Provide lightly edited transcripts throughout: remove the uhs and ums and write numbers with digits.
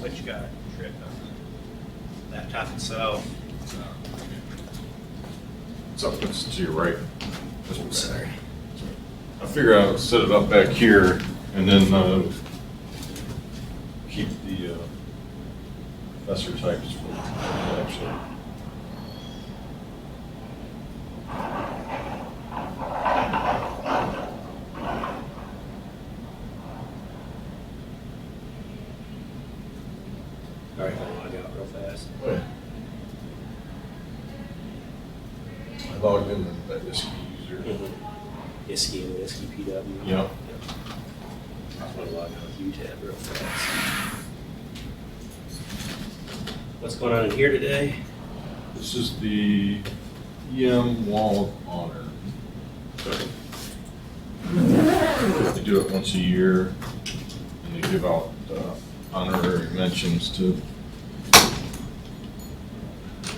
switch got tripped on the laptop itself. It's up, it's to your right. I'm sorry. I figure I'll set it up back here and then keep the professor types for actually. All right, I'll log out real fast. Oh, yeah. I logged in with that ISC user. ISC and ISC PW. Yeah. I just want to log out with UTab real fast. What's going on in here today? This is the EM Wall of Honor. They do it once a year, and they give out honorary mentions to.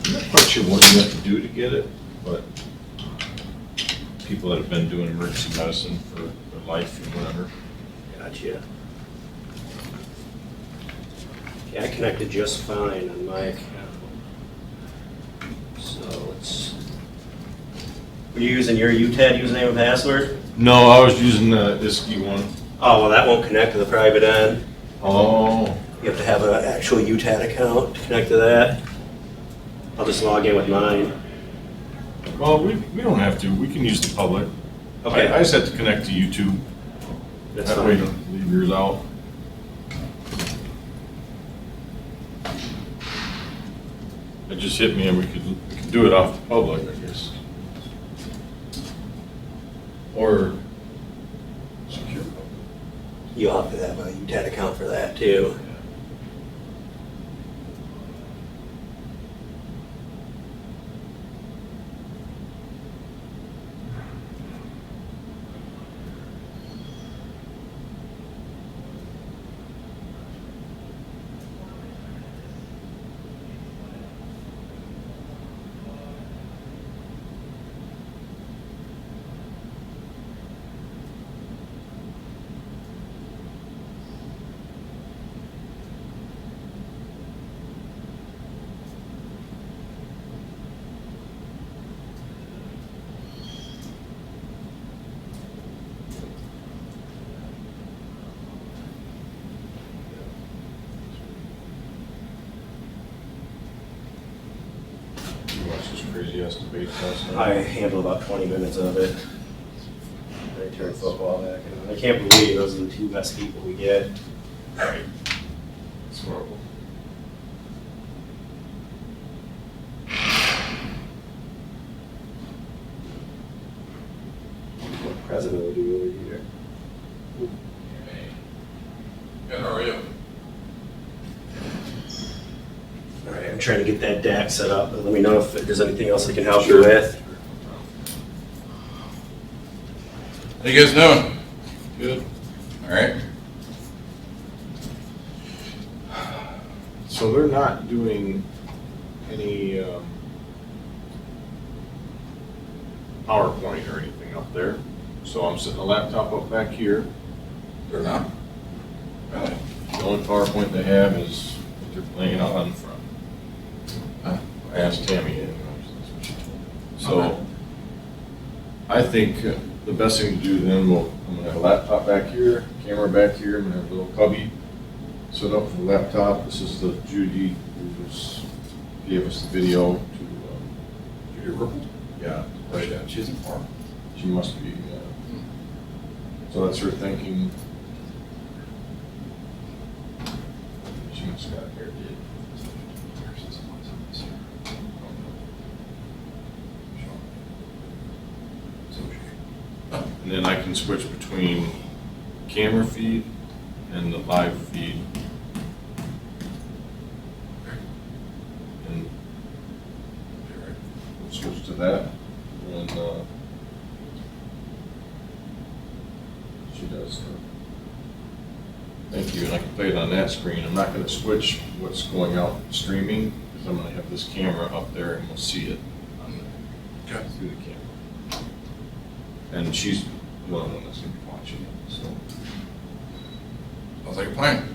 I'm not quite sure what you have to do to get it, but people that have been doing emergency medicine for their life and whatever. Gotcha. Okay, I connected just fine on my account. So let's. Were you using your UTAD username and password? No, I was using the ISC one. Oh, well, that won't connect to the private end. Oh, You have to have an actual UTAD account to connect to that. I'll just log in with mine. well, we don't have to. We can use the public. Okay. I just have to connect to YouTube. That's That way, fine. don't leave yours out. It just hit me, and we could do it off the public, I guess. Or secure public. You'll have to have a UTAD account for that too. You watched this crazy ass debate last night? I handled about 20 minutes of it. I turned football back. And I can't believe those are the two best people we get. Right. It's horrible. What president will do over here. Good, how are you? All right, I'm trying to get that DAC set up. Let me know if there's anything else I can help Sure. you with. How you guys doing? Good. All right. So they're not doing any PowerPoint or anything up there. So I'm setting a laptop up back here. They're not? Really? The only PowerPoint they have is what they're playing out on the front. Huh? I asked Tammy anyways, that's what she told me. So Okay. I think the best thing to do then, I'm gonna have a laptop back here, camera back here, I'm gonna have a little cubby set up for the laptop. This is the Judy who gave us the video to, Judy Ripple? yeah, Right, yeah, she's in farm. she must be, so that's her thinking. She must have got it here, did. And then I can switch between camera feed and the live feed. And we'll switch to that when she does the, thank you, and I can play it on that screen. I'm not gonna switch what's going out streaming, because I'm gonna have this camera up there and we'll see it on the, Okay. through the camera. And she's the one that's gonna be watching it, so. Sounds like a plan.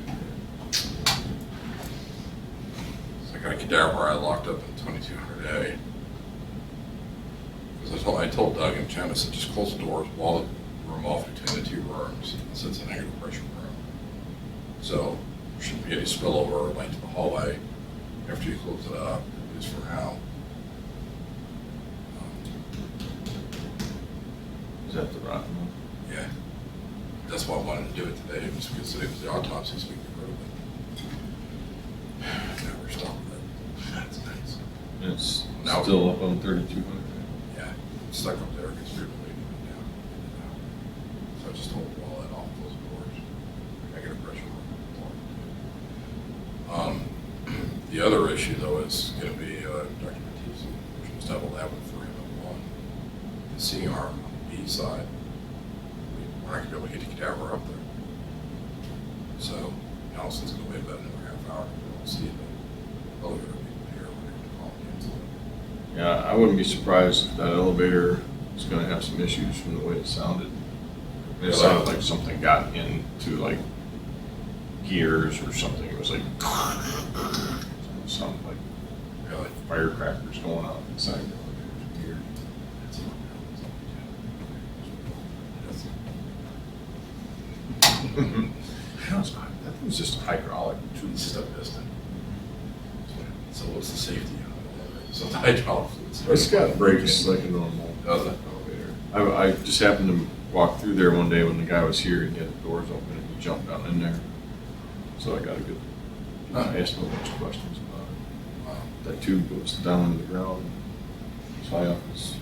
cadaver I locked up in 2200A. Because I told Doug and Jen, I said, just close the doors, wall the room off between the two rooms, since it's a negative pressure room. So there shouldn't be any spillover like to the hallway after you close it up, at least for now. Is that the rotten one? Yeah. That's why I wanted to do it today, was because today was the autopsy, so we could get rid of it. Now we're stopping it. That's nice. It's Now- still up on 3200. Yeah, it's stuck up there because you're leaving it down. So I just told the wall that off, close the doors. I get a pressure room. The other issue though is going to be Dr. Matisse. We're supposed to have a lab for him at 1. The C arm on the B side. We're not going to be able to get the cadaver up there. So Allison's going to wait about another half hour. We'll see the elevator people here. We're going to call him. Yeah, I wouldn't be surprised if that elevator is gonna have some issues from the way it sounded. It sounded like something got into like gears or something. It was like sounded like Really? firecrackers going off inside the elevator's gears. That thing's just hydraulic. It's just a piston. So what's the safety on it? So the hydraulic fluid's. It's got brakes like a normal Does it? elevator. I just happened to walk through there one day when the guy was here and he had the doors open and he jumped down in there. So I got a good, I asked him a bunch of questions about it. Wow. That tube goes down into the ground, as high up as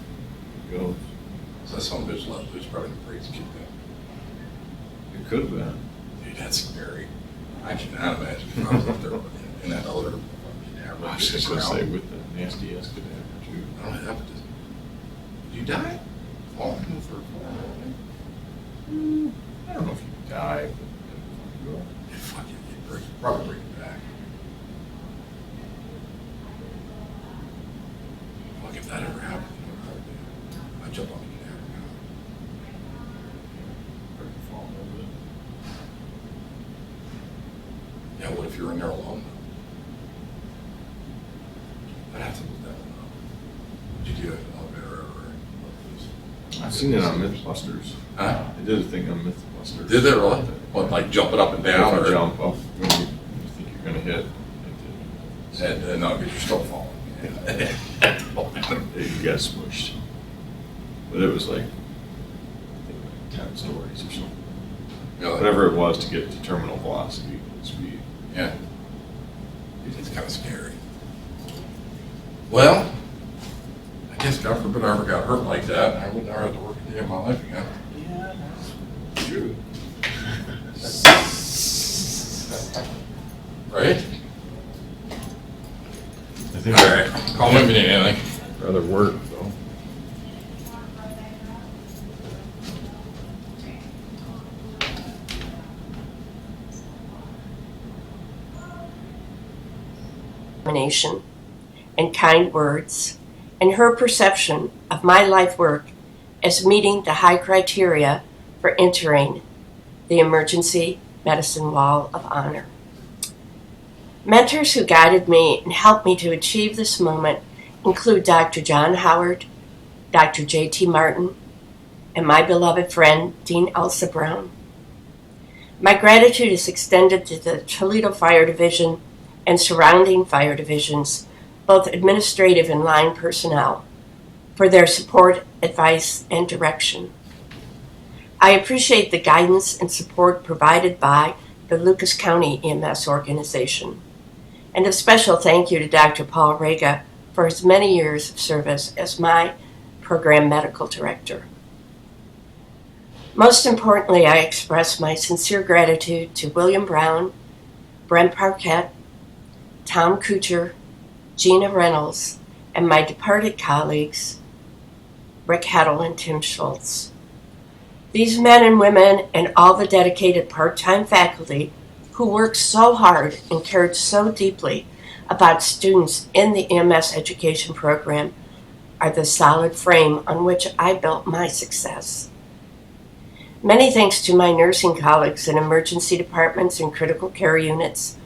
it goes. So that's some bitch left, there's probably the brakes kicked in. It could have been. Dude, that's scary. I cannot imagine if I was up there in that elevator. I was just gonna say with the nasty ass cadaver too. I don't know what happened. Did you die? Falling for a fall? I don't know if you die, but Yeah, fuck it, you break, probably break your back. Fuck, if that ever happened, you know what I would do? I'd jump on the cadaver now. probably fall a little bit. Yeah, what if you're in there alone? I'd have to look that one up. Did you do an elevator or? I've seen it on Mythbusters. Huh? They did a thing on Mythbusters. Did they really? What, like jumping up and down? If Or you jump up when you think you're gonna hit. And no, because you're still falling. You got smushed. But it was like, I think 10 stories or something. Really? Whatever it was to get to terminal velocity and speed. Yeah. It's kind of scary. Well, I guess God forbid I ever got hurt like that, and I would never have to work a day in my life again. Yeah, that's True. Right? I think All right. Call me if you need anything. I'd rather work though. Determination and kind words, and her perception of my life work as meeting the high criteria for entering the Emergency Medicine Wall of Honor. Mentors who guided me and helped me to achieve this moment include Dr. John Howard, Dr. J.T. Martin, and my beloved friend, Dean Elsa Brown. My gratitude is extended to the Toledo Fire Division and surrounding fire divisions, both administrative and line personnel, for their support, advice, and direction. I appreciate the guidance and support provided by the Lucas County EMS organization. And a special thank you to Dr. Paul Rega for his many years of service as my program medical director. Most importantly, I express my sincere gratitude to William Brown, Brent Parquette, Tom Kuchar, Gina Reynolds, and my departed colleagues, Rick Heddle and Tim Schultz. These men and women and all the dedicated part-time faculty who worked so hard and cared so deeply about students in the EMS education program are the solid frame on which I built my success. Many thanks to my nursing colleagues in emergency departments and critical care units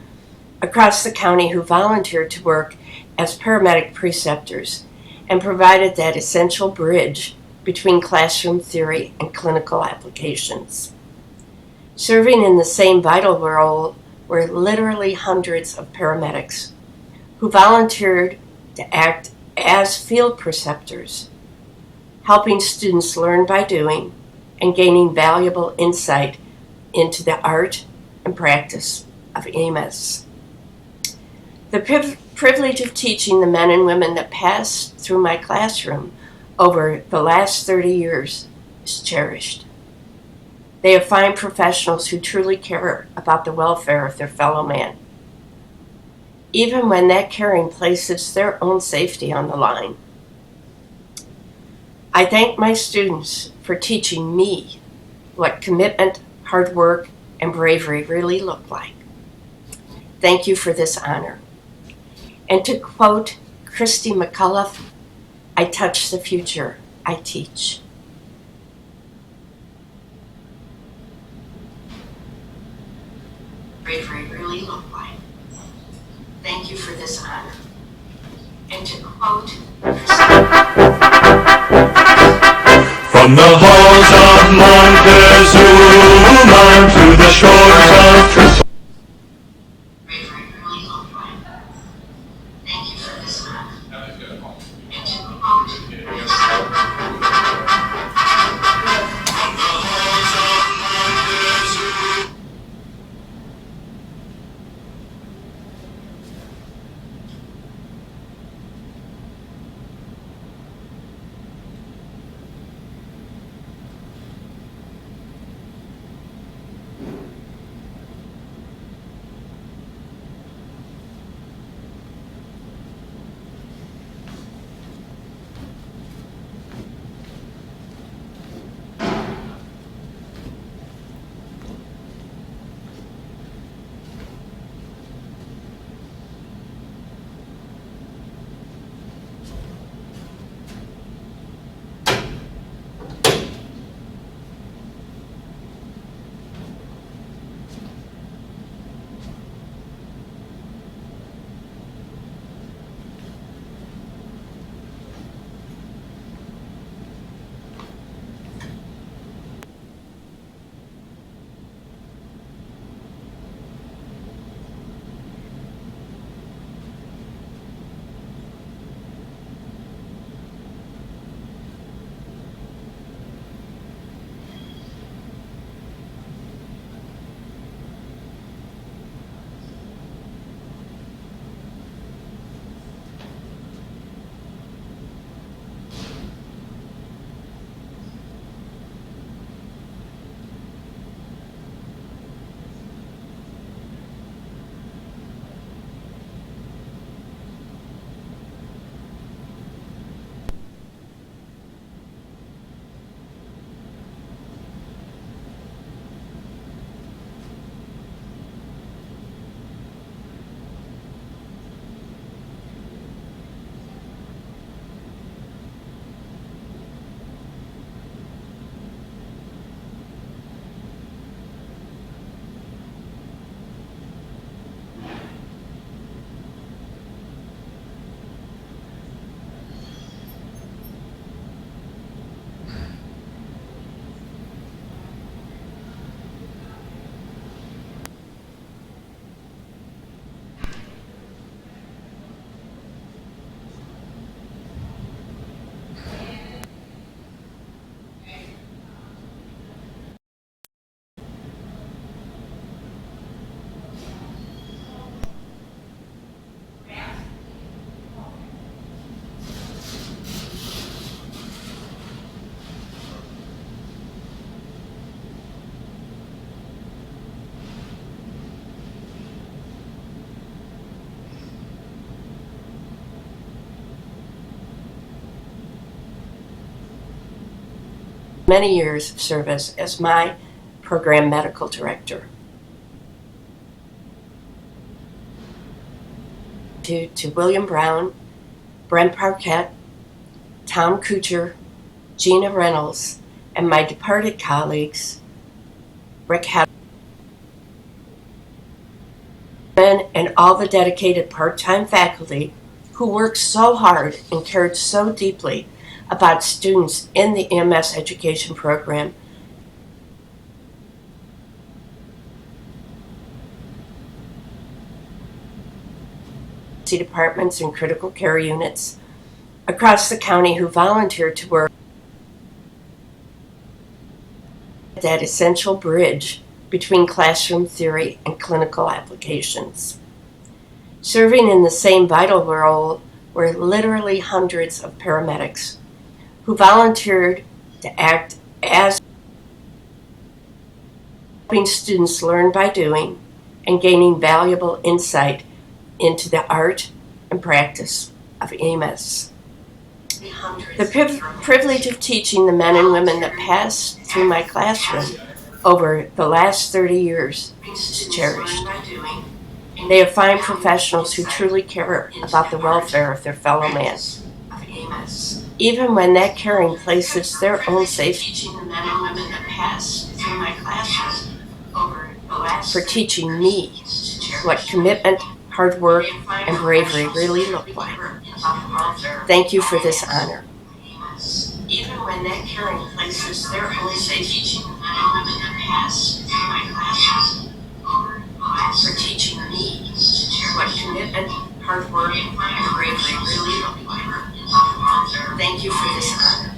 across the county who volunteered to work as paramedic preceptors and provided that essential bridge between classroom theory and clinical applications. Serving in the same vital role were literally hundreds of paramedics who volunteered to act as field preceptors, helping students learn by doing and gaining valuable insight into the art and practice of EMS. The privilege of teaching the men and women that passed through my classroom over the last 30 years is cherished. They are fine professionals who truly care about the welfare of their fellow man, even when that caring places their own safety on the line. I thank my students for teaching me what commitment, hard work, and bravery really look like. Thank you for this honor. And to quote Christy McCullough, I touch the future I teach. Bravery really look like. Thank you for this honor. And to quote From the halls of Montezuma to the shores of Tristan. bravery really look like. Thank you for this honor. And to quote many years of service as my program medical director. To William Brown, Brent Parquette, Tom Kuchar, Gina Reynolds, and my departed colleagues, Rick Hedman, and all the dedicated part-time faculty who who worked so hard and cared so deeply about students in the EMS education program. Departments and critical care units across the county who volunteered to work at that essential bridge between classroom theory and clinical applications. Serving in the same vital role were literally hundreds of paramedics who volunteered to act as helping students learn by doing and gaining valuable insight into the art and practice of EMS. The privilege of teaching the men and women that passed through my classroom over the last 30 years is cherished. They are fine professionals who truly care about the welfare of their fellow man, even when that caring places their own safety. For teaching me what commitment, hard work, and bravery really look like. Thank you for this honor. Even when that caring places their own safety. For teaching me what commitment, hard work, and bravery really look like. Thank you for this honor.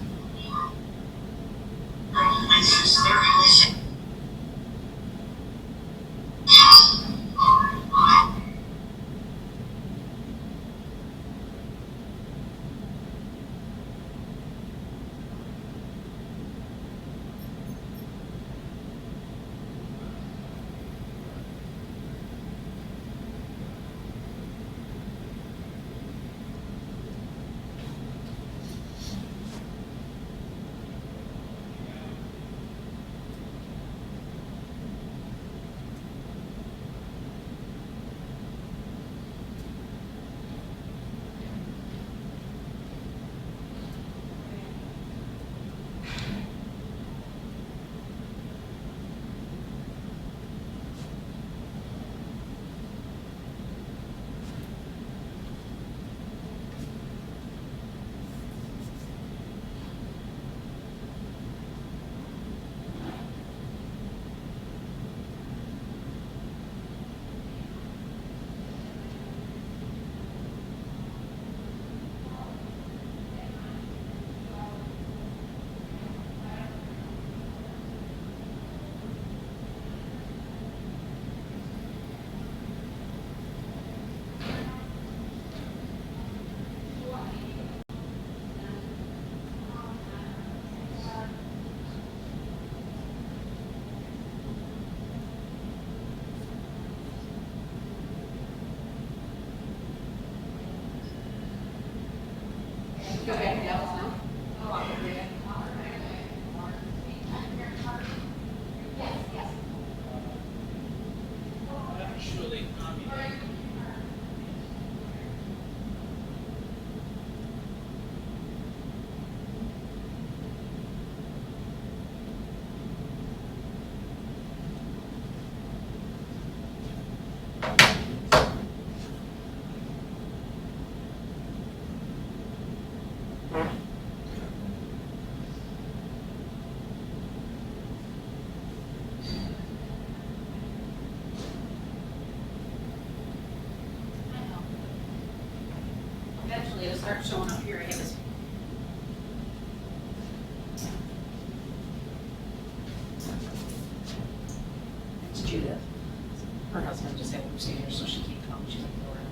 Eventually it'll start showing up here, I guess. It's Judith. Her husband just had a procedure, so she can't come, she's like, Florida.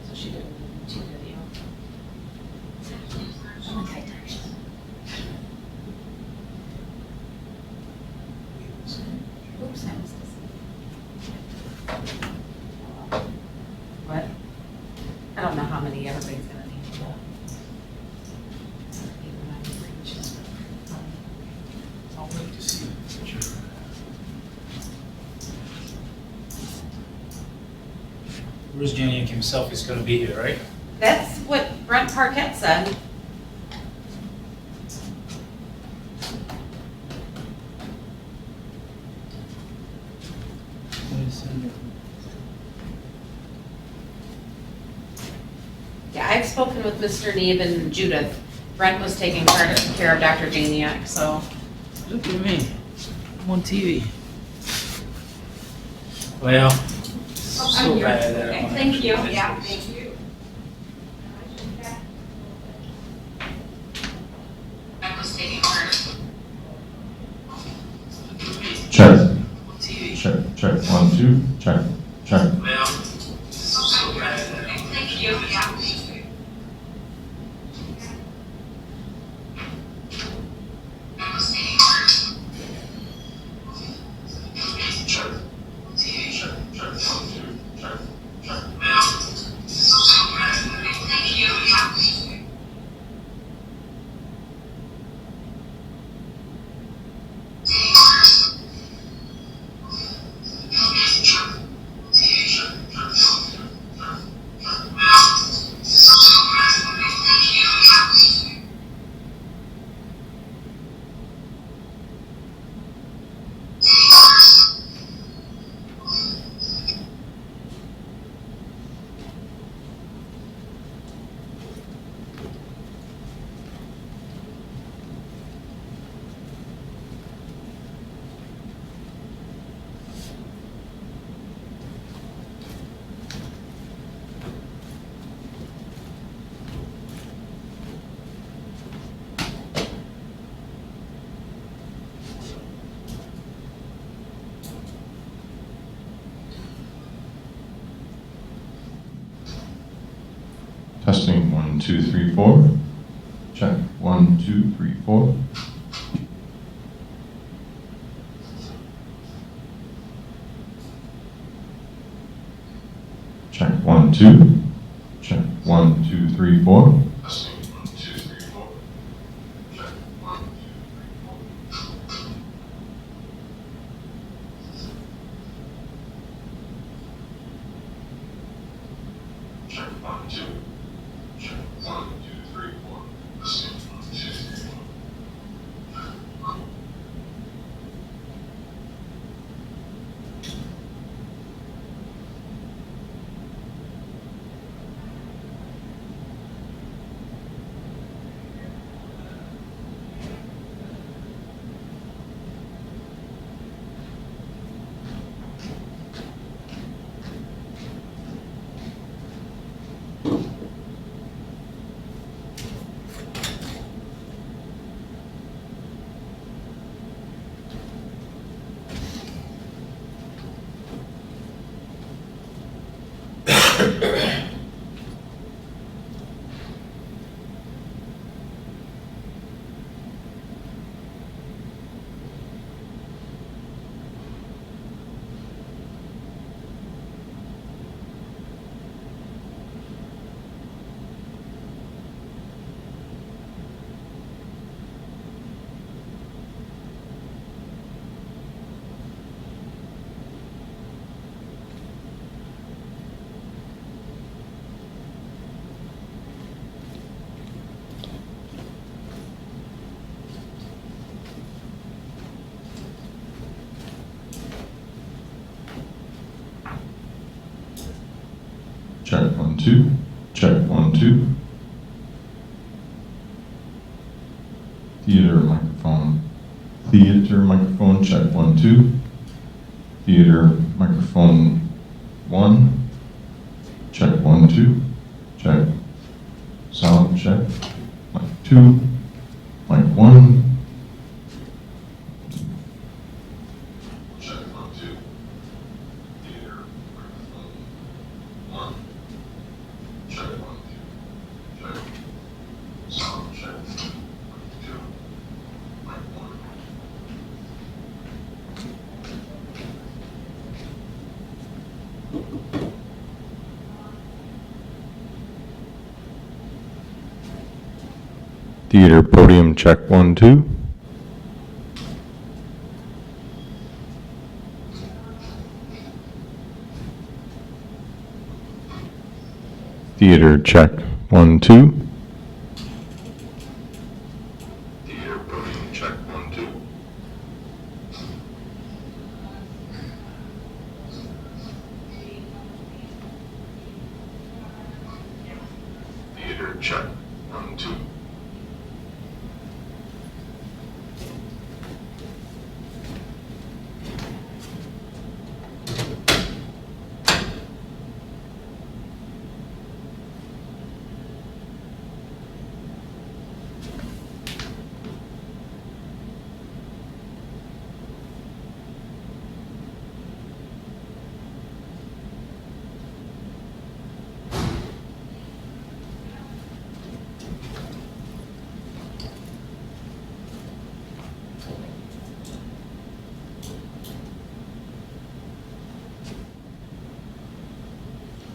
So she did a YouTube video. Okay, oops, that was this. What? I don't know how many everybody's gonna need. I'll wait to see the picture. Bruce Janiak himself is going to be here, right? That's what Brent Parkett said. Yeah, I've spoken with Mr. Neve and Judith. Brent was taking care of Dr. Janiak, so. Look at me. I'm on TV. Well, so bad that I'm Thank you. actually- Yeah, thank you. Check. Check, check, 1, 2, check, check. Well, so bad that I'm Thank you. Yeah. Testing 1, 2, 3, 4. Check 1, 2, 3, 4. Check 1, 2. Check 1, 2, 3, 4. Testing 1, 2, 3, 4. Check 1, 2, 3, 4. Check 1, 2. Check 1, 2, 3, 4. Testing 1, 2, 3, 4. Check 1, 2. Check 1, 2. Theater microphone. Theater microphone. Check 1, 2. Theater microphone 1. Check 1, 2. Check. Sound check. Mic 2. Mic 1. Check 1, 2. Theater microphone 1. Check 1, 2. Check. Sound check. Mic 2. Mic 1. Theater podium check 1, 2. Theater check 1, 2. Theater podium check 1, 2. Theater check. 1, 2.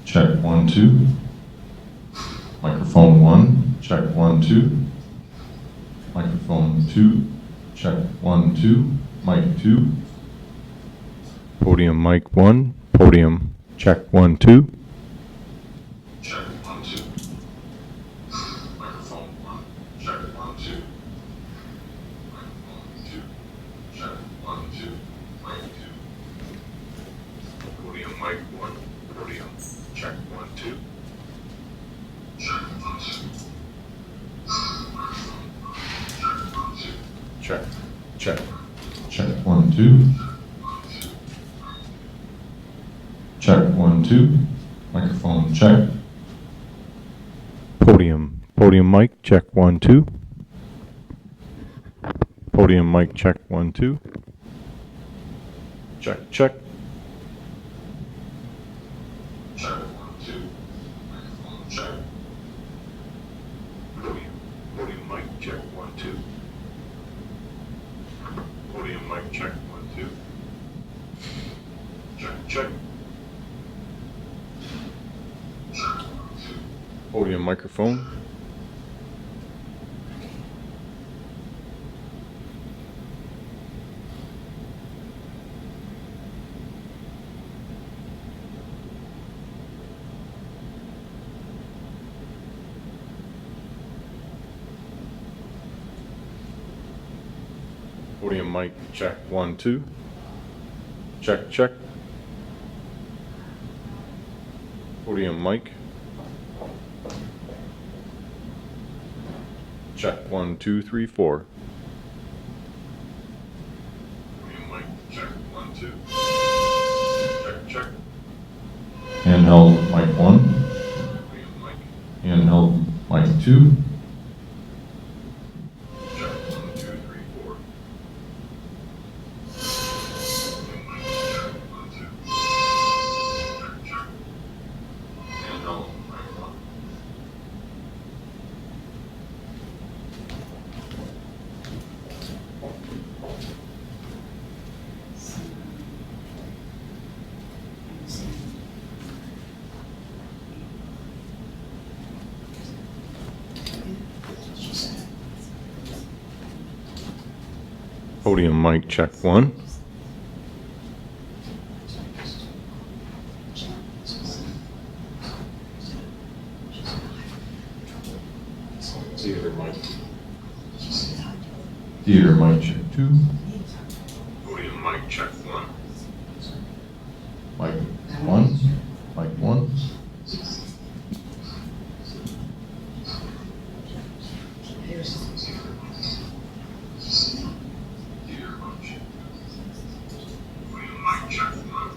Check 1, 2. Microphone 1, check 1, 2. Microphone 2, check 1, 2. Mic 2. Podium mic 1, podium check 1, 2. Check 1, 2. Microphone 1, check 1, 2. Microphone 2, check 1, 2. Mic 2. Podium mic 1, podium check 1, 2. Check 1, 2. Microphone 1, check 1, 2. Check. Check 1, 2. Check 1, 2. Microphone check. Podium mic check 1, 2. Podium mic check 1, 2. Check. Check 1, 2. Microphone check. Podium mic check 1, 2. Podium mic check 1, 2. Check. Check 1, 2. Podium microphone. Podium mic check 1, 2. Check, check. Podium mic. Check 1, 2, 3, 4. Podium mic check 1, 2. Check. Check. Handheld mic 1. Podium mic. Handheld mic 2. Check 1, 2, 3, 4. Podium mic check 1, 2. Check. Check. Handheld mic 1. Podium mic check 1. Theater mic. Theater mic check 2. Podium mic check 1. Mic 1. Mic 1. Theater mic check. Podium mic check 1.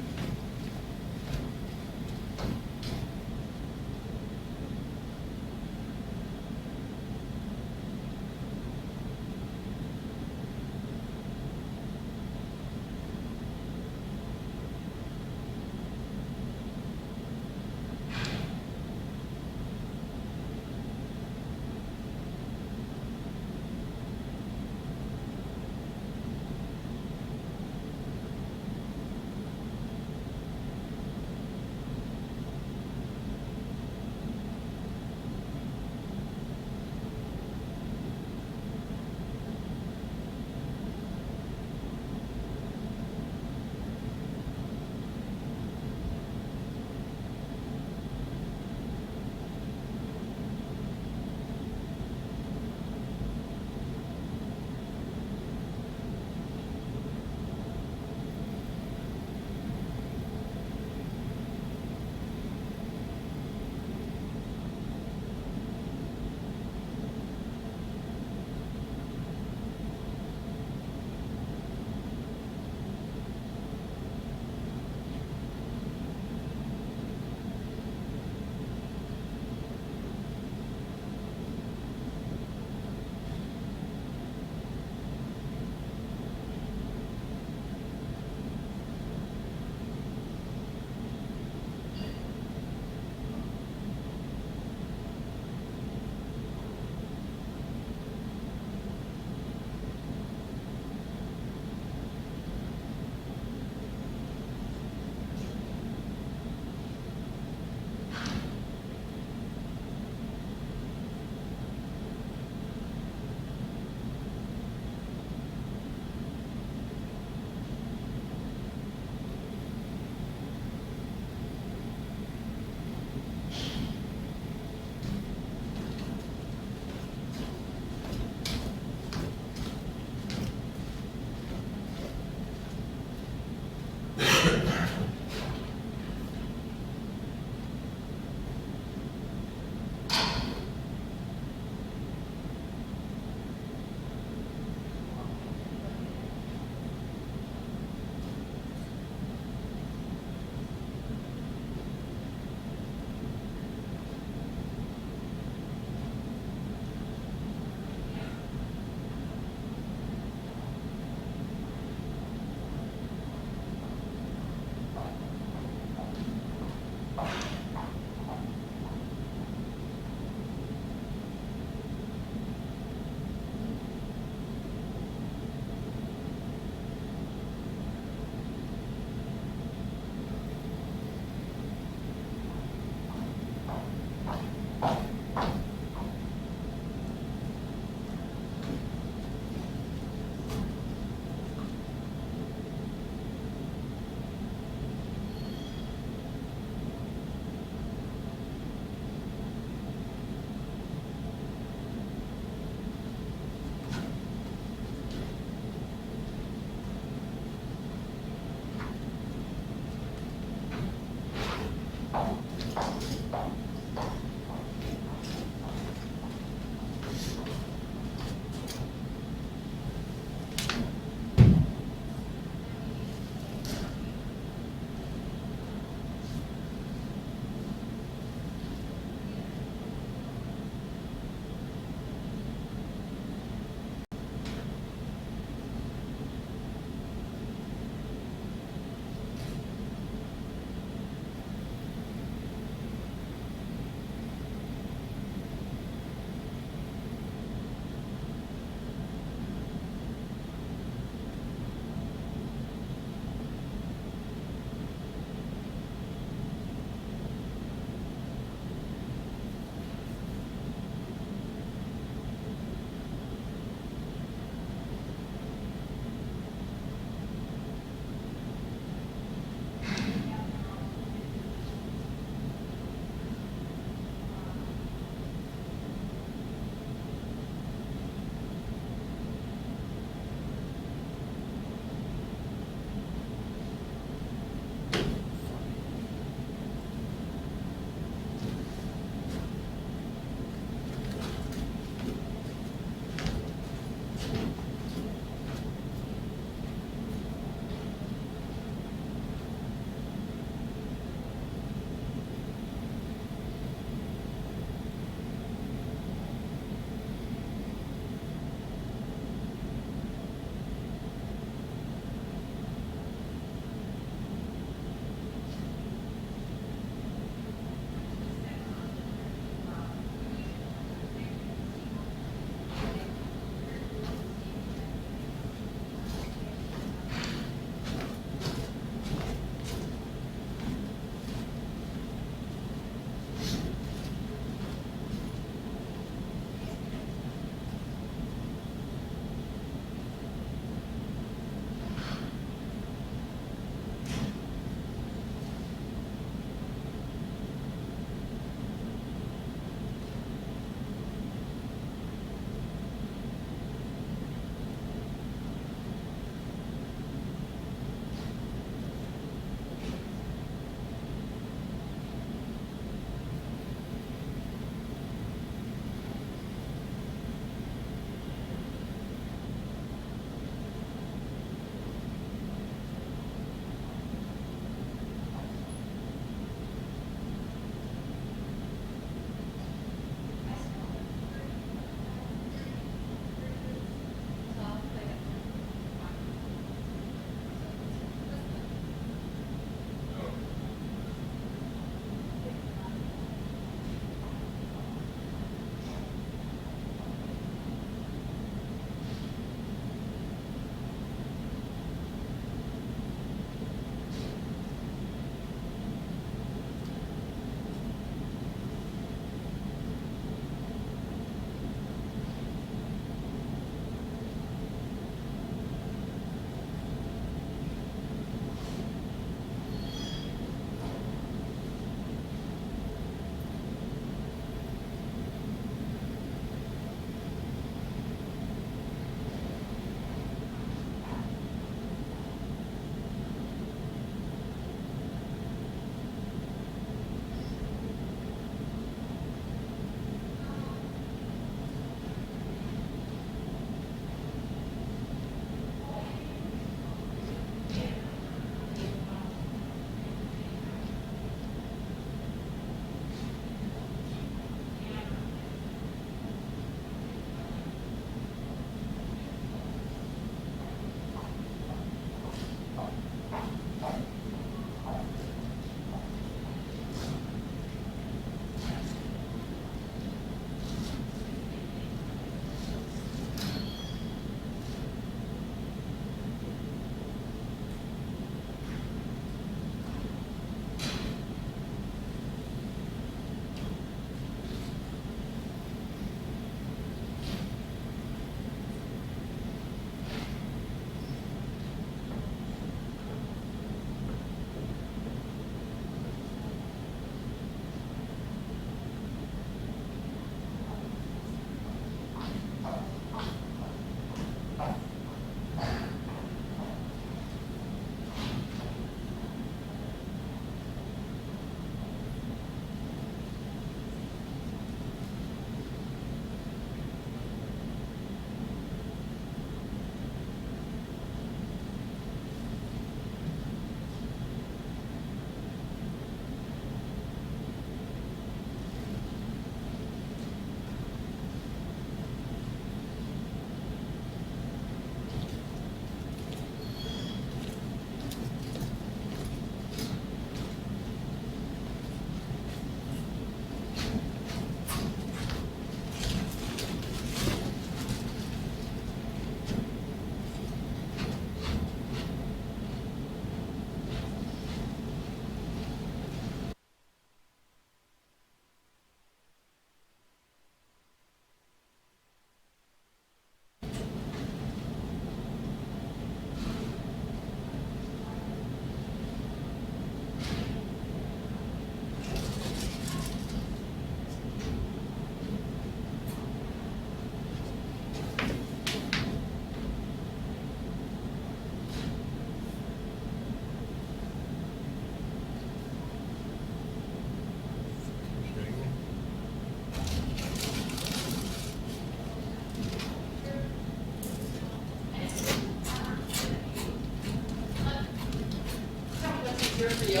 you.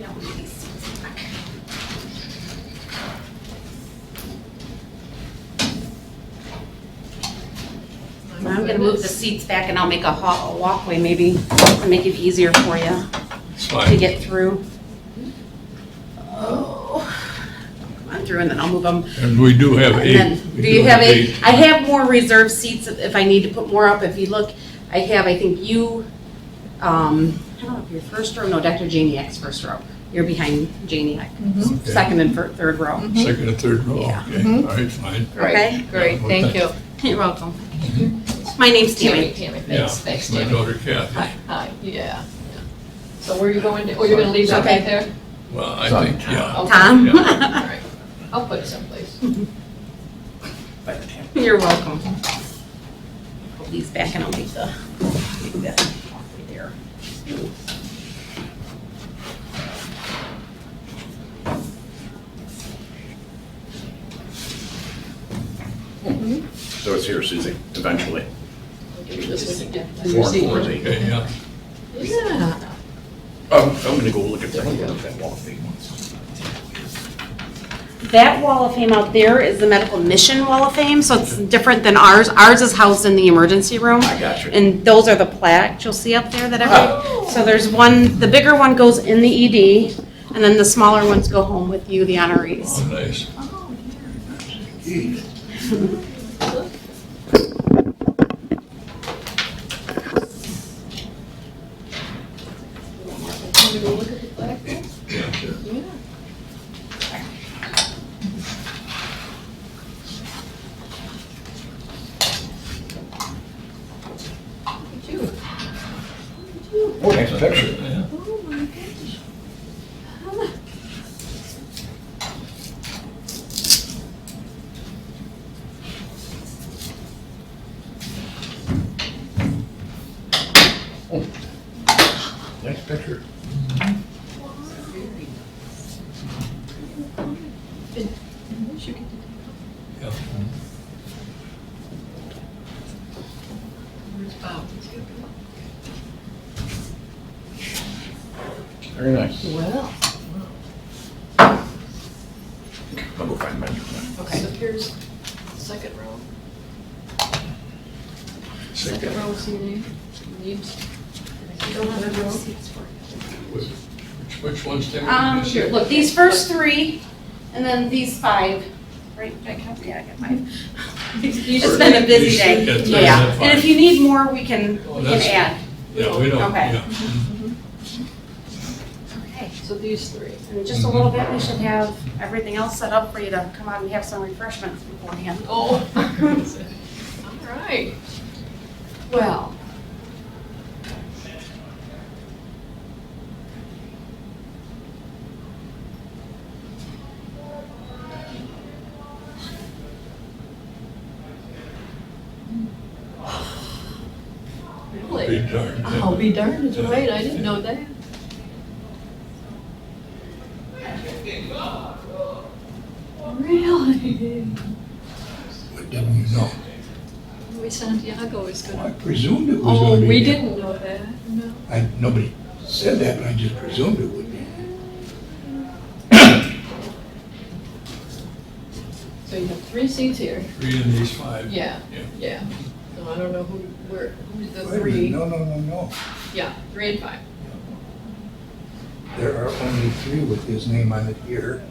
Yeah, I'll leave these seats back. I'm gonna move the seats back and I'll make a walkway maybe to make it easier for you It's to fine. get through. Oh, come on through and then I'll move them. And we do have And eight. then, We do you have eight? I have more reserved seats if I need to put more up. If you look, I have, I think you, I don't know if you're first row, no, Dr. Janiak's first row. You're behind Janiak, Okay. second and third row. Second and third row, Yeah. okay, all right, fine. Okay? Great, thank you. You're welcome. My name's Tammy, Tammy. Yeah, thanks, my Tammy. daughter Kathy. Hi, yeah. So where are you going to, oh, you're gonna leave that Okay. right there? Well, I think, yeah. Okay. Tom? All right, I'll put it someplace. You're welcome. Pull these back and I'll make that right there. So it's here, Susie, eventually. I'll give you this one again. 440. Okay, yeah. Yeah. I'm gonna go look at that wall of fame. That wall of fame out there is the medical mission wall of fame, so it's different than ours. Ours is housed in the emergency room. I got you. And those are the plaques you'll see up there that every, so there's one, the bigger one goes in the ED, and then the smaller ones go home with you, the honorees. Oh, nice. Want to go look at the flag? Yeah, sure. Yeah. Look at you. Oh, nice picture. Yeah. Oh my goodness. Nice picture. Yeah. Where's Bob? Very nice. Well. I'll go find measure. Okay. So here's second row. Second row, see your name? Names? You don't have a row? Which one's Tammy? Here, look, these first three, and then these five. Right, I got, yeah, I got five. It's been a busy day. It's been Yeah, five. and if you need more, we can Oh, that's- add. Yeah, we don't, Okay. yeah. Okay. So these three. In just a little bit, we should have everything else set up for you to come out and have some refreshments beforehand. Oh. All right. Well. Really? Be darned. I'll be darned, it's right, I didn't know that. Really? What didn't you know? Luis Santiago is I gonna. presumed it was Oh, gonna be. we there. didn't know that, no. Nobody said that, but I just presumed it would be. So you have 3 seats here. 3 in these 5. Yeah, Yeah. yeah. So I don't know who's the Wait a minute, 3. no. Yeah, 3 and 5. There are only 3 with his name on it here,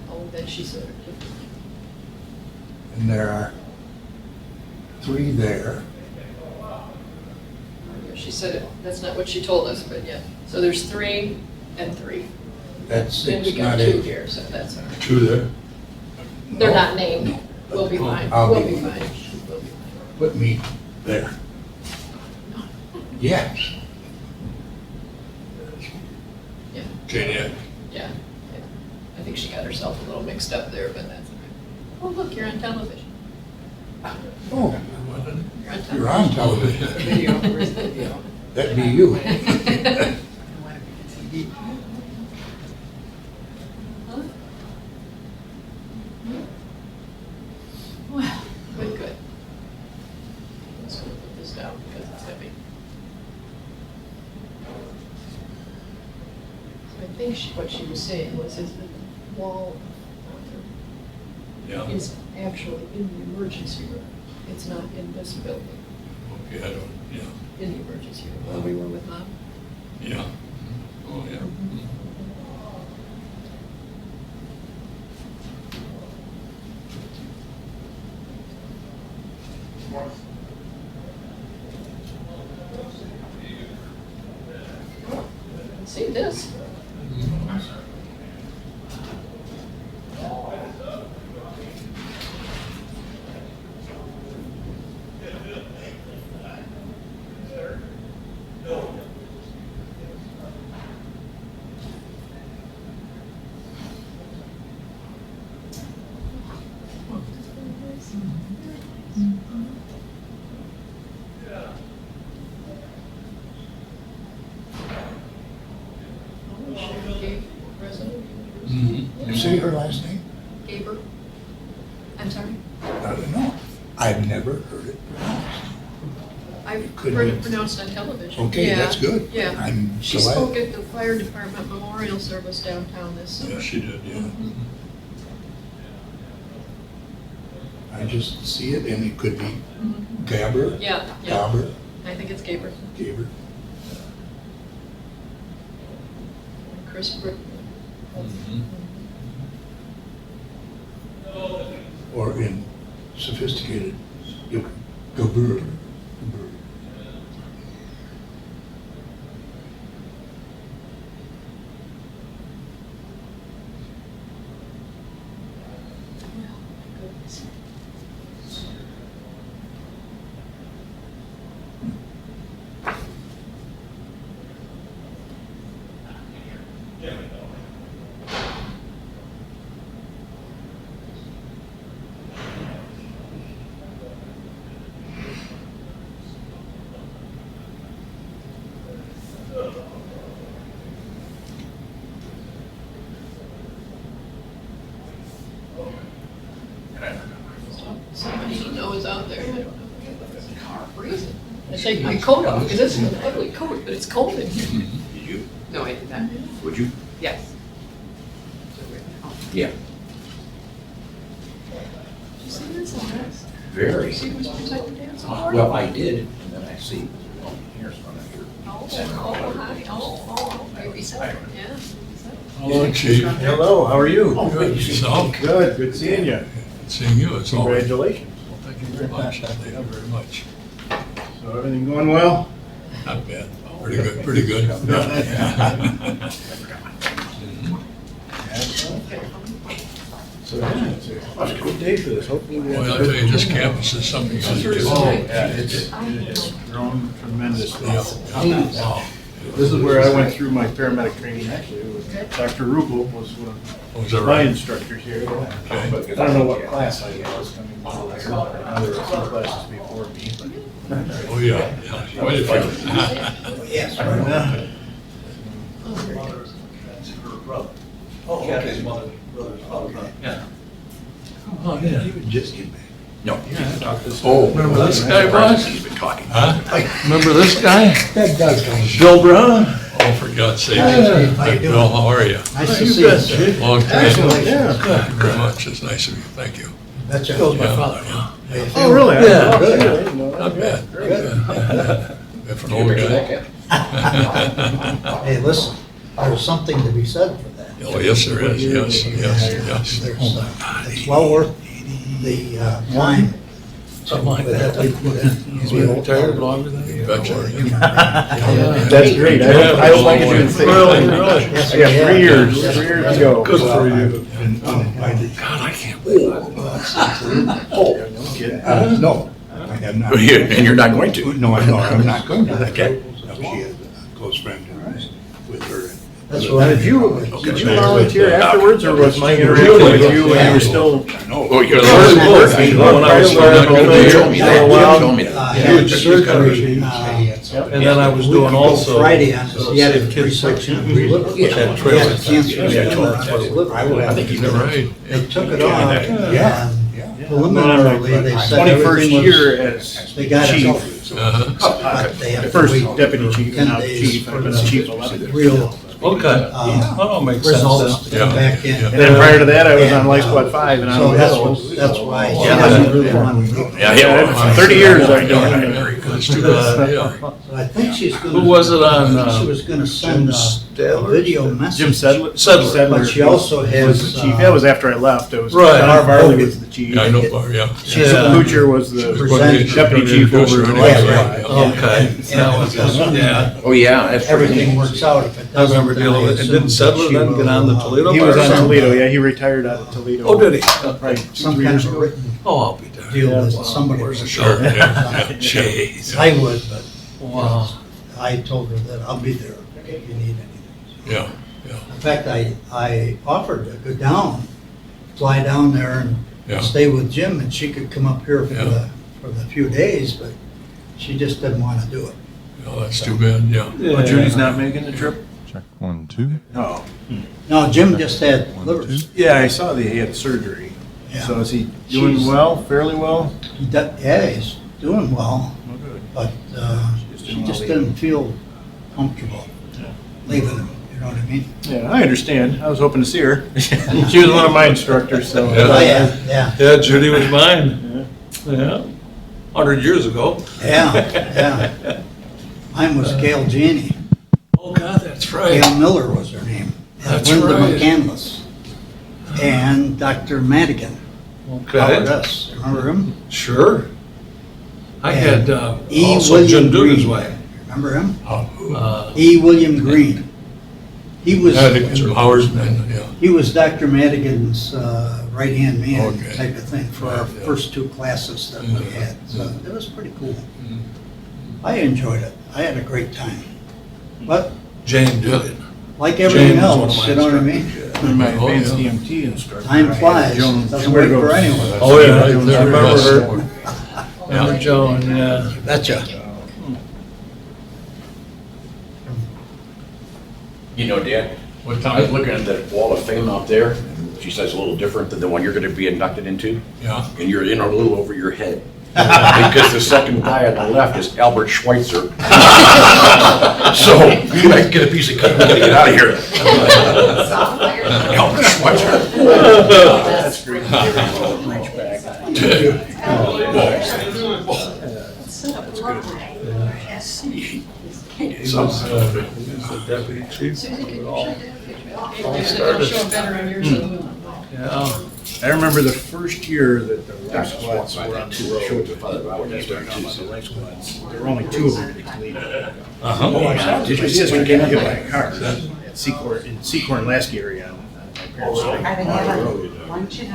Oh, then she said. and there are 3 there. She said it, that's not what she told us, but yeah. So there's 3 and 3. That's Then we 6, got not 2 8. here, so that's all right. 2 there. They're No, not named. no. We'll be fine. I'll We'll be be fine. fine. We'll be fine. Put me there. Yes. Janiak. Yeah. I think she got herself a little mixed up there, but that's all right. Oh, look, you're on television. Oh, You're on you're television. on television. Video, where's the video? That'd be you. Well, good. Let's go put this down because it's heavy. think what she was saying was is that the wall Yeah. is actually in the emergency room. It's not in this building, Okay, I don't, yeah, in the emergency room, where we were with Mom. yeah. Oh, yeah. See this? You say her last name? Gaber? I'm sorry? I don't know. I've never heard it pronounced. I've Could heard we- it pronounced on television. Okay, Yeah, that's good. Yeah. I'm She glad. spoke at the fire department memorial service downtown this summer. Yeah, she did, yeah. I just see it, and it could be Gabber, Yeah, yeah. Gabber, I think it's Gaber. Gaber. Chris Brick. Or in sophisticated, Gabber. Somebody he knows out there. I don't know. Car freezing. I take my coat off because it's an ugly coat, but it's cold in here. Did you? No, I did not. Would you? Yes. Yeah. Did you see this on this? Very. See who's protected dance award? Well, I did, and then I see, oh, here's one of your. Hi, maybe so, yeah. Hello, Chief. Hello, how are you? Oh, good. Yourself? Good, good seeing you. Seeing you, it's all. Congratulations. Well, thank you very much. Thank you very much. So everything going well? Not bad. Pretty good, pretty good. So yeah, it's a good day for this, hopefully we have. Well, I tell you, this campus is something else. Oh, yeah, it's grown tremendously. Wow. This is where I went through my paramedic training, actually. Dr. Rupel was one Oh, is of that my right? instructors here. Okay. But I don't know what class I was coming through there. There were some classes before me, but. Oh, yeah, yeah. Quite a few. Yes. Oh, okay. Oh, yeah. He would just get back. No. Oh, remember this guy, Boss? He's been talking. Huh? Remember this guy? That does come. Bill Brown? Oh, for God's sake. How you Bill, how are you? Nice to see you. Long time. Excellent. Thank you very much. It's nice of you. Thank you. That's Bill's my Yeah, father. yeah. Oh, really? Yeah. Oh, good. I didn't know that. Not bad. Very good. Good for an old guy. Hey, listen, there's something to be said for that. Oh, yes, there is. Yes, yes, There's, yes. it's well worth the time. Something like that. we put in. He's been retired longer than you. Betcha. That's great. I hope I can do the same thing. Yes, I got yeah. 3 years, 3 years to go. Good for you. Uninvited. God, I can't believe it. No kidding. No, I have not. And you're not going to? No, I'm not going to. Okay. No, she is a close friend with her. That's Now, what did you volunteer afterwards, or was my interaction with you when you were still? Oh, you're the First first. when I was You told me that. Well, You told me that. had surgery, And then I was doing also. Friday on his He had a kid kid section, liver. which had He trails. had cancer. I will I have think to. you're right. They took it off, Yeah. and preliminarily, they said 21st everything year was, as they got it, chief. Uh-huh. but they have The to first wait deputy chief, 10 now days chief, for I've been the chief 11. real Okay. Oh, makes sense. results to come Yeah. back in. Yeah. And then prior to that, I was on Life Squad 5 and So on that's why she Yeah. doesn't really want to do it. Yeah, 30 years I've been doing it. Very good. It's too bad, yeah. So I think she's gonna. Who was it on, I think she was gonna send a video message. Jim Sedler. Sedler. But she also was has, the chief. That was after I left. It was Right. Don Farley was the chief. Yeah, I know, yeah. She's Chip a- Kuchar was the Present- deputy chief over Yeah, Life right. Squad. Okay. That was, yeah. Oh, yeah, that's everything works out. If it I remember doesn't, dealing with it. assume Didn't Sedler she then will, get on the Toledo He was bar? on Toledo. Yeah, he retired out of Toledo. Oh, did he? Probably Some 2-3 kind years of a ago. written Oh, I'll be there. deal Yeah. with somebody. Where's the Sure, show? yeah. Jeez. I would, but Wow. I told her that I'll be there if you need anything. Yeah, In fact, I offered to go down, fly down there and yeah. stay with Jim, and she could come up here Yeah. for the few days, but she just didn't want to do it. Oh, that's too bad, yeah. Well, Judy's not making the trip? Check 1, 2. Oh. No, Jim just had liver. Yeah, I saw that he had surgery. Yeah. So is he doing She's- well, fairly well? Yeah, he's doing well, Oh, good. but she just didn't feel comfortable leaving him, you know what I mean? Yeah, I understand. I was hoping to see her. She was one of my instructors, so. Yeah. Oh, yeah. Yeah, Judy was mine. Yeah. 100 years ago. Yeah. Mine was Gail Janey. Oh, God, that's right. Gail Miller was her name. And That's Linda right. McCandless. And Dr. Madigan. Howard Okay. S. Remember him? Sure. I had E. also William Jim Dugan's Green. wife. Remember him? Uh, E. William Green. He was, I think it's Howard's man, yeah. he was Dr. Madigan's right-hand man Okay. type of thing for our Yeah. first two classes that we had. So it was pretty cool. Mm-hmm. I enjoyed it. I had a great time. But Jane Dugan. like everything Jane was one of else, my you know what I mean? instructors, I'm my Oh, advanced yeah. EMT instructor. Time flies. Joan- Doesn't wait for anyone. Oh, yeah, I Joan- remember Yes. her. Remember Joan, yeah. Betcha. You know, Dad, I was looking at that wall of fame out there, and she says a little different than the one you're gonna be inducted into, Yeah. and you're in a little over your head. Because the second guy on the left is Albert Schweitzer. So, you might get a piece of cake, we gotta get out of here. Albert Schweitzer. That's great. Reach back. He was the deputy chief. It all started. Show better on yours. Yeah. I remember the first year that the life squads That's were on the what road. your father about when you Starting started out too. on the life squads. There were only 2 of them in Toledo. Uh-huh. My sister got hit by a car at Secor, in Secor and Lasky area on my parents' street.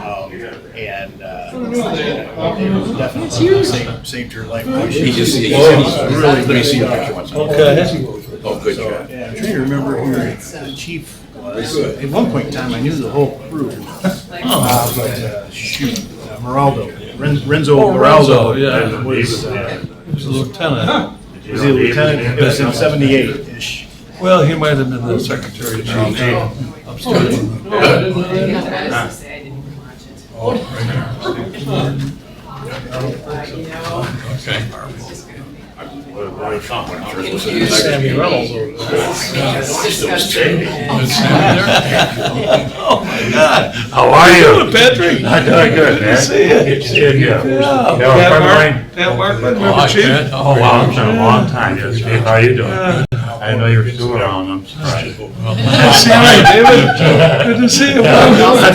And definitely saved her life. He just, he's Really let me see a picture once. Okay. Oh, good So, job. yeah, I'm trying to remember who the chief was. At one point in time, I knew the whole crew. But shoot, Moraldo, Renzo Oh, Moraldo. Renzo, yeah. Was, He was a lieutenant. was he a lieutenant? It was in 78-ish. Well, he might have been the secretary of chief upstairs. Okay. Sammy Reynolds over there. Oh, my God. How are you? Patrick. I'm doing good, man. Good to see you. Good seeing you. Yeah. Yeah, Pat friend of mine. Pat Markman, Oh, remember hi, Chief? Pat. Oh, wow, it's been a long time, yes, Steve. How you doing? I didn't know you were still around, I'm surprised. Sammy, David, good to see you. I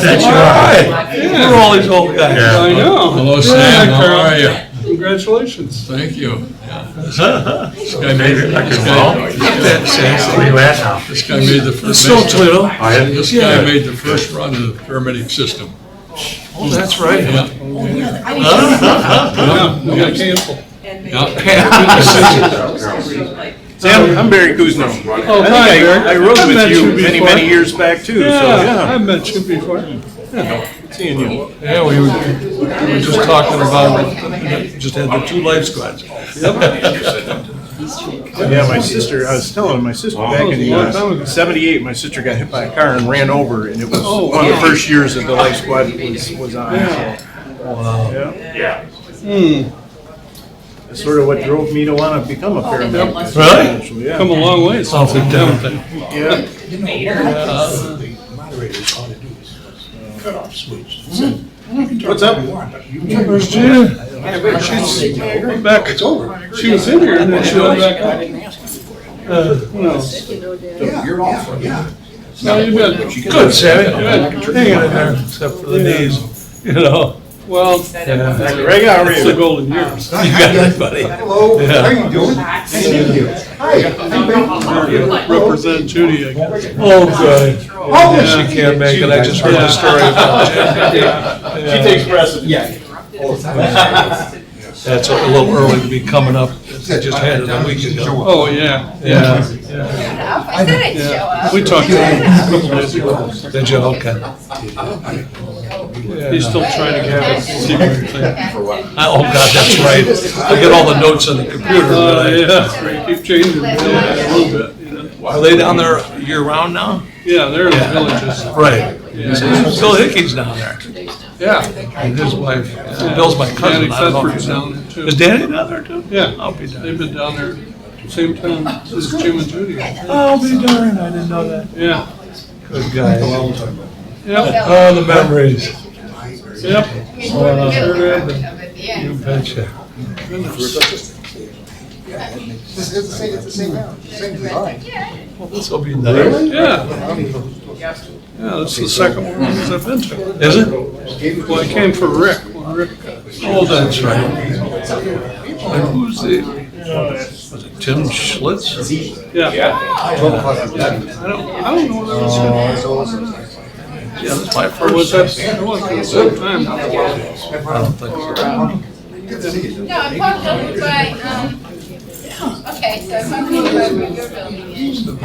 bet you All are. right. We're all these old guys. Yeah. I know. Hello, Sam, how are you? Congratulations. Thank you. Yeah. This guy made, Maybe I this can guy, roll. Where you at now? this guy made the first. Still Toledo. Oh, yeah? This guy made the first run of the paramedic system. Oh, that's right. Yeah. We got canceled. Sam, I'm Barry Kuzno. Oh, hi, Barry. I rode I've with met you you many, before. many years back too, so yeah. I've met you before. Good seeing you. Yeah, we were just talking about, just had the 2 life squads. Yeah, my sister, I was telling my sister back in 78, my sister got hit by a car and ran over, and it was one of the first years that the life squad was on. Wow. Yeah. Hmm. That's sort of what drove me to want to become a paramedic. Really? Actually, yeah. Come a long way, sounds like Devin. Yeah. You know, the moderators ought to do is cut off switch. What's up? Where's Jan? She's back. It's over. She was in here and then she went back out. You're off. Yeah. No, you've been good, Sammy. Good. Hanging in there, except for the knees, you know. Well, Greg, how are it's the you? golden years. You got it, buddy. Hello, Yeah. how you doing? Thank you. Hi. Represent Judy, I guess. Oh, good. Oh, She can't make it, I just heard the story about Jen. She takes precedence. Yeah. That's a little early to be coming up, I just had it a week ago. Oh, yeah, yeah. I said I'd show up. We talked a couple days ago. Did you, okay. He's still trying to have a secret thing. Oh, God, that's right. I get all the notes on the computer. Yeah, keep changing, a little bit. Are they down there year-round now? Yeah, they're in the villages. Right. Bill Hickey's down there. Yeah. And his wife, Bill's my cousin. Danny Thetford's down there too. Is Danny down there too? Yeah. I'll be down. They've been down there same time as Jim and Judy. I'll be darned, I didn't know that. Yeah. Good guy. Yep. Oh, the memories. Yep. You betcha. It's the same design. Well, this will be nice. Yeah. Yeah, this is the second one I've been to. Is it? Well, I came for Rick. When Rick. Oh, that's right. And who's the? Was it Tim Schlitz? Yeah. I don't know what that was. Yeah, that's my first. Was that? It wasn't the same time. I don't think so. No, I'm talking about, okay, so I'm talking about your building. It's the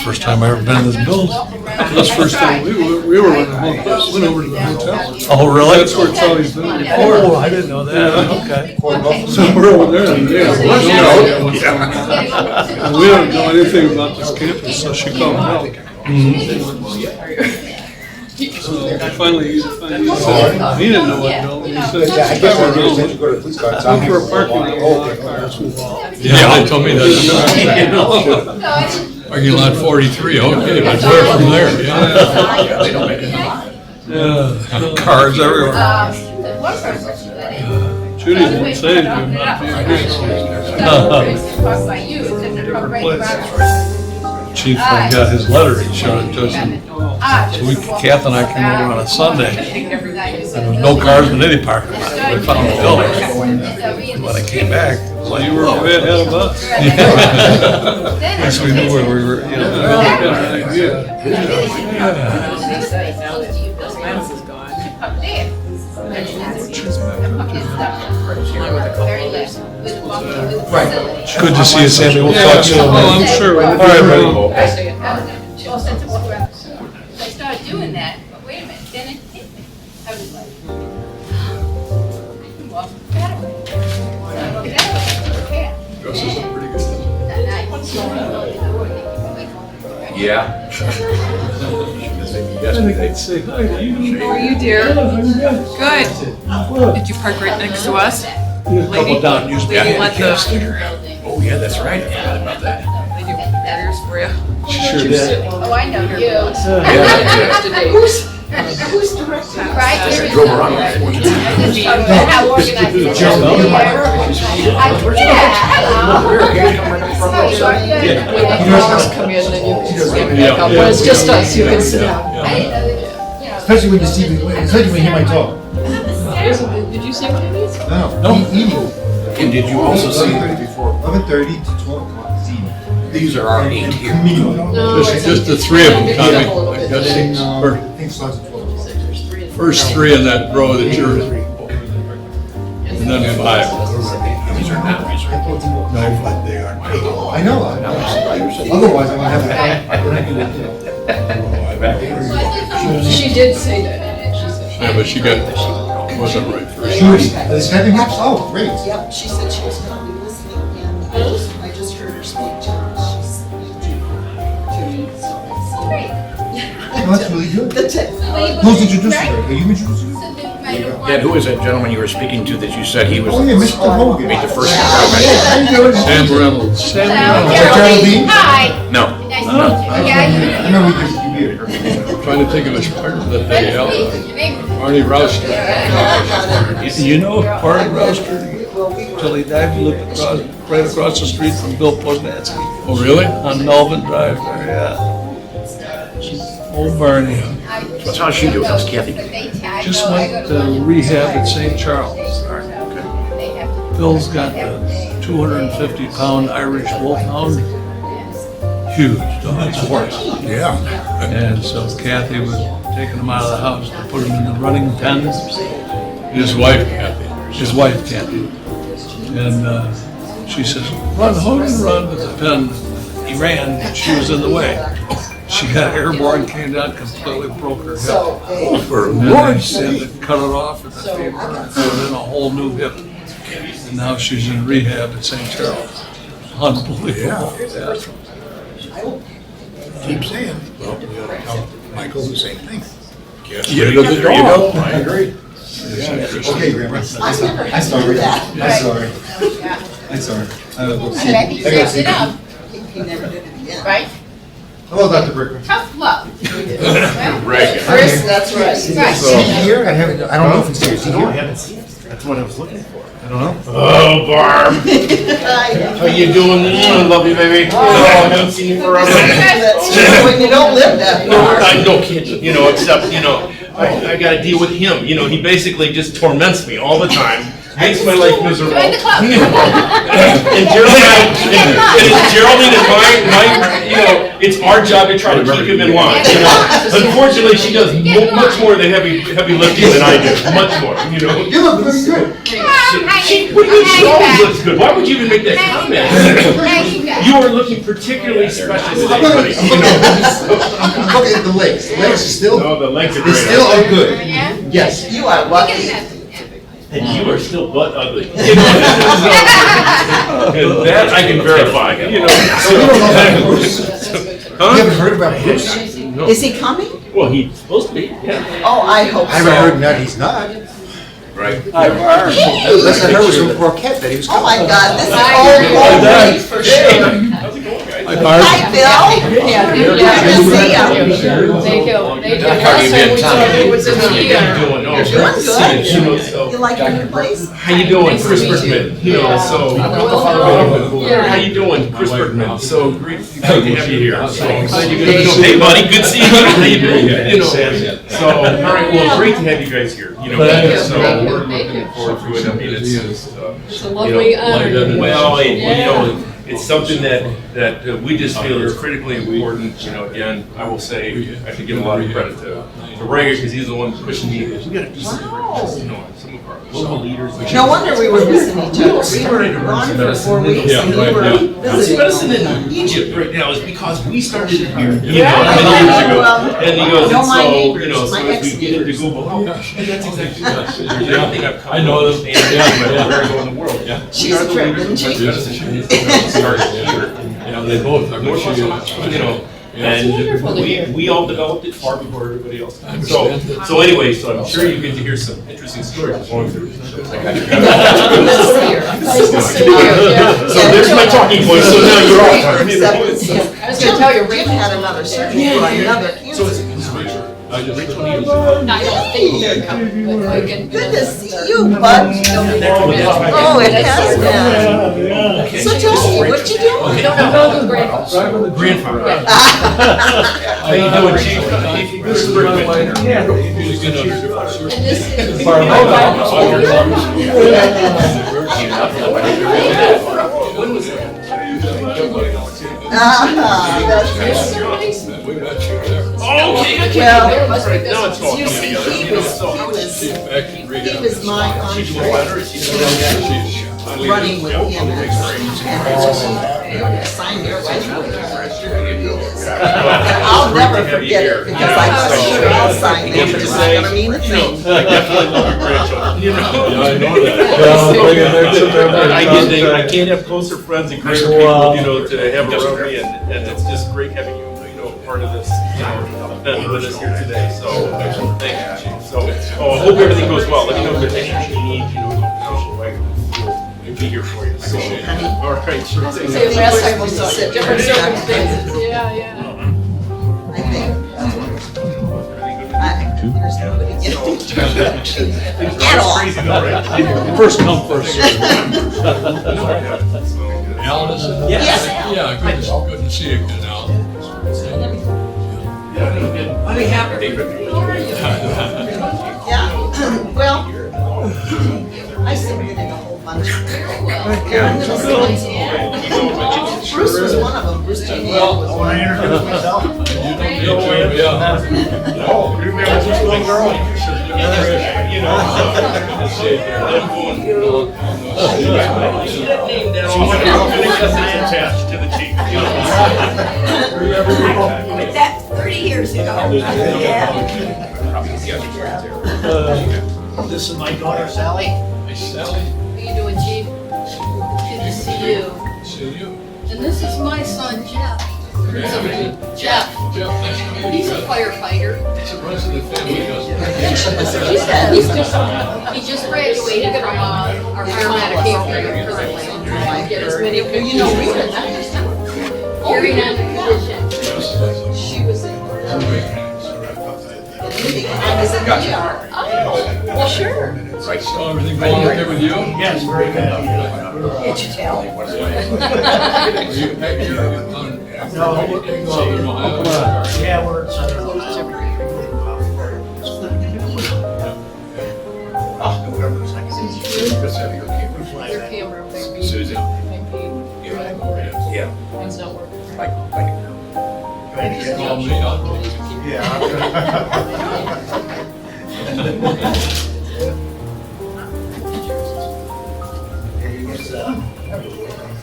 first time I ever been in this building. That's the first time we were in the hotel. Went over to the hotel. Oh, really? That's where Charlie's been before. Oh, I didn't know that. Okay. So we're over there and yeah. And we don't know anything about this campus, so she called me out. So finally, he said, he didn't know what building. He said, I guess I did, you go to the police car. look for a parking lot. Yeah, they told me that. Parking lot 43, okay, but where from there? Yeah, cars everywhere. Judy didn't say anything about Different Chief got his letter, he showed it to us. So Kath and I came over on a Sunday. And there was no cars in any parking lot. We found the building. And when I came back, it was like, you were way ahead of us. Yes, we knew where we were, you know. Good to see you, Sammy. We'll talk soon. Oh, I'm sure. All right, buddy. I started doing that, but wait a minute, then it hit me. I was like, I can walk that way. Dresses up pretty good. Yeah. Yesterday. Say hi to you. How are you, dear? Good. Did you park right next to us? Couple down, use Lady let the Oh, yeah, that's right. I forgot about that. lady barriers for you. She sure did. Oh, I know you. Who's directing? Right? I drove around with it. How organized it is. Yeah, Come in and you can sit back up. When it's just us, you can sit down. Especially when you see me, especially when you hear my talk. Did you see what it is? No, eating. And did you also see, 11:30 to 12 o'clock this evening. these are our 8 here. Just the three of them, Tommy. Like that's six. I think it starts at 12 o'clock. First three in that row that you're in. And then 5. These are not reserved. No, but they are. I know, otherwise I'm gonna have She did say that. Yeah, but she wasn't right first. She was, the snapping haps, oh, great. Yep, she said she was going to be listening and I just heard her speak to her. She's No, that's really good. That's it. Who's introducing her? Are you introducing her? Dad, who is that gentleman you were speaking to that you said he was? Oh, yeah, Mr. Hogan. Made the first. How you doing? Sam Reynolds. Geraldine? Hi. No. Nice I remember you did her. Trying to think of his partner that day, Arnie Rouster. You know Arnie Rouster? Till he died, he lived right across the street from Bill Poznansky. Oh, really? On Melvin Drive there, yeah. Old Barney. So how's she doing? How's Kathy? Just went to rehab at St. Charles. Bill's got the 250-pound Irish wolfhound. Huge dog. Yeah. And so Kathy was taking him out of the house to put him in the running pen. His wife, Kathy. And she says, "Run, Hogan, run!" With the pen, he ran, and she was in the way. She got airborne, came down, completely broke her hip. Oh, for And then they had to cut it off at the femur and put in a whole new hip. And now she's in rehab at St. Charles. Unbelievable. Yeah. Keep saying. Well, we gotta tell Michael the same thing. There you go. I agree. Okay, Grandma. I'm sorry. I'm sorry. I bet he stepped it up. He never did it again. Right? Hello, Dr. Brickman. Tough love. Chris, that's right. Is he here? I don't know if he's here. Is he here? I haven't seen it. That's what I was looking for. I don't know. Oh, Barb. How you doing? I love you, baby. Oh, I haven't seen you forever. That's true, when you don't live that far. No kidding, except, I gotta deal with him. He basically just torments me all the time, makes my life miserable. Join the club. And Geraldine and my, it's our job to try to keep him in line, Unfortunately, she does much more of the heavy lifting than I do, much more, You look pretty good. She always looks good. Why would you even make that comment? You are looking particularly special today, buddy. Look at the legs. The legs are still. No, the legs are They great. still are good. Yeah? Yes. You are lucky. And you are still butt ugly. And that I can verify. So you don't know about Bruce? Huh? You haven't heard about Bruce? Is he coming? Well, he's supposed to be. Yeah. Oh, I hope so. I haven't heard that he's not. Right. Last I heard was from Croquette that he was Oh coming. my God, this is all great for sure. How's it going, guys? Hi, Bill. Yeah. Good to see you. Thank you. Thank you. How Last you time been, we Tom? saw you was in the How you ER. doing? Oh, You're doing good. so You like your new place? how you doing, Nice to Chris meet you. Bergman? So Yeah. how you doing, Chris Bergman? So great to have you here. So glad you guys- Hey, buddy, good seeing you. How you doing? So all right, well, great to have you guys here. Thank you. So Thank you. we're Thank you. looking forward to it. I mean, it's It's a lovely honor. well, Yeah. it's something that we just feel is critically important. Again, I will say, I should give a lot of credit to Rager, because he's the one pushing me. We gotta do something. Some of our local leaders. No wonder we were missing each other. We were gone for 4 weeks and we were What's medicine visiting. in Egypt right now is because we started it here, many Yeah. years ago. Well, And he goes, know and my so, neighbors, so my as we get into ex-neighbors. Google, and that's exactly what it is. There's everything I've come I know to this. understand everywhere I go in the world. She's a trip, isn't she? Medicine started here. Yeah, they both are. North and we all developed it far before everybody else. So anyway, so I'm sure you get to hear some interesting stories going through. So there's my talking point, so now you're all talking. I was gonna tell you, Jim Rachel. had another surgery for another cancer. I don't think they're coming, but I can. Good to see you, bud. Oh, it has been. So tell me, what you doing? No, grandfather. Grandfather. How you doing, Chief? This is Bergman. And this is. When was that? We met you there. Oh, okay. Well, Now it's all you see, coming he together. was my entree. Running with him. Signed your I'll never forget it because I was sure I'll sign it, but it's not gonna mean a thing. I definitely love your grandchildren. Yeah, I know that. I can't have closer friends and greater people, to have around me, and it's just great having you, part of this, event with us here today. So, thank you, Chief. So, I hope everything goes well. Let me know if there's anything you need, be here for you. All right, sure thing. Say last time we saw you, different circumstances. Yeah, yeah. I think. There's nobody at all. Crazy though, right? First come, first served. Alan, is it? Yes. Yeah, good to see you again, Alan. I'll be happy. Yeah, well, I submitted a whole bunch. Bruce was one of them, Bruce Cheney was When one. I introduce myself. Oh, you remember this little girl? Attached to the cheek. With that 30 years ago. This is my daughter Sally. Hey, Sally. How you doing, Chief? Good to see you. See you. And this is my son, Jeff. Jeff. He's a firefighter. Surprised the family doesn't. He just graduated from our paramedic program currently. Get as many good You know, Rita, hearing on the condition. she was in. I was in the ER. Oh, well, sure. Right, so everything going okay with you? Yes, very good. Can't you tell? No, yeah, we're at Southern. November 2nd. Your camera, maybe. Susie. Yeah. Mine's not working. Call me, I'll take it.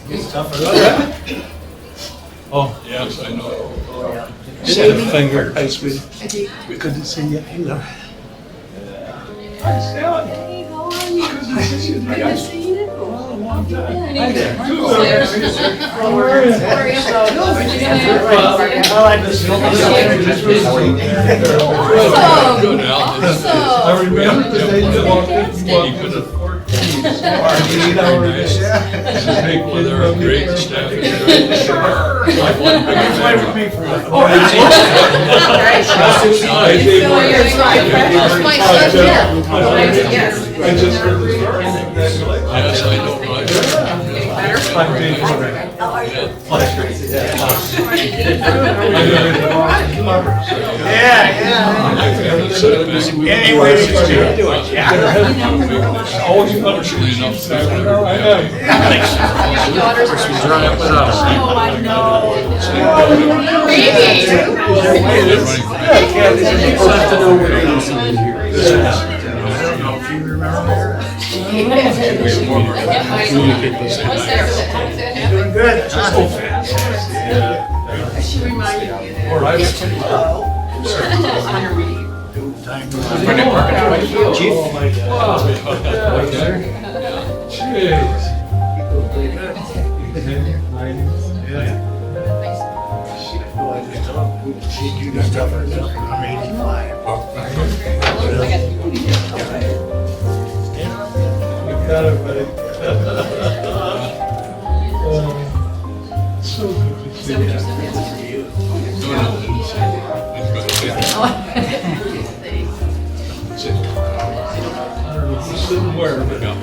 It's tougher. Oh, Yes, I know. send a finger. Hi, sweetie. Good to see you. Hello. Hey, how are you? Good to see you. Hi there. I like this. Good, Alan. I remember the day you walked in. You walked in at 14. 8-hour day. This is big weather, great staff. Play with me for a That's my son, Jeff. Yes. I just heard the story. Yes, I know, right? I'm Dave Conrad. Anyway, Always punishing enough. I have. She's running up without us. Oh, I know. doing good. She reminded me. All right. Chief. Oh, my God. Jeez. You got tougher. I'm 85. You got it, buddy. So good to see you. Sitting where? Yeah.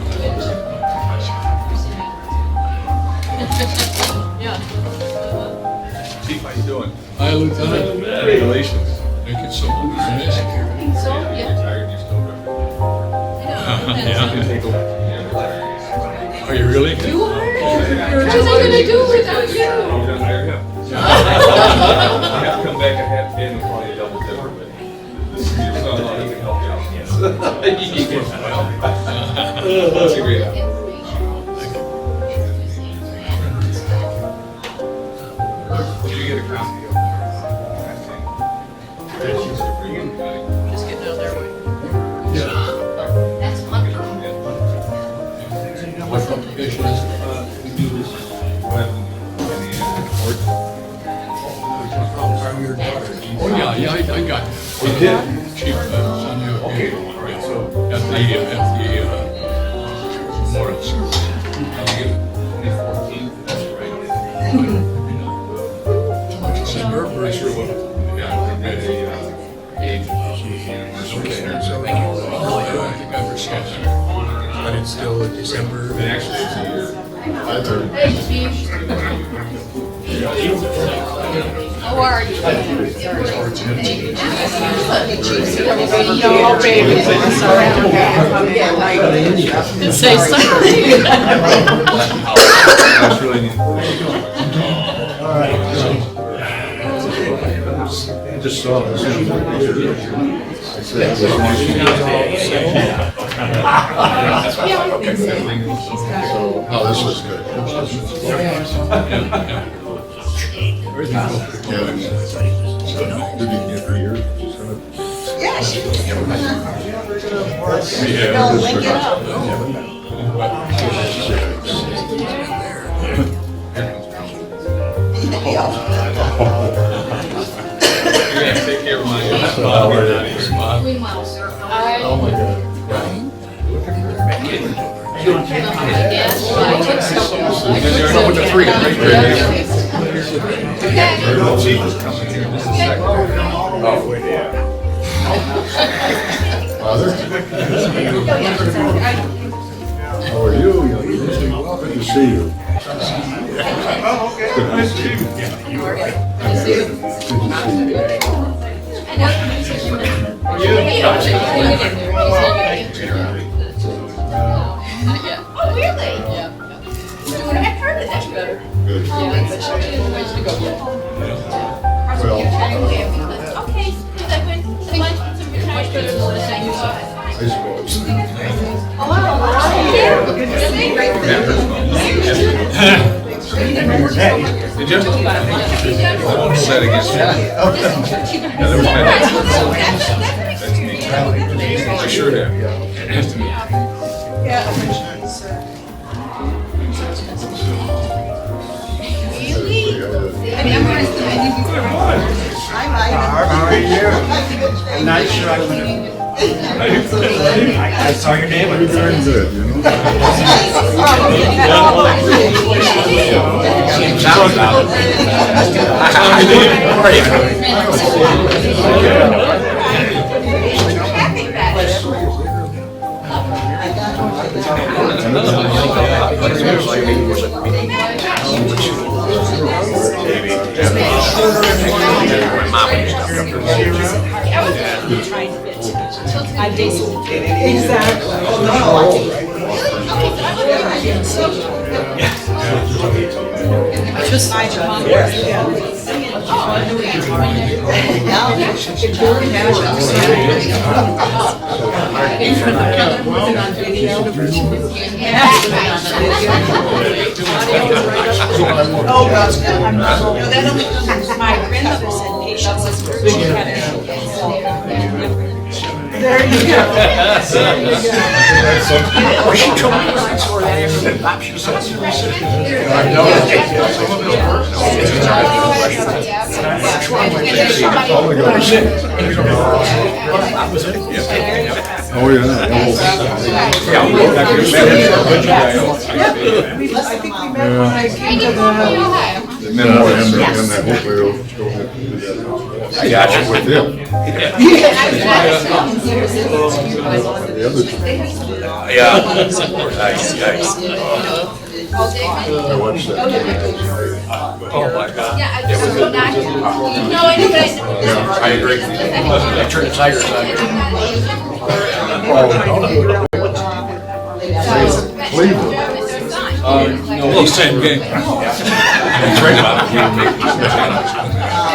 Chief, how you doing? Hi, Lieutenant. Congratulations. Thank you so much. Nice. So, yeah. Are you really? You are? What are they gonna do without you? Come back and have been probably a double dipper, but this is your son, he can help you out. That's a great idea. Did you get a copy of Just getting out there. That's wonderful. What publication is it? We do this web Oh, yeah, I got it. You did? Chief, okay, all right, so at the memorial service. I'm not very sure what. But it's still December. Actually, it's a year. Hey, Chief. How are you? No, baby. Sorry. Say something. That's really neat. I just saw this. I said, I just want you So, oh, this was good. Did you get 3 years? Yeah, she was. Yeah. Don't link it up. Take care of my. Oh my God. With the three, right there. Father? How are you? Good to see you. Good to see you. Oh, really? Yeah. I've heard it. That's better. Good. Yeah, but she didn't want to go yet. Well, Okay, so that went, so much better than what I thought. I suppose. Oh, wow. Did you? I won't hold that against you. I sure have. Nice to meet you. How are you? I'm not sure I'm gonna. I saw your name. You're doing good, you know? Just my job. Oh, God. No, that only comes, my grandmother said patience is virtue. There you go. There you go. Well, she told me that's where that every option says. Oh, yeah. I think we met when I came to the. And then hopefully they'll go ahead and do that. I got you. With them. The other two. Yeah. Nice. I watched that. Oh, my God. Yeah, I just not. No, I know, but I agree. I turned the tigers on me. Cleveland. No, same game.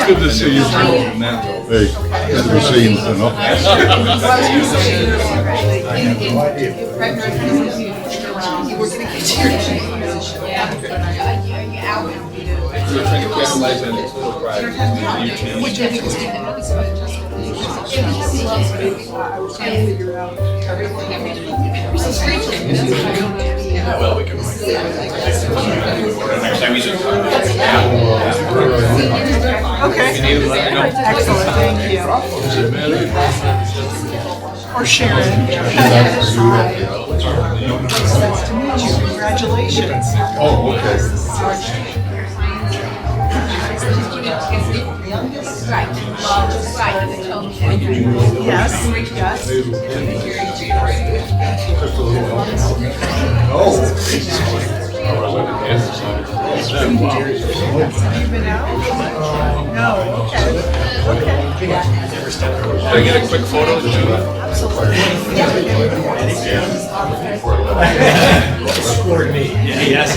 Good to see you. Hey, good to see you. Well, we can. Next time he's in. Okay. Excellent, thank you. Or Sharon. Congratulations. Oh, okay. Yes, yes. Have you been out? No, okay. Can I get a quick photo of the two? Scored me. Yeah, yes.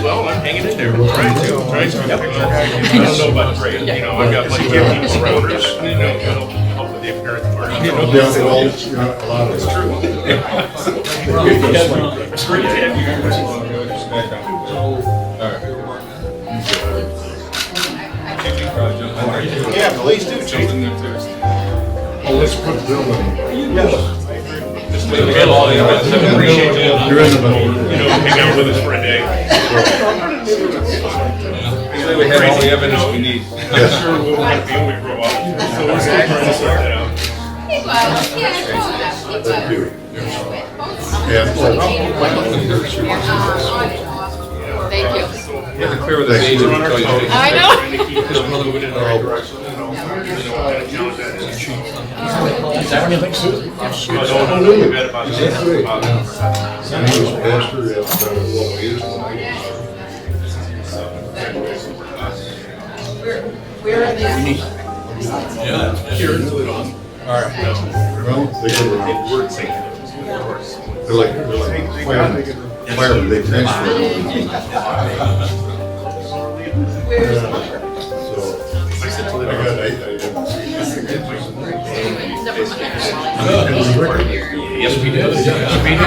Well, I'm hanging in there. Trying to. I don't know about trade. You know, I've got like 15 supporters. You know, that'll help with the appearance part. You know, it's true. It's great to have you guys. Yeah, please do. Oh, let's put Bill in. Bill, all the events, I appreciate you. You're in the middle. You know, hang out with us for a day. We have all the evidence we need. I'm sure we'll want to be when we grow up. So we're still trying to sort that out. Thank you. You have to clear the stage and tell you. I know. His brother moving in the right direction. Is that what you think, Susan? I don't know bad about that. Where are these? Yeah, here in Toledo. All right. Well, they're like firemen, they transfer. I said Toledo. Yes, we did. Yes, we did.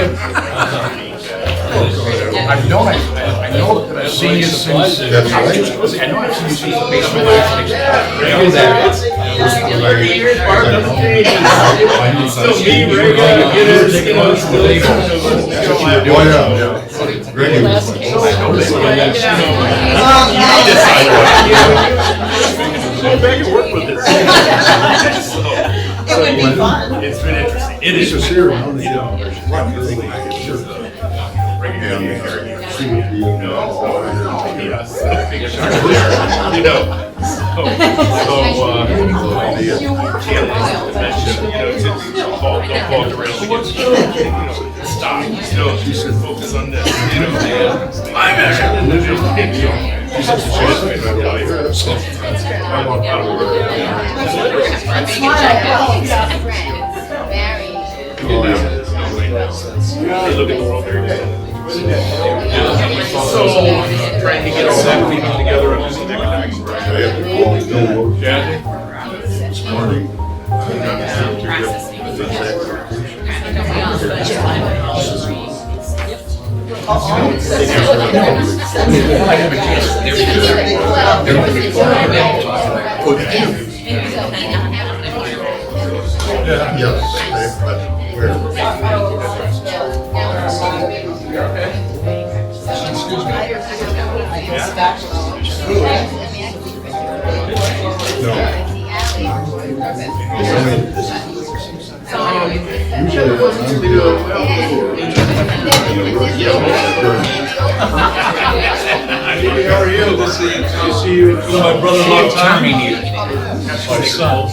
I've known that I've seen you since. That's right. I know I've seen you since the basement. Still me, Ray, get it, you know, still. Oh, yeah. Greggy was like, Go back and work with us. It would be fun. It's been interesting. It is. It's a serious one. You know, don't fall derailed against stop. You know, you should focus on this. You know, I'm actually look at the world very differently. So, trying to get all that people together and do some economics. Jazzy? this morning. Yes, but where? How are you? Good to see you. Good to see you. My brother-in-law, Tommy here. That's my son.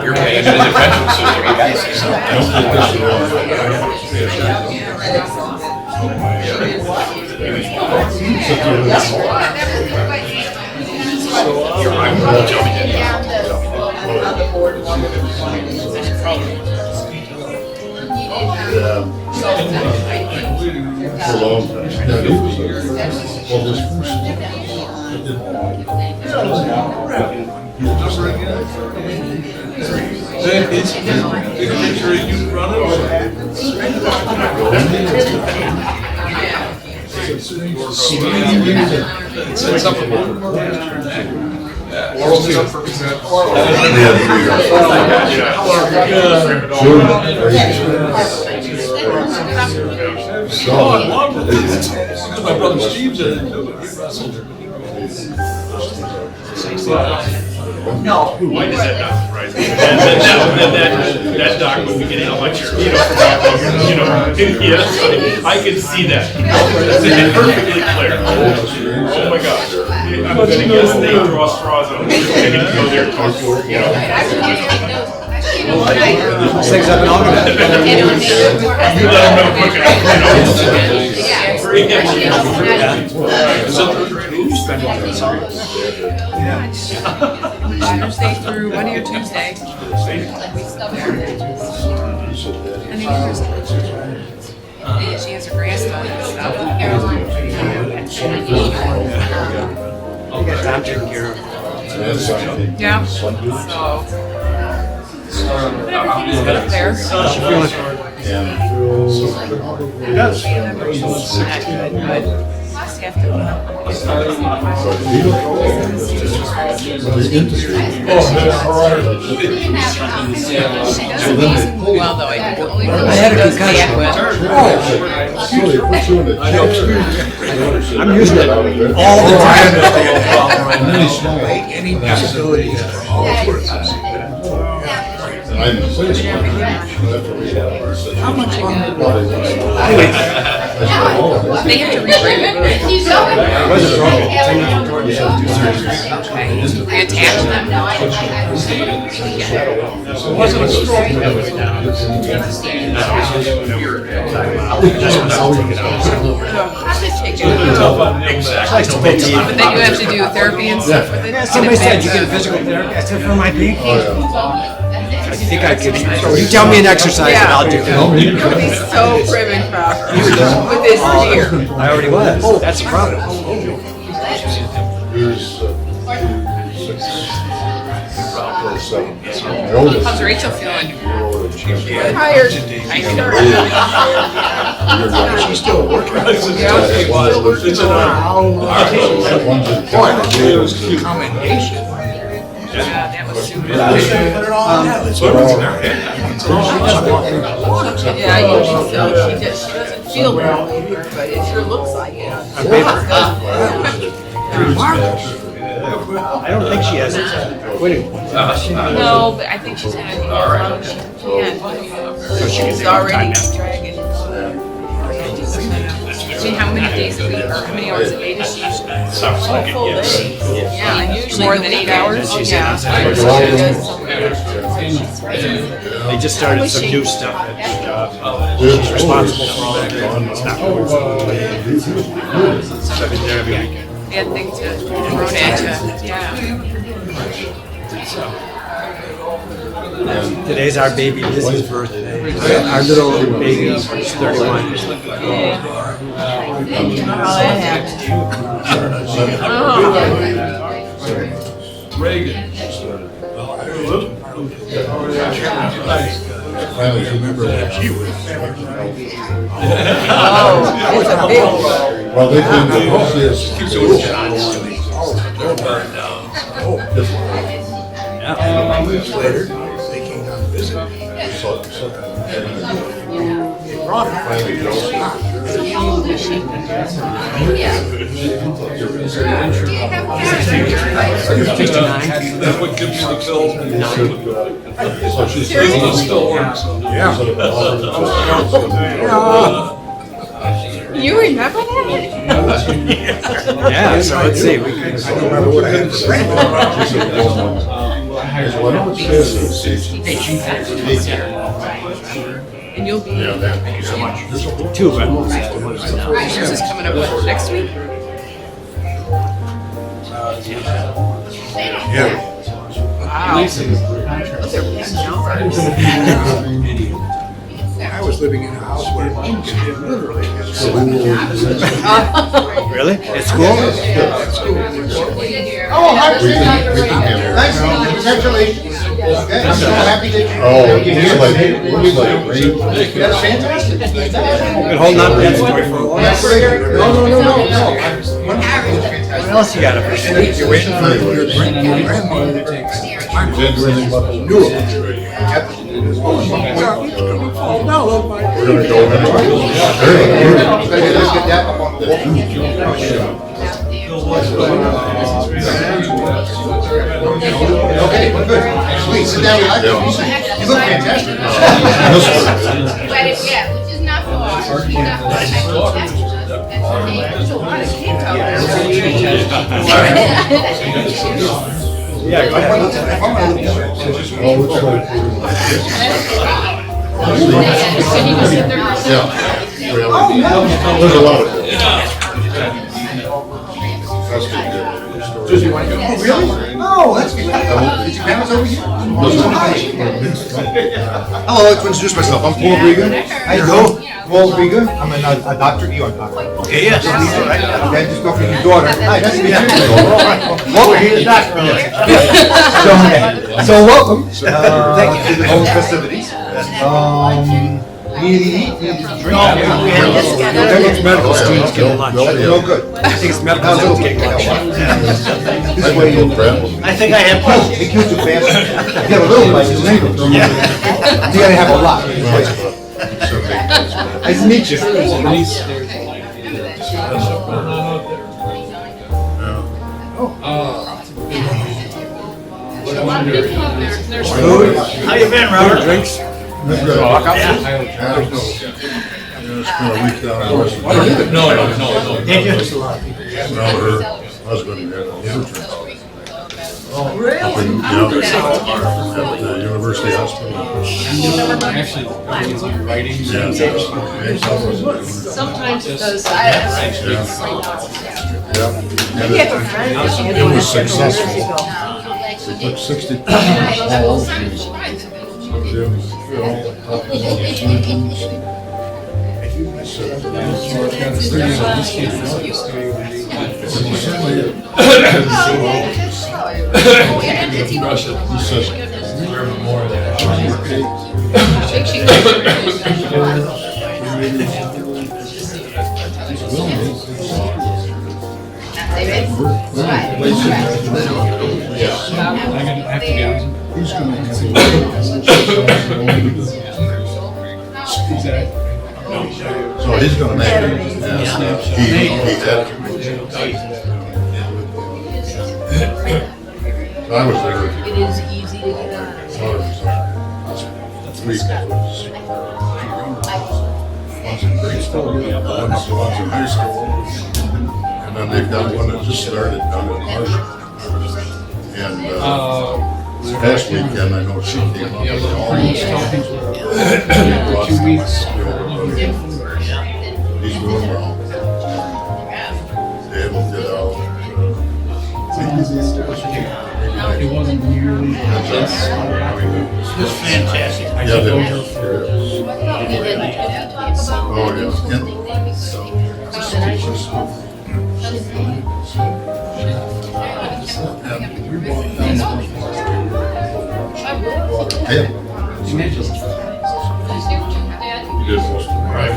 You're paying into the pension system, you gotta say something. Send something over. My brother Steve's in it too, but he wrestled. No. Why does that not surprise me? That doc would be getting a lecture, from yes, I can see that. It's perfectly clear. Oh my gosh. I'm gonna guess they draw straws on who's gonna go there and talk to her, Things up in Algonac. You let them know Thursday through Monday or Tuesday. And then she has her grass done and stuff. You got Tom taken care of. Yeah. So. He's good up there. How's she feeling? It does. Just have to well, though, I had a concussion. I'm using it all the time. Any disability. How much longer? They have to rewrite it. He's going. Okay. Reattach them. It wasn't a stroke that was down. Exactly. But then you have to do therapy and stuff with it. Somebody said you get physical therapy. I said for my pinky. I think I could. You tell me an exercise and I'll do it. You would be so prim and proper with this beer. I already was. Oh, that's a problem. How's Rachel feeling? Tired. She's still working. Commendation. Yeah, that was super. Yeah, I usually so. She doesn't feel well, but it sure looks like it. I don't think she has it. No, but I think she's gonna be alright. She's already dragging. I mean, how many days a week, or how many hours a day does she usually? Full day. Yeah, and usually More than 8 hours? Yeah. They just started some new stuff at the job. She's responsible for all that. It's not going so I've been there every weekend. Bad thing to throw at you, yeah. Today's our baby Lizzie's birthday. Our little baby is 31. Reagan. I finally remember when she was. Oh, it's a big one. Well, they've been, this. They're burned down. And a few weeks later, they came down to visit. They saw something. They brought it. Finally, That's what gives you the pills. So she said, It still works. yeah. You remember that? Yeah, so let's see. I don't remember what I had to say. What it says is, And you'll be, thank you so much. Two of them. yours is coming up what, next week? Yeah. I was living in a house where literally. Really? At school? Oh, hi, nice to meet you. Congratulations. Okay, I'm so happy that you're here. That's fantastic. Been holding on to that story for a while. That's great. No. What else you got up there? You're waiting for your grandmother to take. I'm doing anything but the new one. We're gonna go Let's get that up on the wall. Okay, good. Please sit down. You look fantastic. Which is not far. Yeah, go ahead. There's a lot of. Oh, really? Oh, that's good. Did your parents over here? Hello, I'd like to introduce myself. I'm Paul Briga. How you doing? Paul Briga. I'm a doctor, ER doctor. Okay, yes. Okay, just talking to your daughter. Hi, nice to meet you. Welcome here to doctor. So welcome to the home festivities. Need to eat, need to drink. No, it's medical students get lunch. No good. I think it's medical students get lunch. This way you. I think I have. They kill too fast. You have a little bite, you gotta have a lot. Nice to meet you. How you been, Robert? Drinks? Yeah. It's been a week down in West Virginia. No. Did you? No, her husband had liver transplant. Really? At the University Hospital. Sometimes it does. And it was successful. It took 60 pounds. So he's gonna make it. He had to. So I was there. It is easy to get out. Week was once in grade school, once in high school, and then they've got one that just started down in Marshall. And this past weekend, I know she came up with all these copies. 2 weeks. He's doing well. Able to get out. It wasn't nearly. It's fantastic. Yeah, they are. Oh, yeah. Yeah. You did most of it. Right.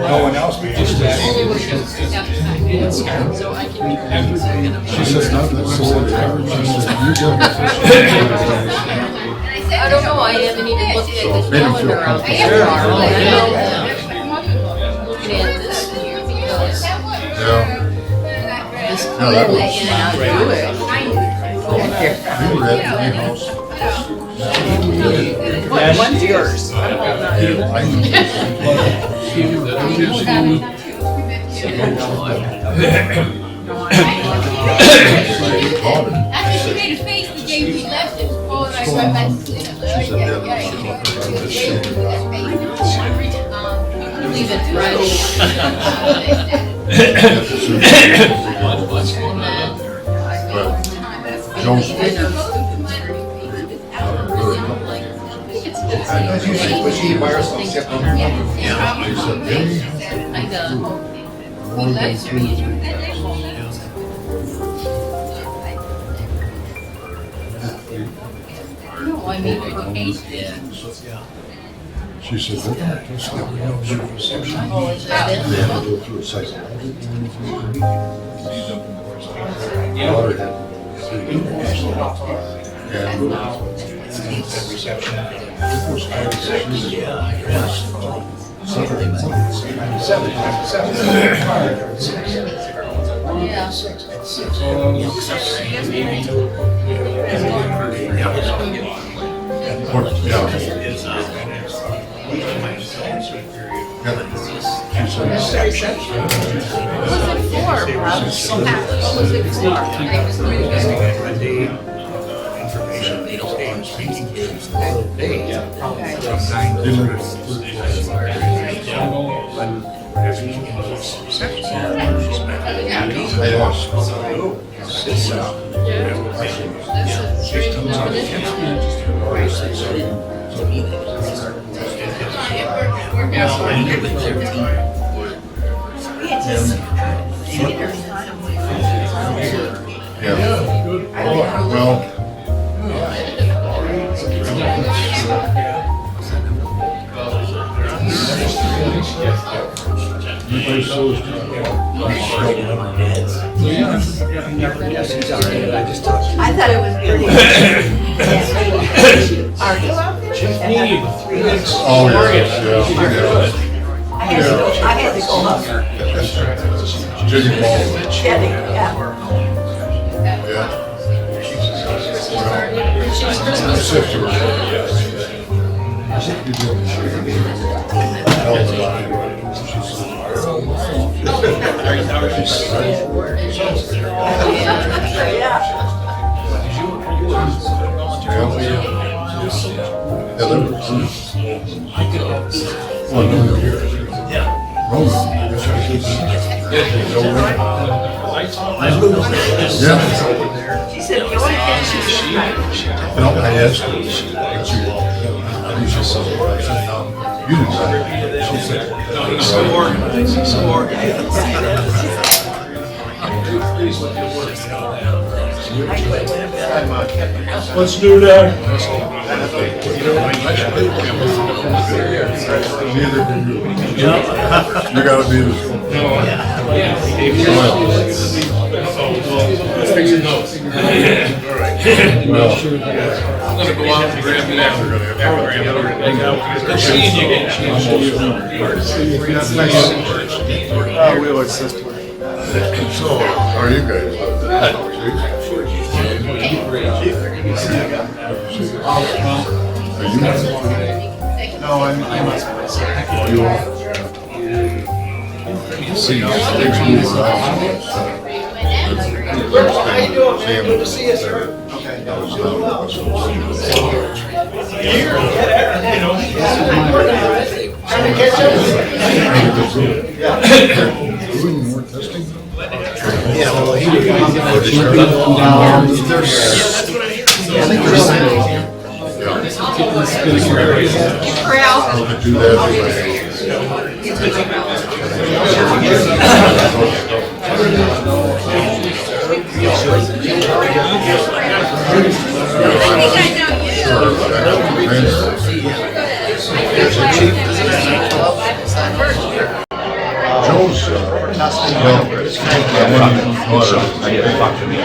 No one else, we just. She says nothing. I don't know, I haven't even looked at the calendar out there. Looking at this. This that was. and I'll do it. We were at my house. When's yours? After she made a face the day we left, it was Paul and I went back to sleep. No, I mean, for 8 then. She said, they're gonna test that. Oh, is that it? They have to go through a cycle. I thought it was pretty. Are you out there? Oh, yeah. I had to go up. Jiggy ball. Jetty, yeah. She said, the only thing she No, I asked her. You didn't say. She said. Let's do that. Neither can you. You gotta be this one. Let's fix your notes. All right. Well, I'm gonna go out and grab it after. Good seeing you again. we always said. So, how are you guys? No, I'm You are? See, things move around. How you doing, man? Good to see you, sir. Okay. Trying to catch up with you. Doing more testing? Yeah, well, he was down. How to do that? Joe's, I get to talk to me.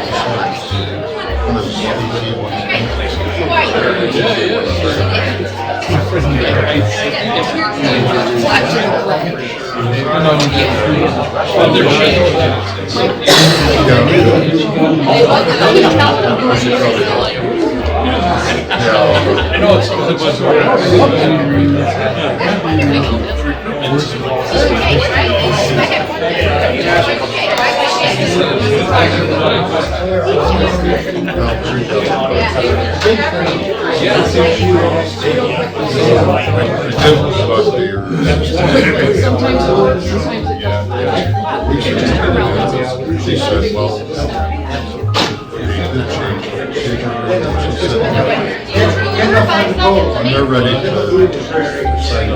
I know it's something She said, well, when they're ready to sign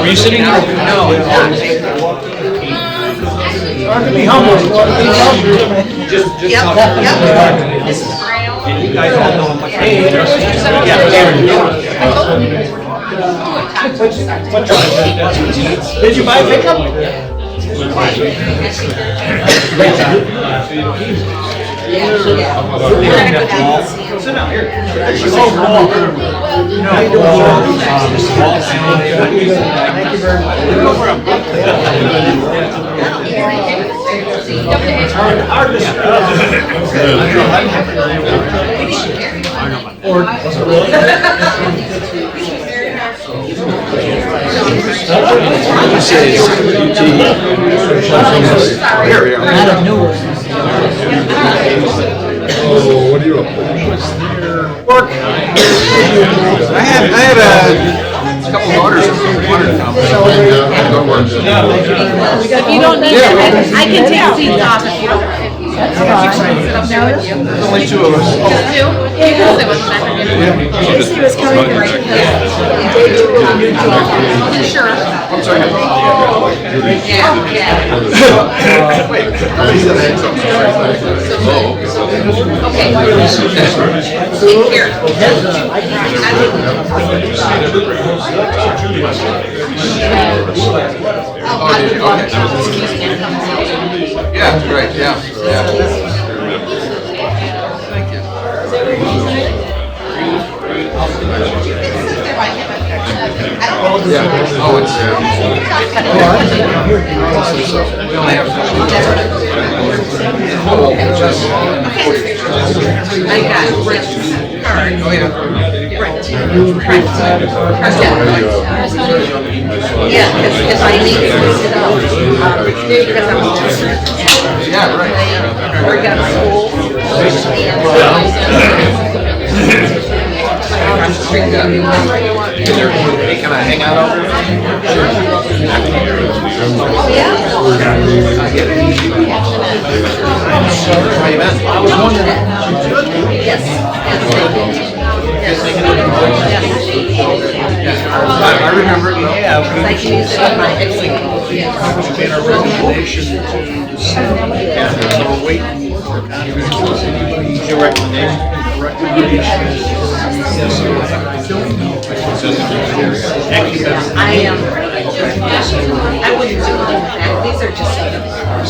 Were you sitting here? No. Be humble. Just You guys all know my Did you buy a pickup? Sit down here. Thank you very Oh, what are you up to? Work. I had a couple daughters who wanted to come. If you don't need it, I can take seats off if you don't. There's only two of us. Just two? Casey was coming to Sure. I'm sorry. Wait. Take care. Yeah, right, yeah. Thank you. Yeah. Oh, it's. We only have. I got Brent's card. Oh, yeah. Brent. Yeah, because I need to use it up. Because I'm. Yeah, right. Work out of school. Across the street. Hey, can I hang out over there? Oh, yeah? How you been? I was wondering. Yes. I remember. Yeah. I can use it on my Excel. Made our recommendation and we're waiting for your recommendation. I am. I wouldn't do that. These are just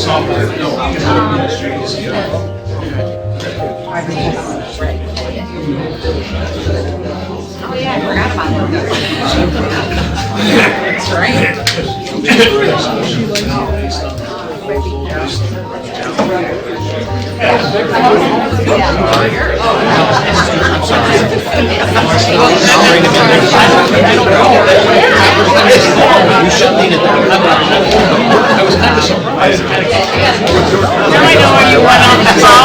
Software. Oh yeah, I forgot about that. That's You should lean it down. I was kind of surprised. I know where you went on the call.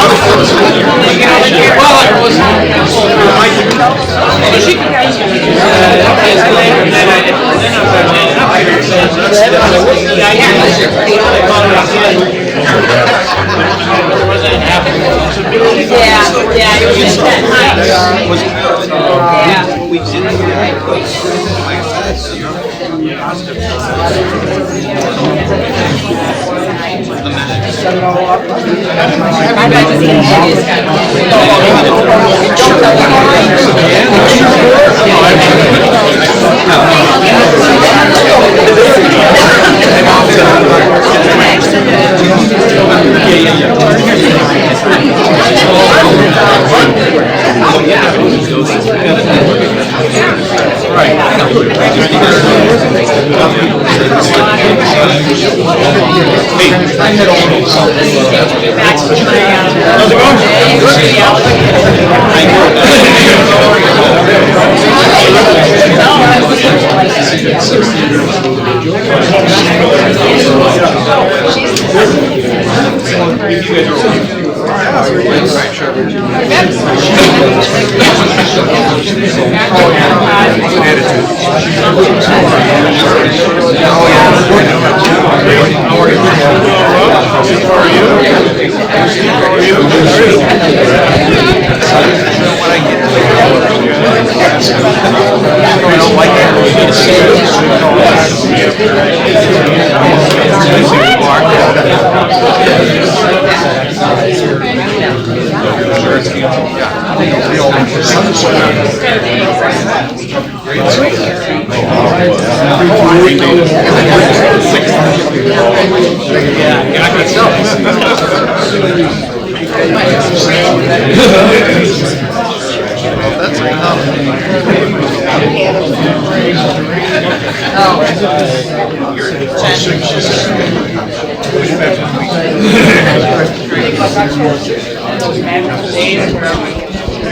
Yeah, it was intense.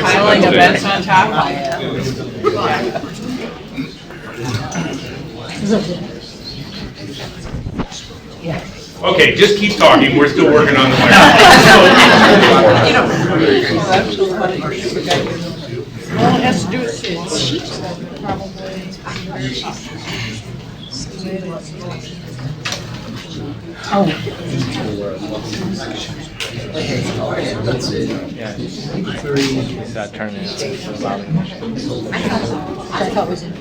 Piling events on top. Okay, just keep talking, we're still working on the Well, it has to do with sheets, probably. That's it. That turn in. I thought it was in.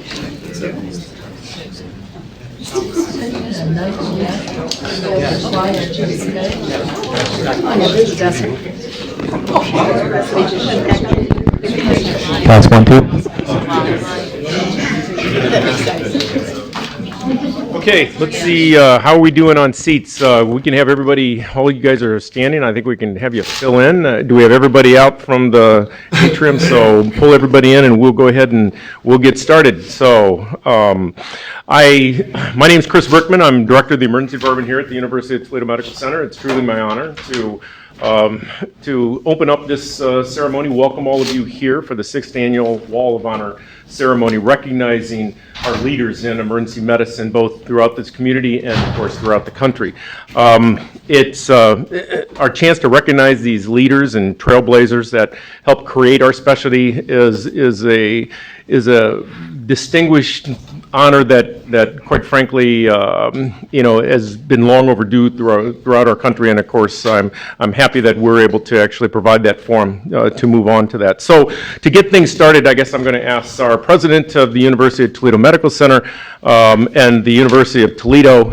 Class 1, 2. Okay, let's see, how are we doing on seats? We can have everybody, all you guys are standing, I think we can have you fill in. Do we have everybody out from the atrium? So pull everybody in and we'll go ahead and we'll get started. So, my name is Chris Brickman. I'm Director of the Emergency Department here at the University of Toledo Medical Center. It's truly my honor to open up this ceremony, welcome all of you here for the 6th Annual Wall of Honor ceremony, recognizing our leaders in emergency medicine, both throughout this community and, of course, throughout the country. It's our chance to recognize these leaders and trailblazers that help create our specialty is a distinguished honor that quite frankly, has been long overdue throughout our country. And of course, I'm happy that we're able to actually provide that forum to move on to that. So to get things started, I guess I'm going to ask our president of the University of Toledo Medical Center and the University of Toledo,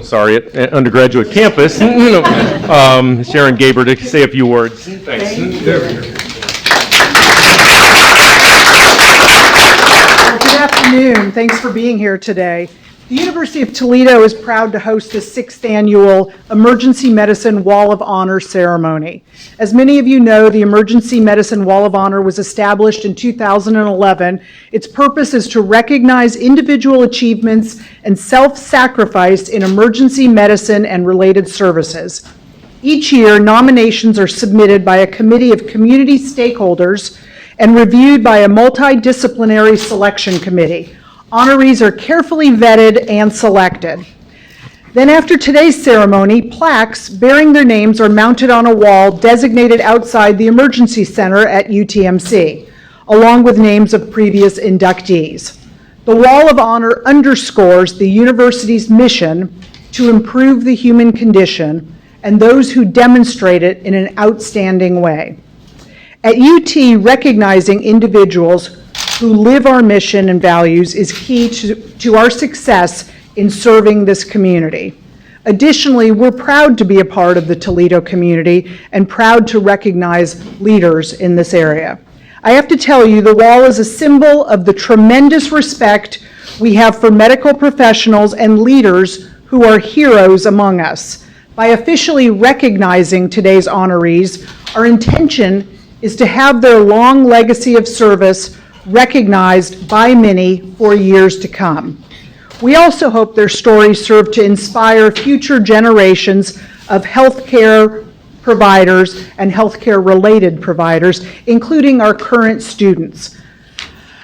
undergraduate campus, Sharon Gaber, to say a few words. Thanks. Good afternoon. Thanks for being here today. The University of Toledo is proud to host the 6th Annual Emergency Medicine Wall of Honor ceremony. As many of you know, the Emergency Medicine Wall of Honor was established in 2011. Its purpose is to recognize individual achievements and self-sacrifice in emergency medicine and related services. Each year, nominations are submitted by a committee of community stakeholders and reviewed by a multidisciplinary selection committee. Honorees are carefully vetted and selected. Then after today's ceremony, plaques bearing their names are mounted on a wall designated outside the Emergency Center at UTMC, along with names of previous inductees. The Wall of Honor underscores the university's mission to improve the human condition and those who demonstrate it in an outstanding way. At UT, recognizing individuals who live our mission and values is key to our success in serving this community. Additionally, we're proud to be a part of the Toledo community and proud to recognize leaders in this area. I have to tell you, the wall is a symbol of the tremendous respect we have for medical professionals and leaders who are heroes among us. By officially recognizing today's honorees, our intention is to have their long legacy of service recognized by many for years to come. We also hope their stories serve to inspire future generations of healthcare providers and healthcare-related providers, including our current students.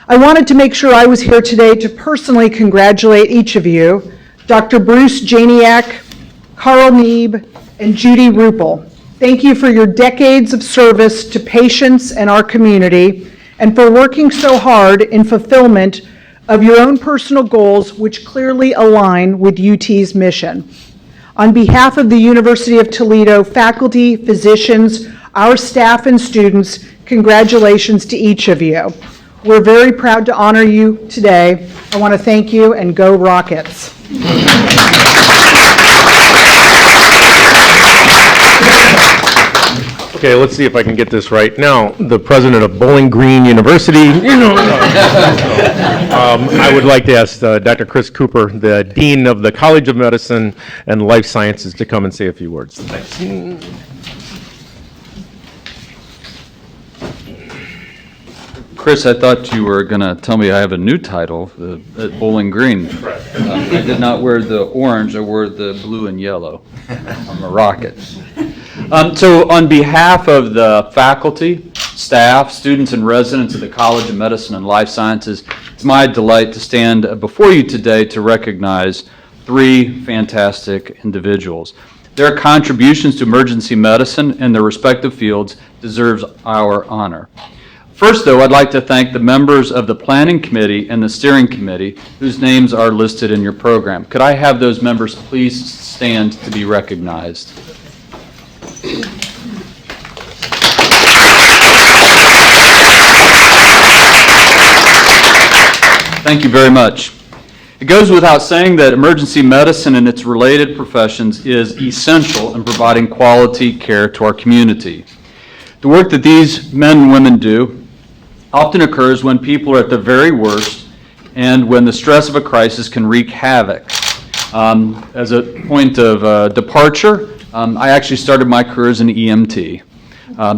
I wanted to make sure I was here today to personally congratulate each of you, Dr. Bruce Janiak, Carl Neeb, and Judy Ruppel. Thank you for your decades of service to patients and our community, and for working so hard in fulfillment of your own personal goals, which clearly align with UT's mission. On behalf of the University of Toledo faculty, physicians, our staff, and students, congratulations to each of you. We're very proud to honor you today. I want to thank you, and go Rockets. Okay, let's see if I can get this right. Now, the president of Bowling Green University, I would like to ask Dr. Chris Cooper, the Dean of the College of Medicine and Life Sciences, to come and say a few words. Thanks. Chris, I thought you were going to tell me I have a new title at Bowling Green. I did not wear the orange, I wore the blue and yellow. I'm a Rocket. So on behalf of the faculty, staff, students, and residents of the College of Medicine and Life Sciences, it's my delight to stand before you today to recognize three fantastic individuals. Their contributions to emergency medicine in their respective fields deserves our honor. First, though, I'd like to thank the members of the Planning Committee and the Steering Committee, whose names are listed in your program. Could I have those members please stand to be recognized? Thank you very much. It goes without saying that emergency medicine and its related professions is essential in providing quality care to our community. The work that these men and women do often occurs when people are at the very worst and when the stress of a crisis can wreak havoc. As a point of departure, I actually started my career as an EMT,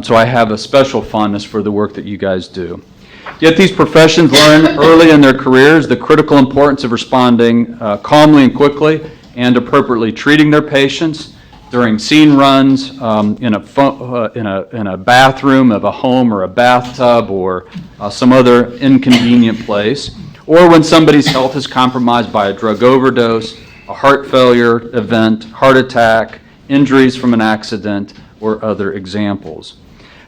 so I have a special fondness for the work that you guys do. Yet these professions learn early in their careers the critical importance of responding calmly and quickly and appropriately treating their patients during scene runs, in a bathroom of a home or a bathtub or some other inconvenient place, or when somebody's health is compromised by a drug overdose, a heart failure event, heart attack, injuries from an accident, or other examples.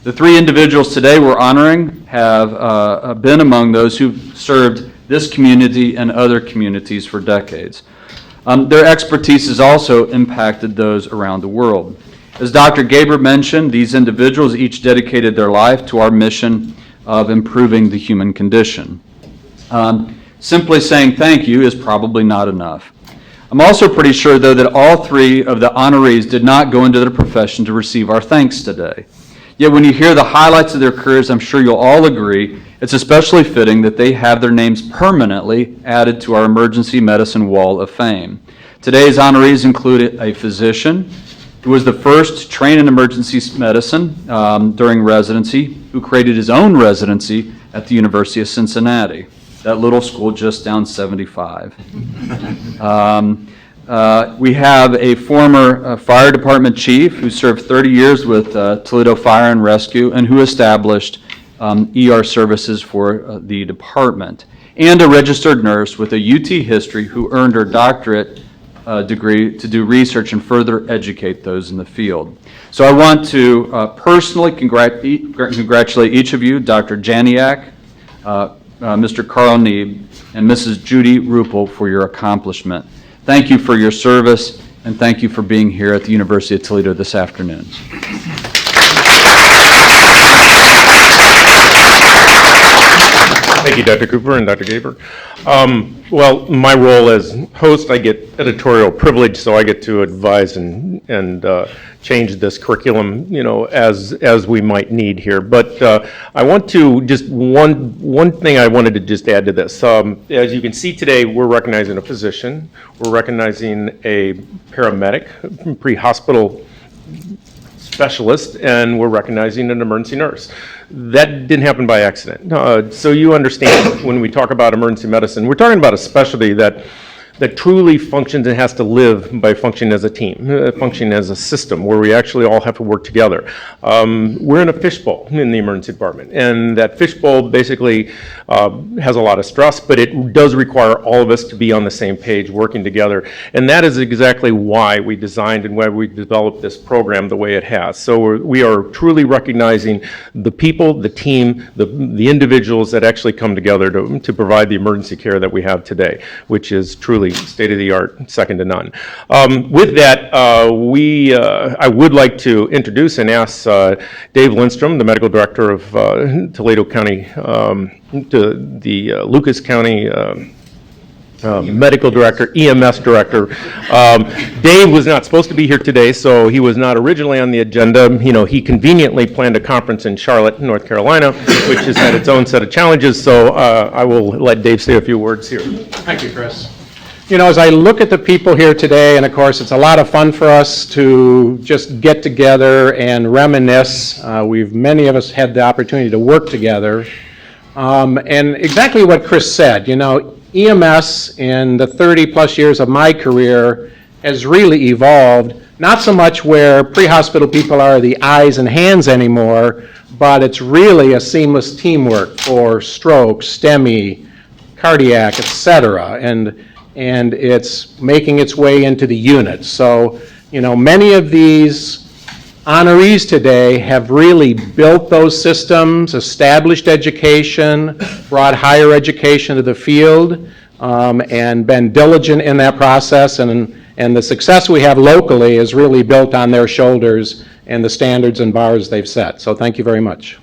The three individuals today we're honoring have been among those who've served this community and other communities for decades. Their expertise has also impacted those around the world. As Dr. Gaber mentioned, these individuals each dedicated their life to our mission of improving the human condition. Simply saying thank you is probably not enough. I'm also pretty sure, though, that all three of the honorees did not go into their profession to receive our thanks today. Yet when you hear the highlights of their careers, I'm sure you'll all agree it's especially fitting that they have their names permanently added to our emergency medicine wall of fame. Today's honorees include a physician who was the first to train in emergency medicine during residency, who created his own residency at the University of Cincinnati, that little school just down 75. We have a former fire department chief who served 30 years with Toledo Fire and Rescue and who established ER services for the department, and a registered nurse with a UT history who earned her doctorate degree to do research and further educate those in the field. So I want to personally congratulate each of you, Dr. Janiak, Mr. Carl Neeb, and Mrs. Judy Ruppel for your accomplishment. Thank you for your service, and thank you for being here at the University of Toledo this afternoon. Thank you, Dr. Cooper and Dr. Gaber. Well, my role as host, I get editorial privilege, so I get to advise and change this curriculum, you know, as we might need here. But I want to just one thing I wanted to just add to this. As you can see today, we're recognizing a physician, we're recognizing a paramedic, pre-hospital specialist, and we're recognizing an emergency nurse. That didn't happen by accident. So you understand when we talk about emergency medicine, we're talking about a specialty that truly functions and has to live by functioning as a team, functioning as a system where we actually all have to work together. We're in a fishbowl in the emergency department, and that fishbowl basically has a lot of stress, but it does require all of us to be on the same page working together. And that is exactly why we designed and why we developed this program the way it has. So we are truly recognizing the people, the team, the individuals that actually come together to provide the emergency care that we have today, which is truly state-of-the-art, second to none. With that, I would like to introduce and ask Dave Lindstrom, the medical director of Toledo County, to the Lucas County medical director, EMS director. Dave was not supposed to be here today, so he was not originally on the agenda. You know, he conveniently planned a conference in Charlotte, North Carolina, which has had its own set of challenges, so I will let Dave say a few words here. Thank you, Chris. You know, as I look at the people here today, and of course it's a lot of fun for us to just get together and reminisce. Many of us had the opportunity to work together. And exactly what Chris said, you know, EMS in the 30 plus years of my career has really evolved, not so much where pre-hospital people are the eyes and hands anymore, but it's really a seamless teamwork for stroke, STEMI, cardiac, etc. And it's making its way into the units. So, you know, many of these honorees today have really built those systems, established education, brought higher education to the field, and been diligent in that process. And the success we have locally is really built on their shoulders and the standards and bars they've set. So thank you very much.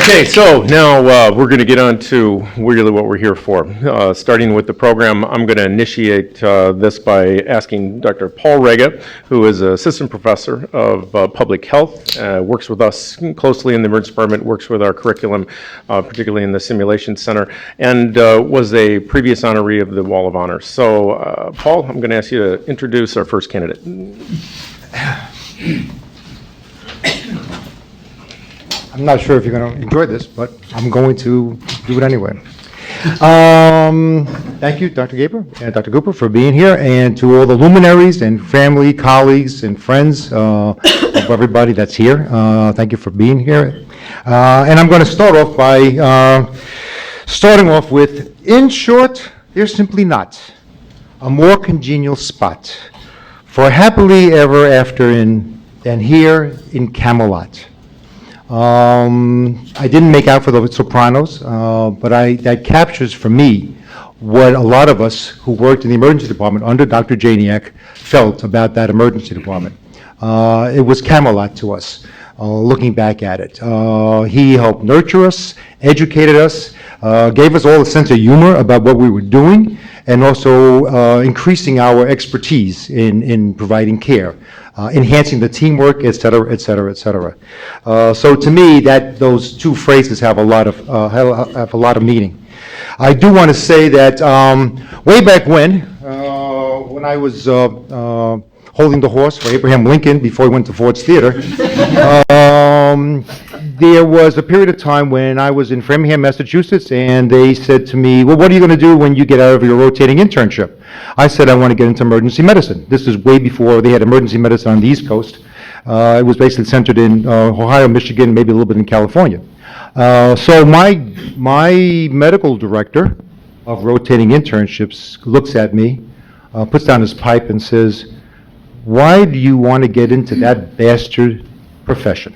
Okay, so now we're going to get on to really what we're here for. Starting with the program, I'm going to initiate this by asking Dr. Paul Rega, who is an assistant professor of public health, works with us closely in the emergency department, works with our curriculum, particularly in the simulation center, and was a previous honoree of the Wall of Honor. So, Paul, I'm going to ask you to introduce our first candidate. I'm not sure if you're going to enjoy this, but I'm going to do it anyway. Thank you, Dr. Gaber and Dr. Cooper, for being here, and to all the luminaries and family, colleagues, and friends of everybody that's here. Thank you for being here. And I'm going to start off by starting off with, in short, there's simply not a more congenial spot for a happily ever after than here in Camelot. I didn't make out for the Sopranos, but that captures for me what a lot of us who worked in the emergency department under Dr. Janiak felt about that emergency department. It was Camelot to us, looking back at it. He helped nurture us, educated us, gave us all a sense of humor about what we were doing, and also increasing our expertise in providing care. Enhancing the teamwork, et cetera, et cetera, et cetera. So to me, those two phrases have a lot of meaning. I do want to say that way back when I was holding the horse for Abraham Lincoln before he went to Ford's Theater, there was a period of time when I was in Framingham, Massachusetts, and they said to me, well, what are you going to do when you get out of your rotating internship? I said, I want to get into emergency medicine. This is way before they had emergency medicine on the East Coast. It was basically centered in Ohio, Michigan, maybe a little bit in California. So my medical director of rotating internships looks at me, puts down his pipe and says, "Why do you want to get into that bastard profession?"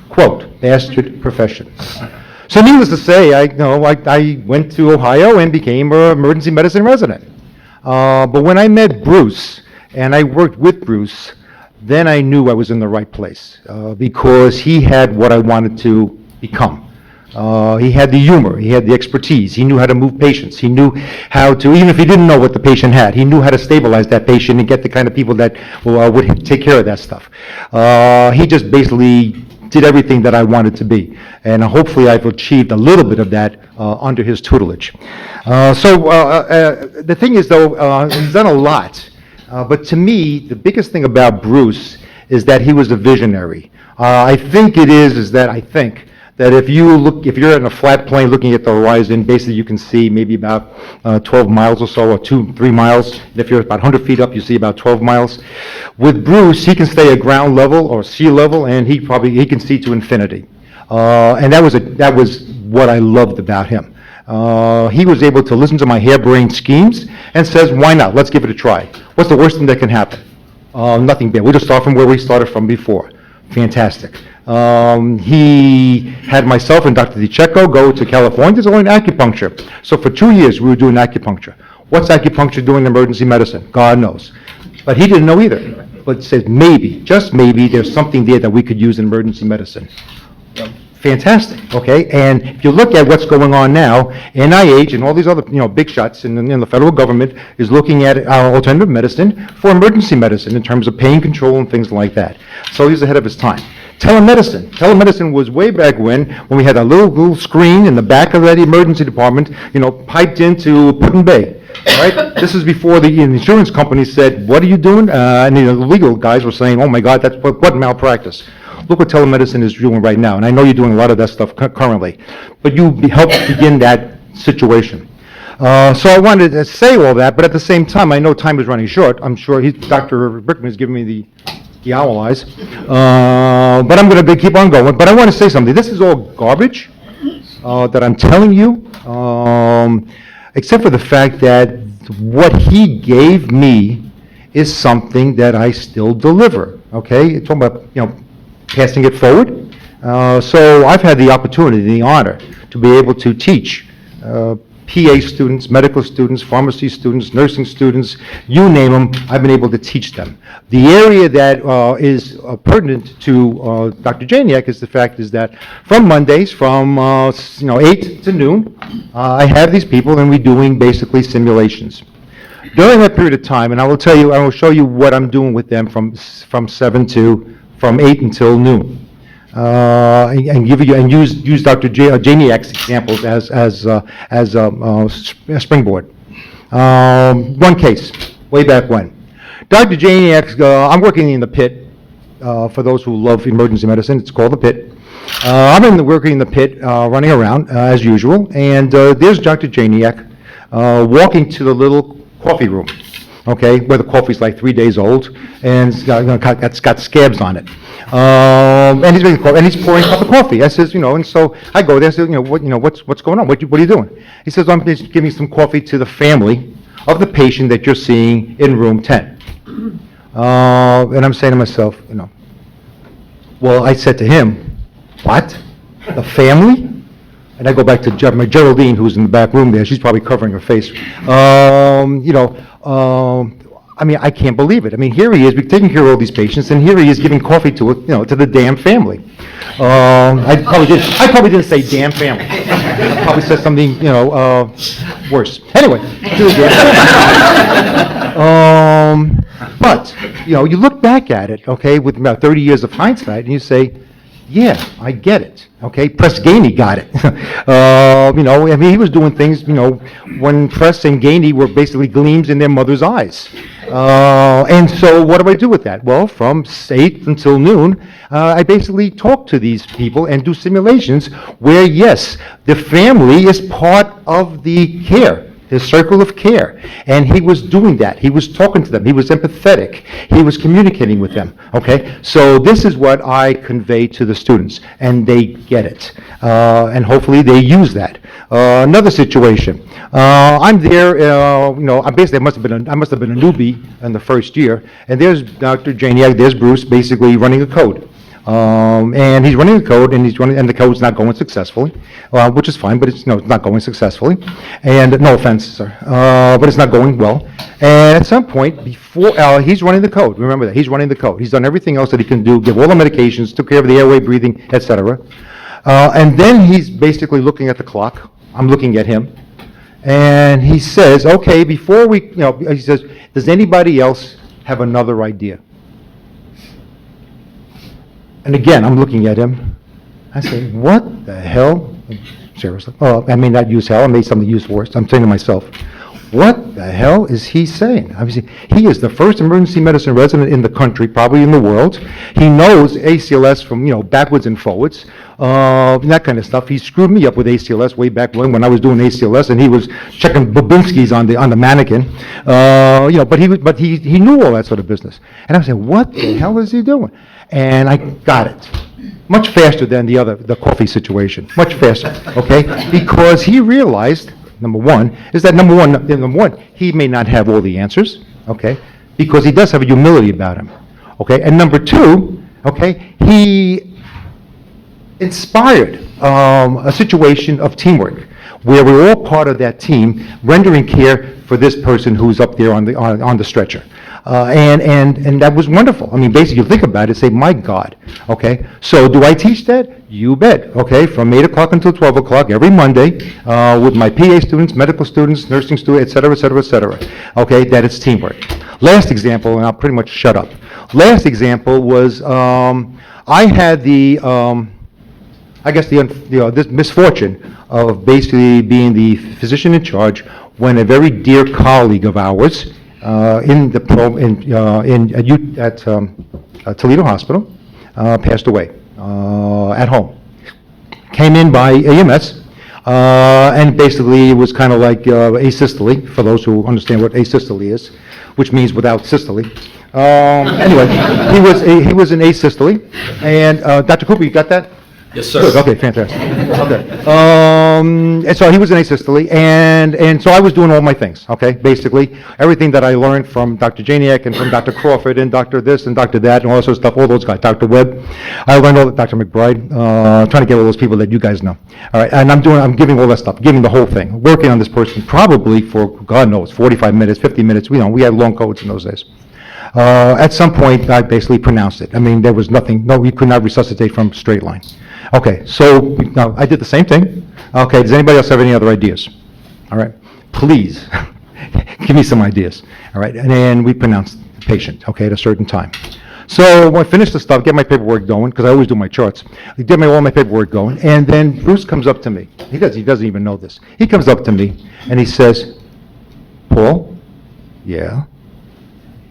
Quote, "bastard profession." So needless to say, I went to Ohio and became an emergency medicine resident. But when I met Bruce and I worked with Bruce, then I knew I was in the right place because he had what I wanted to become. He had the humor, he had the expertise, he knew how to move patients, he knew how to, even if he didn't know what the patient had, he knew how to stabilize that patient and get the kind of people that would take care of that stuff. He just basically did everything that I wanted to be, and hopefully I've achieved a little bit of that under his tutelage. The thing is though, he's done a lot, but to me, the biggest thing about Bruce is that he was a visionary. I think that if you're in a flat plane looking at the horizon, basically you can see maybe about 12 miles or so, or 2-3 miles. And if you're about 100 feet up, you see about 12 miles. With Bruce, he can stay at ground level or sea level, and he can see to infinity. And that was what I loved about him. He was able to listen to my harebrained schemes and says, "Why not? Let's give it a try. What's the worst thing that can happen? Nothing bad. We'll just start from where we started from before." Fantastic. He had myself and Dr. DiCecco go to California to learn acupuncture. So for 2 years, we were doing acupuncture. What's acupuncture doing in emergency medicine? God knows. But he didn't know either. But said maybe, just maybe, there's something there that we could use in emergency medicine. Fantastic, okay? And if you look at what's going on now, NIH and all these other, big shots in the federal government is looking at alternative medicine for emergency medicine in terms of pain control and things like that. So he's ahead of his time. Telemedicine was way back when we had a little screen in the back of that emergency department, piped into Put-in Bay. Right? This is before the insurance company said, "What are you doing?" And the legal guys were saying, "Oh my God, that's what malpractice." Look what telemedicine is doing right now, and I know you're doing a lot of that stuff currently, but you helped begin that situation. So I wanted to say all that, but at the same time, I know time is running short. I'm sure Dr. Brickman is giving me the owl eyes, but I'm going to keep on going. But I want to say something. This is all garbage that I'm telling you, except for the fact that what he gave me is something that I still deliver. Okay, you're talking about passing it forward. So I've had the opportunity, the honor, to be able to teach PA students, medical students, pharmacy students, nursing students, you name them, I've been able to teach them. The area that is pertinent to Dr. Janiak is the fact is that from Mondays, from 8 to noon, I have these people and we're doing basically simulations. During that period of time, and I will show you what I'm doing with them from 8 until noon. And use Dr. Janiak's examples as a springboard. One case, way back when. Dr. Janiak, I'm working in the pit. For those who love emergency medicine, it's called the pit. I'm working in the pit, running around as usual, and there's Dr. Janiak walking to the little coffee room. Okay, where the coffee's like 3 days old, and it's got scabs on it. And he's making coffee, and he's pouring a cup of coffee. I says, and so I go there. I said, what's going on? What are you doing? He says, I'm just giving some coffee to the family of the patient that you're seeing in room 10. And I'm saying to myself, well, I said to him, what? The family? And I go back to Geraldine, who's in the back room there. She's probably covering her face. I can't believe it. Here he is, we're taking care of all these patients, and here he is giving coffee to the damn family. I probably didn't say damn family. I probably said something, worse. Anyway. But, you look back at it, okay, with about 30 years of hindsight, and you say, yeah, I get it. Okay, Press Ganey got it. He was doing things, when Press and Ganey were basically gleams in their mother's eyes. And so what do I do with that? Well, from 8 until noon, I basically talk to these people and do simulations where, yes, the family is part of the care. his circle of care. And he was doing that. He was talking to them. He was empathetic. He was communicating with them, okay? So this is what I convey to the students, and they get it. And hopefully they use that. Another situation. I'm there, I basically I must have been a newbie in the first year, and there's Dr. Janiak, there's Bruce, basically running a code. And he's running the code, and the code's not going successfully, which is fine, but it's not going successfully. And no offense, sir, but it's not going well. And at some point, before he's running the code, remember that he's running the code. He's done everything else that he can do, give all the medications, took care of the airway, breathing, etc. And then he's basically looking at the clock. I'm looking at him, and he says, "Okay, before we, he says, does anybody else have another idea?" And again, I'm looking at him. I say, what the hell? Seriously. Oh, I may not use hell. I may something use worse. I'm saying to myself, what the hell is he saying? Obviously, he is the first emergency medicine resident in the country, probably in the world. He knows ACLS from, backwards and forwards, that kind of stuff. He screwed me up with ACLS way back when I was doing ACLS, and he was checking Babinski's on the mannequin. But he knew all that sort of business. And I was saying, what the hell is he doing? And I got it. Much faster than the coffee situation. Much faster, okay? Because he realized, number one, he may not have all the answers, okay? Because he does have a humility about him, okay? And number two, okay, he inspired a situation of teamwork where we're all part of that team rendering care for this person who's up there on the stretcher. And that was wonderful. I mean, basically, you think about it, say, my God, okay? So do I teach that? You bet, okay? From 8 o'clock until 12 o'clock every Monday with my PA students, medical students, nursing students, et cetera, et cetera, et cetera, okay? That it's teamwork. Last example, and I'll pretty much shut up. Last example was I had this misfortune of basically being the physician in charge when a very dear colleague of ours at Toledo Hospital passed away at home. Came in by AMS, and basically it was kind of like asystole, for those who understand what asystole is, which means without systole. Anyway, he was in asystole, and Dr. Cooper, you got that? Yes, sir. Good, okay, fantastic. Okay. And so he was in asystole, and so I was doing all my things, okay, basically. Everything that I learned from Dr. Janiak and from Dr. Crawford and Dr. this and Dr. that and all that sort of stuff, all those guys, Dr. Webb. I learned all that, Dr. McBride, trying to get all those people that you guys know. All right, and I'm giving all that stuff, giving the whole thing, working on this person probably for, God knows, 45 minutes, 50 minutes. We had long codes in those days. At some point, I basically pronounced it. I mean, there was nothing, we could not resuscitate from straight line. Okay, so now I did the same thing. Okay, does anybody else have any other ideas? All right, please give me some ideas. All right, and then we pronounced the patient, okay, at a certain time. So when I finished the stuff, get my paperwork going, because I always do my charts. I get all my paperwork going, and then Bruce comes up to me. He doesn't even know this. He comes up to me, and he says, Paul, yeah,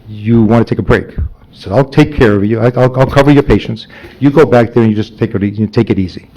you want to take a break? So I'll take care of you. I'll cover your patients. You go back there and you just take it easy.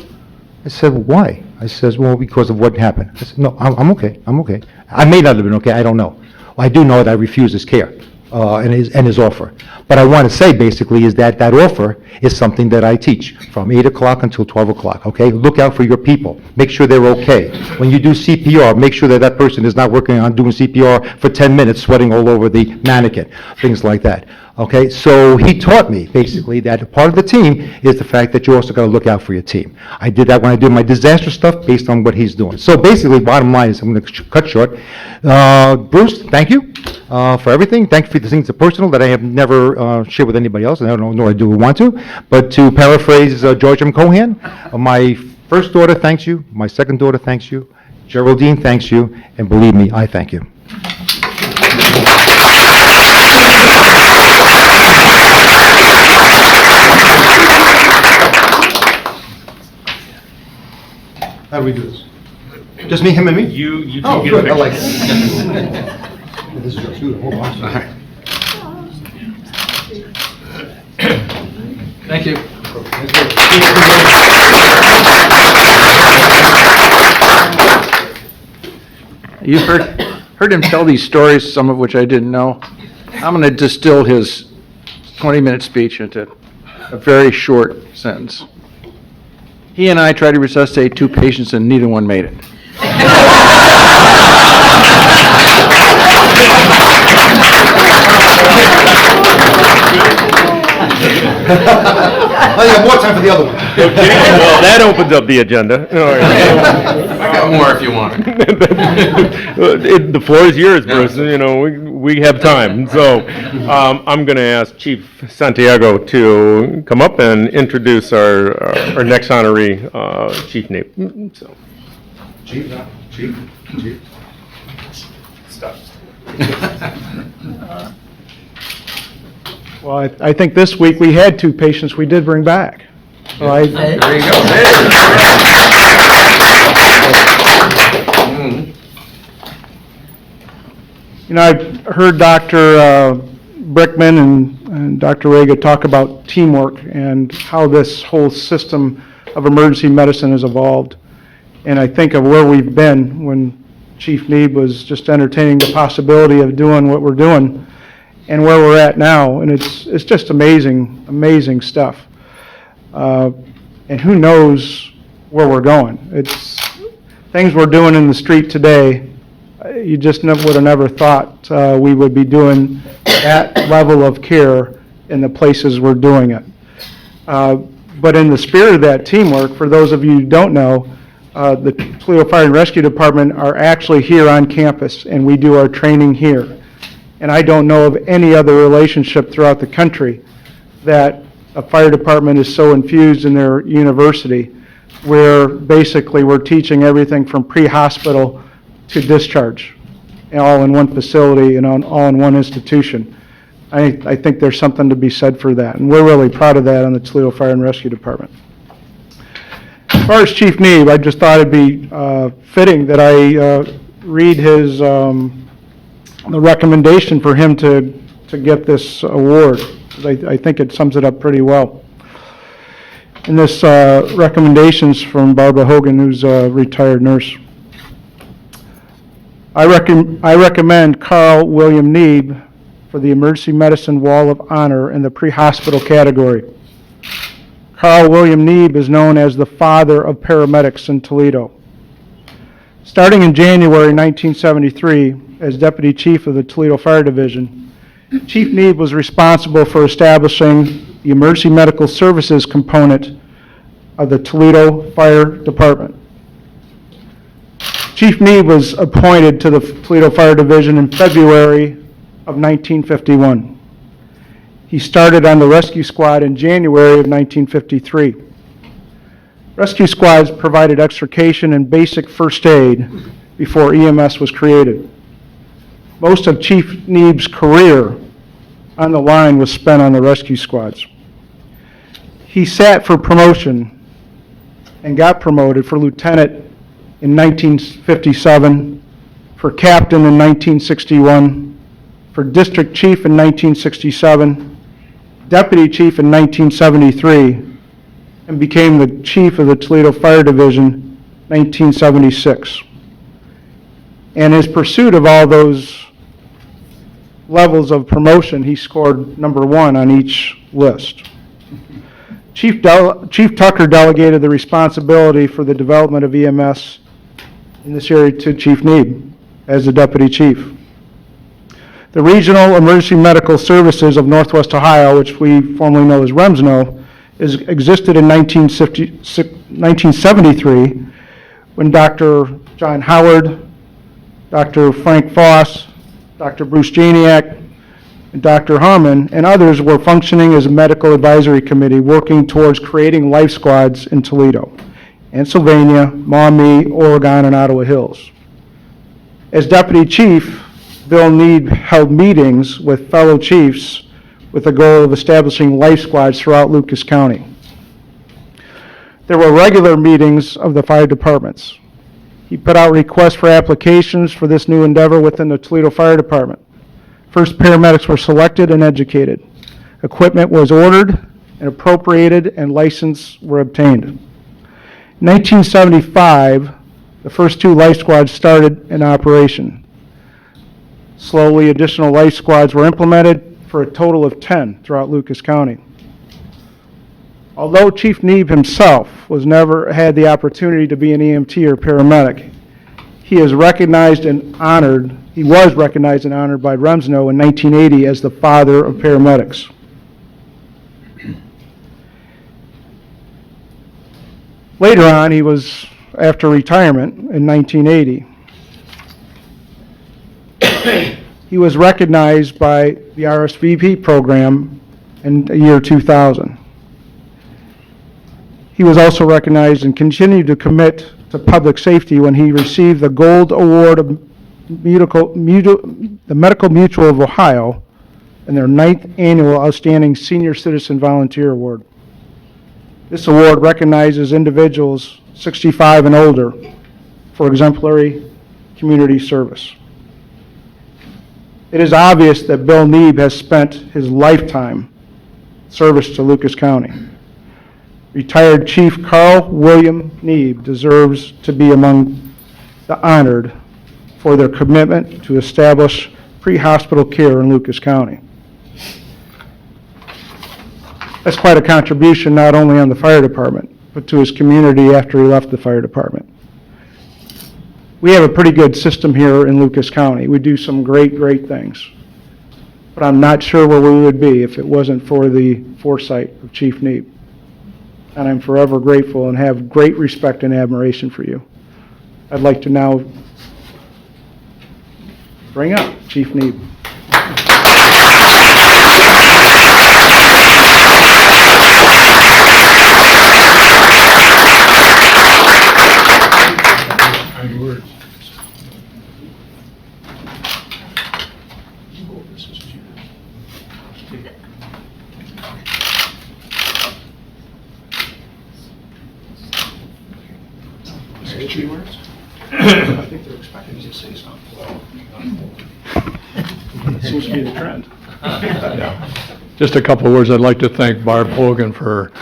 I said, why? I says, well, because of what happened. I said, no, I'm okay. I'm okay. I may not have been okay. I don't know. I do know that I refused his care and his offer. But I want to say basically is that offer is something that I teach from 8 o'clock until 12 o'clock, okay? Look out for your people. Make sure they're okay. When you do CPR, make sure that person is not working on doing CPR for 10 minutes, sweating all over the mannequin, things like that. Okay, so he taught me basically that part of the team is the fact that you also got to look out for your team. I did that when I did my disaster stuff based on what he's doing. So basically, bottom line is, I'm going to cut short. Bruce, thank you for everything. Thank you for the things that are personal that I have never shared with anybody else, and I don't know nor I do want to. But to paraphrase George M. Cohan, my first daughter thanks you, my second daughter thanks you, Geraldine thanks you, and believe me, I thank you. How do we do this? Just me, him, and me? You Oh, get good, a I like picture. it. This is your student, hold on. All right. Thank you. You've heard, heard him tell these stories, some of which I didn't know. I'm going to distill his 20-minute speech into a very short sentence. He and I tried to resuscitate 2 patients and neither one made it. Oh, you have more time for the other one. Well, that opens up the agenda. I got more if you want. The floor is yours, Bruce. You know, we have time. So I'm going to ask Chief Santiago to come up and introduce our next honoree, Chief Nape. So. Chief. Stop. Well, I think this week we had 2 patients we did bring back. So There you go. You know, I've heard Dr. Brickman and Dr. Rega talk about teamwork and how this whole system of emergency medicine has evolved. And I think of where we've been when Chief Neeb was just entertaining the possibility of doing what we're doing and where we're at now. And it's just amazing, amazing stuff. And who knows where we're going. It's things we're doing in the street today. You just would have never thought we would be doing that level of care in the places we're doing it. But in the spirit of that teamwork, for those of you who don't know, the Toledo Fire and Rescue Department are actually here on campus, and we do our training here. And I don't know of any other relationship throughout the country that a fire department is so infused in their university, where basically we're teaching everything from pre-hospital to discharge, all in one facility and all in one institution. I think there's something to be said for that, and we're really proud of that on the Toledo Fire and Rescue Department. As far as Chief Neeb, I just thought it'd be fitting that I read his the recommendation for him to get this award. I think it sums it up pretty well. And this recommendation's from Barbara Hogan, who's a retired nurse. I recommend Carl William Neeb for the Emergency Medicine Wall of Honor in the pre-hospital category. Carl William Neeb is known as the father of paramedics in Toledo. Starting in January 1973, as Deputy Chief of the Toledo Fire Division, Chief Neeb was responsible for establishing the Emergency Medical Services component of the Toledo Fire Department. Chief Neeb was appointed to the Toledo Fire Division in February of 1951. He started on the rescue squad in January of 1953. Rescue squads provided extrication and basic first aid before EMS was created. Most of Chief Neeb's career on the line was spent on the rescue squads. He sat for promotion and got promoted for lieutenant in 1957, for captain in 1961, for district chief in 1967, deputy chief in 1973, and became the chief of the Toledo Fire Division 1976. And in his pursuit of all those levels of promotion, he scored number 1 on each list. Chief Tucker delegated the responsibility for the development of EMS in this area to Chief Neeb as the deputy chief. The Regional Emergency Medical Services of Northwest Ohio, which we formerly know as REMSNO, existed in 1973 when Dr. John Howard, Dr. Frank Foss, Dr. Bruce Janiak, and Dr. Harmon, and others were functioning as a medical advisory committee working towards creating life squads in Toledo, and Sylvania, Maumee, Oregon, and Ottawa Hills. As deputy chief, Bill Neeb held meetings with fellow chiefs with the goal of establishing life squads throughout Lucas County. There were regular meetings of the fire departments. He put out requests for applications for this new endeavor within the Toledo Fire Department. First, paramedics were selected and educated. Equipment was ordered and appropriated, and licenses were obtained. In 1975, the first 2 life squads started in operation. Slowly, additional life squads were implemented for a total of 10 throughout Lucas County. Although Chief Neeb himself was never had the opportunity to be an EMT or paramedic, he is recognized and honored. He was recognized and honored by Remsno in 1980 as the father of paramedics. Later on, he was, after retirement in 1980, he was recognized by the RSVP program in the year 2000. He was also recognized and continued to commit to public safety when he received the Gold Award of the Medical Mutual of Ohio in their 9th Annual Outstanding Senior Citizen Volunteer Award. This award recognizes individuals 65 and older for exemplary community service. It is obvious that Bill Neeb has spent his lifetime service to Lucas County. Retired Chief Carl William Neeb deserves to be among the honored for their commitment to establish pre-hospital care in Lucas County. That's quite a contribution not only on the fire department, but to his community after he left the fire department. We have a pretty good system here in Lucas County. We do some great, great things. But I'm not sure where we would be if it wasn't for the foresight of Chief Neeb. And I'm forever grateful and have great respect and admiration for you. I'd like to now bring up Chief Neeb. I think they're expecting you to say something. Seems to be the trend. Yeah. Just a couple of words. I'd like to thank Barb Hogan for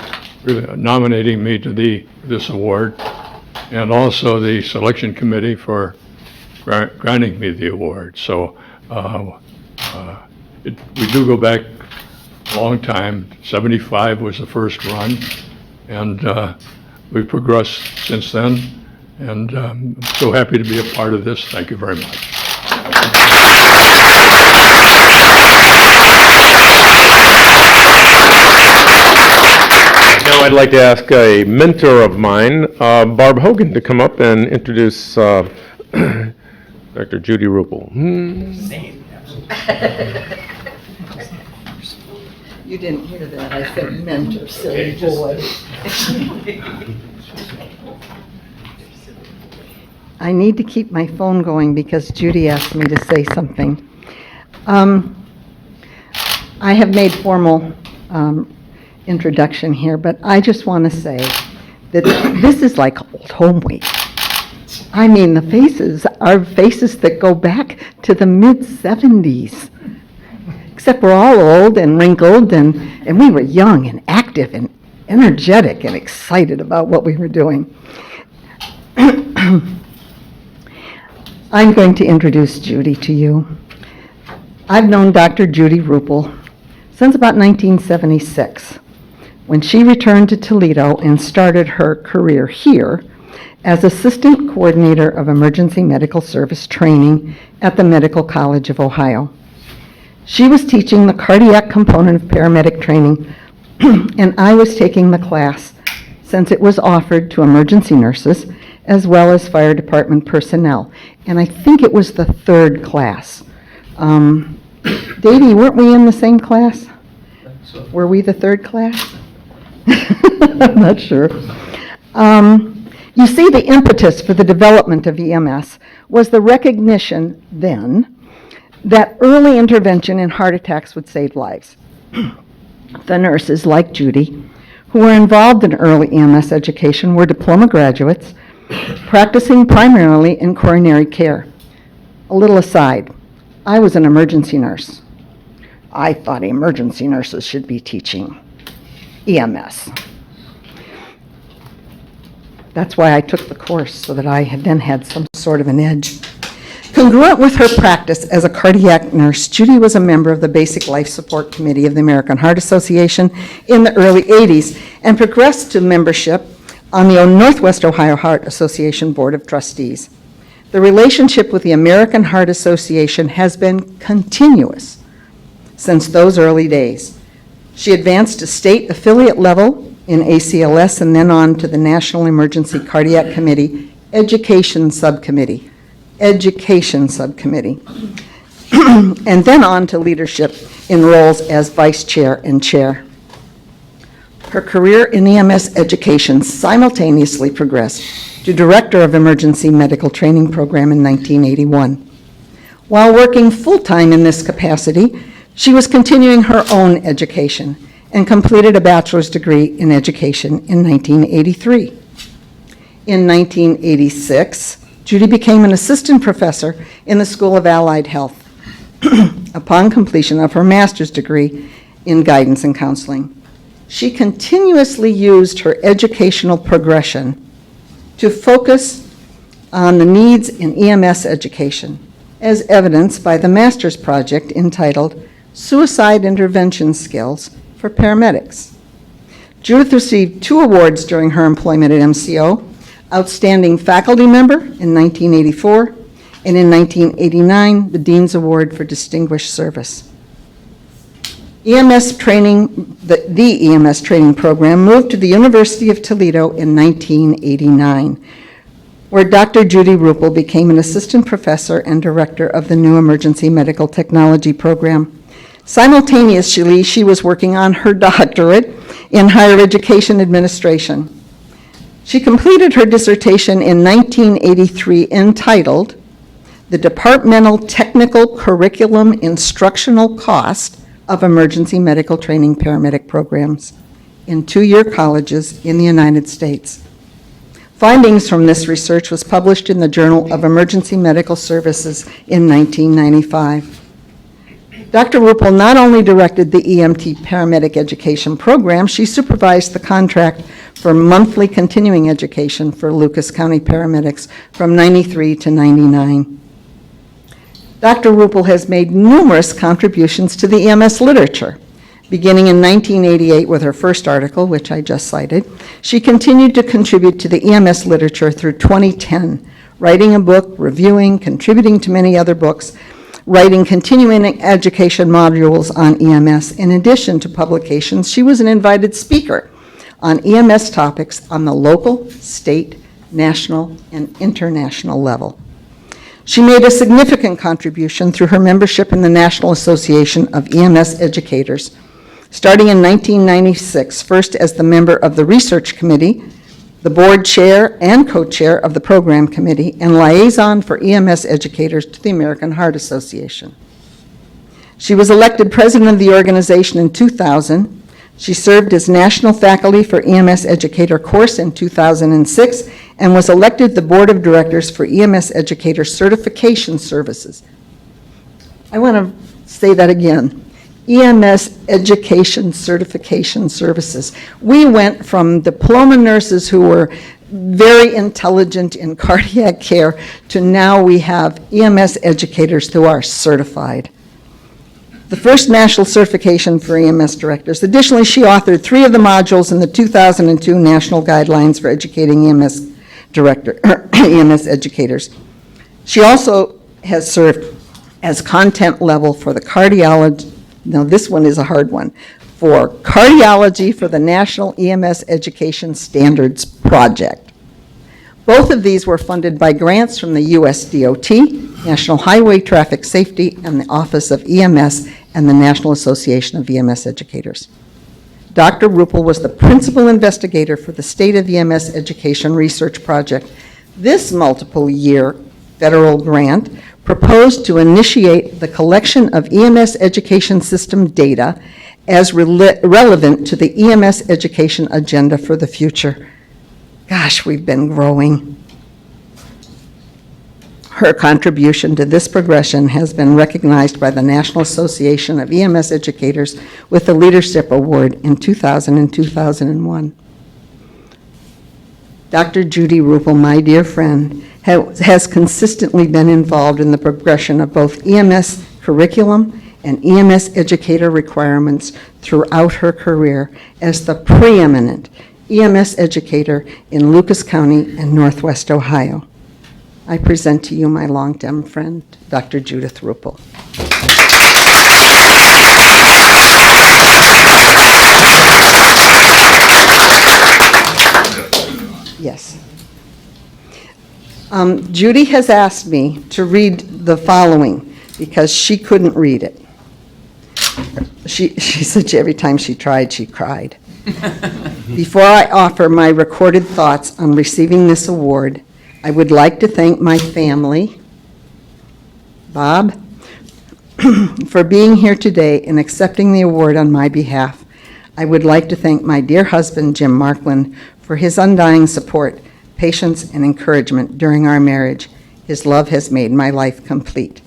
really nominating me to this award, and also the selection committee for granting me the award. So we do go back a long time. 75 was the first run, and we've progressed since then. And I'm so happy to be a part of this. Thank you very much. Now I'd like to ask a mentor of mine, Barb Hogan, to come up and introduce Dr. Judy Ruppel. You didn't hear that. I said mentor, silly boy. I need to keep my phone going because Judy asked me to say something. I have made formal introduction here, but I just want to say that this is like old home week. I mean, the faces are faces that go back to the mid-70s. Except we're all old and wrinkled, and we were young and active and energetic and excited about what we were doing. I'm going to introduce Judy to you. I've known Dr. Judy Ruppel since about 1976, when she returned to Toledo and started her career here as Assistant Coordinator of Emergency Medical Service Training at the Medical College of Ohio. She was teaching the cardiac component of paramedic training, and I was taking the class since it was offered to emergency nurses as well as fire department personnel. And I think it was the third class. Davey, weren't we in the same class? Were we the third class? I'm not sure. You see, the impetus for the development of EMS was the recognition then that early intervention in heart attacks would save lives. The nurses, like Judy, who were involved in early EMS education were diploma graduates practicing primarily in coronary care. A little aside, I was an emergency nurse. I thought emergency nurses should be teaching EMS. That's why I took the course, so that I then had some sort of an edge. Congruent with her practice as a cardiac nurse, Judy was a member of the Basic Life Support Committee of the American Heart Association in the early 80s and progressed to membership on the Northwest Ohio Heart Association Board of Trustees. The relationship with the American Heart Association has been continuous since those early days. She advanced to state affiliate level in ACLS and then on to the National Emergency Cardiac Committee Education Subcommittee, and then on to leadership in roles as vice chair and chair. Her career in EMS education simultaneously progressed to Director of Emergency Medical Training Program in 1981. While working full-time in this capacity, she was continuing her own education and completed a bachelor's degree in education in 1983. In 1986, Judy became an assistant professor in the School of Allied Health upon completion of her master's degree in guidance and counseling. She continuously used her educational progression to focus on the needs in EMS education, as evidenced by the master's project entitled Suicide Intervention Skills for Paramedics. Judith received 2 awards during her employment at MCO, Outstanding Faculty Member in 1984, and in 1989, the Dean's Award for Distinguished Service. EMS training, the EMS training program moved to the University of Toledo in 1989, where Dr. Judy Ruppel became an assistant professor and director of the new Emergency Medical Technology program. Simultaneously, she was working on her doctorate in higher education administration. She completed her dissertation in 1983 entitled The Departmental Technical Curriculum Instructional Cost of Emergency Medical Training Paramedic Programs in 2-year colleges in the United States. Findings from this research was published in the Journal of Emergency Medical Services in 1995. Dr. Ruppel not only directed the EMT paramedic education program, she supervised the contract for monthly continuing education for Lucas County paramedics from 93 to 99. Dr. Ruppel has made numerous contributions to the EMS literature. Beginning in 1988 with her first article, which I just cited, she continued to contribute to the EMS literature through 2010, writing a book, reviewing, contributing to many other books, writing continuing education modules on EMS. In addition to publications, she was an invited speaker on EMS topics on the local, state, national, and international level. She made a significant contribution through her membership in the National Association of EMS Educators, starting in 1996, first as the member of the Research Committee, the board chair and co-chair of the program committee, and liaison for EMS educators to the American Heart Association. She was elected president of the organization in 2000. She served as national faculty for EMS educator course in 2006 and was elected the board of directors for EMS educator certification services. I want to say that again. EMS Education Certification Services. We went from diploma nurses who were very intelligent in cardiac care to now we have EMS educators who are certified. The first national certification for EMS directors. Additionally, she authored 3 of the modules in the 2002 National Guidelines for Educating EMS EMS educators. She also has served as content level for the cardiology. Now, this one is a hard one. For cardiology for the National EMS Education Standards Project. Both of these were funded by grants from the U.S. DOT, National Highway Traffic Safety, and the Office of EMS and the National Association of EMS Educators. Dr. Ruppel was the principal investigator for the State of EMS Education Research Project. This multiple-year federal grant proposed to initiate the collection of EMS education system data as relevant to the EMS education agenda for the future. Gosh, we've been growing. Her contribution to this progression has been recognized by the National Association of EMS Educators with the Leadership Award in 2000 and 2001. Dr. Judy Ruppel, my dear friend, has consistently been involved in the progression of both EMS curriculum and EMS educator requirements throughout her career as the preeminent EMS educator in Lucas County and Northwest Ohio. I present to you my longtime friend, Dr. Judith Ruppel. Yes. Judy has asked me to read the following because she couldn't read it. She said every time she tried, she cried. Before I offer my recorded thoughts on receiving this award, I would like to thank my family, Bob, for being here today and accepting the award on my behalf. I would like to thank my dear husband, Jim Markland, for his undying support, patience, and encouragement during our marriage. His love has made my life complete.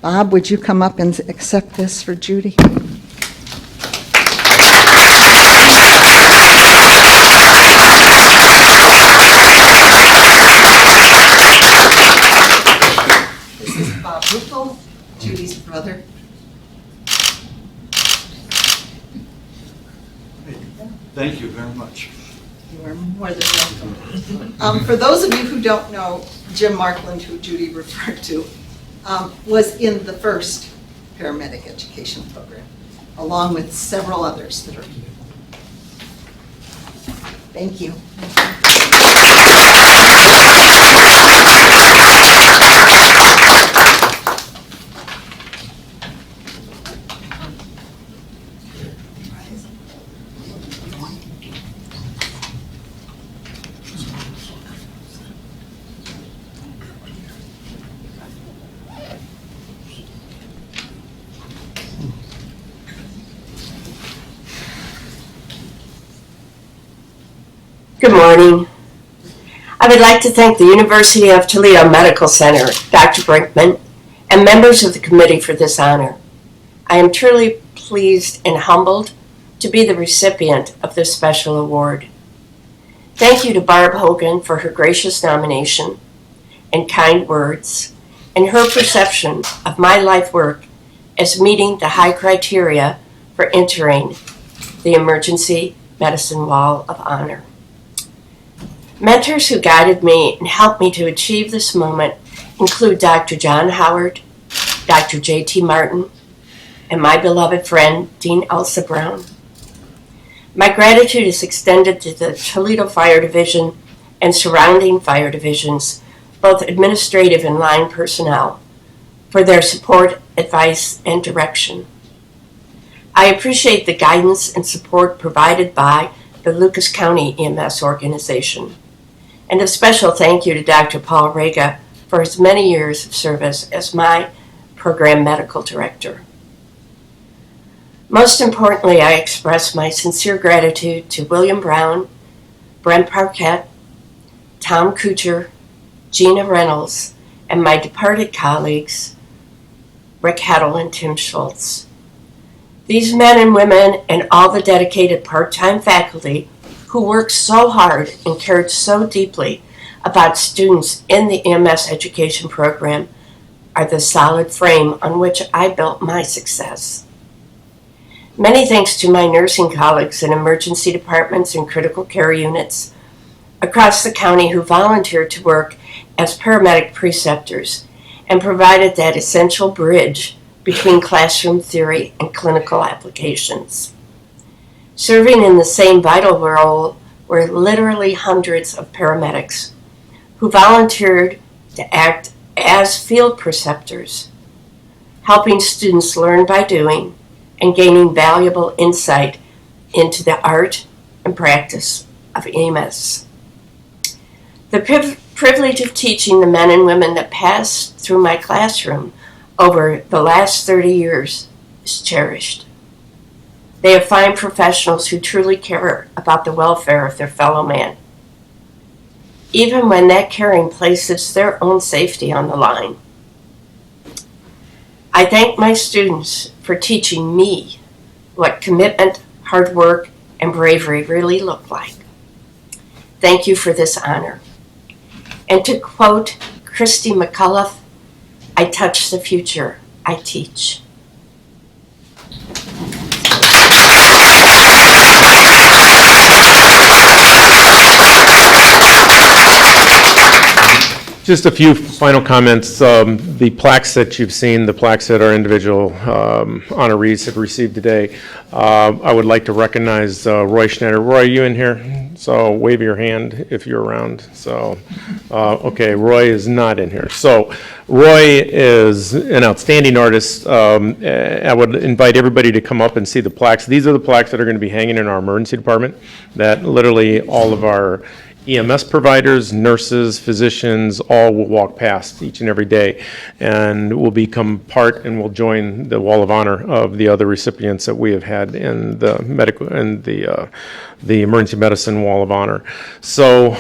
Bob, would you come up and accept this for Judy? This is Bob Ruppel, Judy's brother. Thank you very much. You are more than welcome. For those of you who don't know, Jim Markland, who Judy referred to, was in the first paramedic education program, along with several others that are here. Thank you. Good morning. I would like to thank the University of Toledo Medical Center, Dr. Brinkman, and members of the committee for this honor. I am truly pleased and humbled to be the recipient of this special award. Thank you to Barb Hogan for her gracious nomination and kind words, and her perception of my life work as meeting the high criteria for entering the Emergency Medicine Wall of Honor. Mentors who guided me and helped me to achieve this moment include Dr. John Howard, Dr. J.T. Martin, and my beloved friend, Dean Elsa Brown. My gratitude is extended to the Toledo Fire Division and surrounding fire divisions, both administrative and line personnel, for their support, advice, and direction. I appreciate the guidance and support provided by the Lucas County EMS organization. And a special thank you to Dr. Paul Rega for his many years of service as my program medical director. Most importantly, I express my sincere gratitude to William Brown, Brent Parquette, Tom Kuchar, Gina Reynolds, and my departed colleagues, Rick Heddle and Tim Schultz. These men and women and all the dedicated part-time faculty who worked so hard and cared so deeply about students in the EMS education program are the solid frame on which I built my success. Many thanks to my nursing colleagues in emergency departments and critical care units across the county who volunteered to work as paramedic preceptors and provided that essential bridge between classroom theory and clinical applications. Serving in the same vital role were literally hundreds of paramedics who volunteered to act as field preceptors, helping students learn by doing and gaining valuable insight into the art and practice of EMS. The privilege of teaching the men and women that passed through my classroom over the last 30 years is cherished. They are fine professionals who truly care about the welfare of their fellow man, even when that caring places their own safety on the line. I thank my students for teaching me what commitment, hard work, and bravery really look like. Thank you for this honor. And to quote Christy McCullough, I touch the future, I teach. Just a few final comments. The plaques that you've seen, the plaques that our individual honorees have received today, I would like to recognize Roy Schneider. Roy, are you in here? So wave your hand if you're around. So, okay, Roy is not in here. So Roy is an outstanding artist. I would invite everybody to come up and see the plaques. These are the plaques that are going to be hanging in our emergency department that literally all of our EMS providers, nurses, physicians, all will walk past each and every day and will become part and will join the wall of honor of the other recipients that we have had in the medical and the emergency medicine wall of honor. So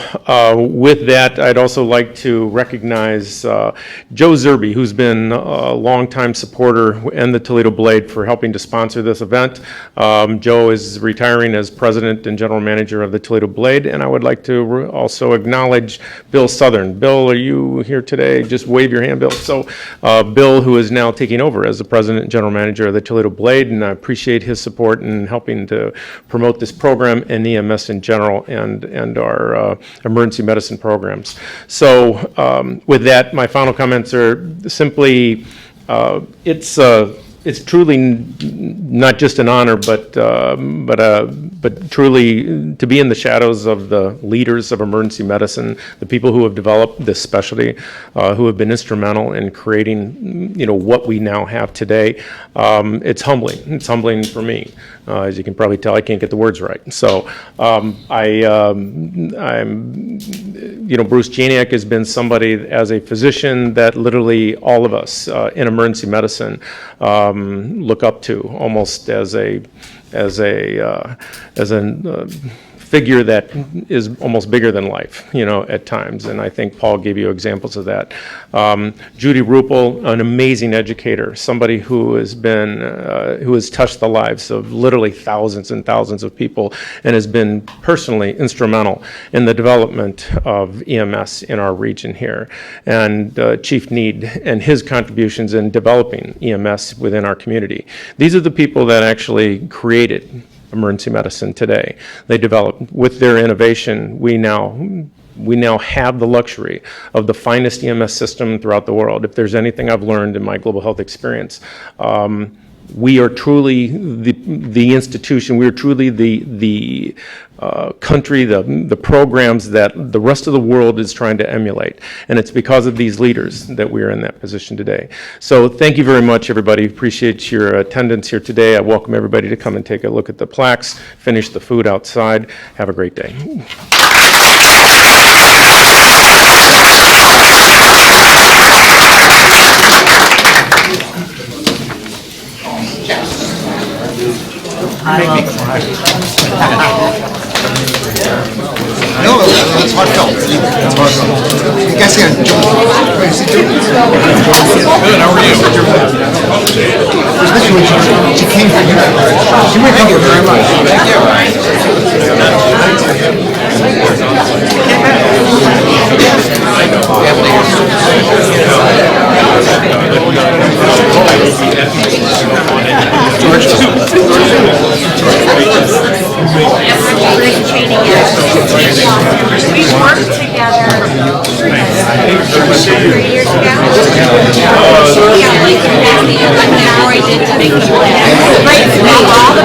with that, I'd also like to recognize Joe Zerby, who's been a longtime supporter and the Toledo Blade for helping to sponsor this event. Joe is retiring as president and general manager of the Toledo Blade, and I would like to also acknowledge Bill Southern. Bill, are you here today? Just wave your hand, Bill. So Bill, who is now taking over as the president and general manager of the Toledo Blade, and I appreciate his support in helping to promote this program and EMS in general and our emergency medicine programs. So with that, my final comments are simply, it's truly not just an honor, but truly to be in the shadows of the leaders of emergency medicine, the people who have developed this specialty, who have been instrumental in creating, what we now have today. It's humbling. It's humbling for me. As you can probably tell, I can't get the words right. So Bruce Janiak has been somebody as a physician that literally all of us in emergency medicine look up to, almost as a figure that is almost bigger than life, at times. And I think Paul gave you examples of that. Judy Ruppel, an amazing educator, somebody who has touched the lives of literally thousands and thousands of people and has been personally instrumental in the development of EMS in our region here. And Chief Need and his contributions in developing EMS within our community. These are the people that actually created emergency medicine today. They developed with their innovation. We now have the luxury of the finest EMS system throughout the world. If there's anything I've learned in my global health experience, we are truly the institution. We are truly the country, the programs that the rest of the world is trying to emulate. And it's because of these leaders that we are in that position today. So thank you very much, everybody. Appreciate your attendance here today. I welcome everybody to come and take a look at the plaques, finish the food outside. Have a great day. No, it's heartfelt. It's heartfelt. You guys can jump. Good, how are you? Especially when she came for you. Thank you very much. Thank We worked together 3 years ago. I did to make the plan. All the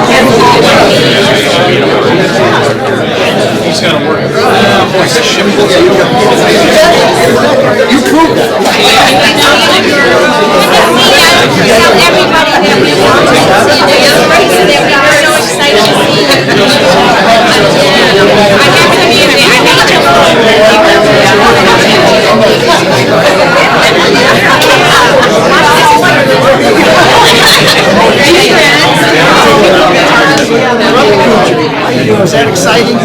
He's got to work. You proved it. Tell everybody that we want to see the race that we are so excited to see. I have to be there. I have Is that exciting?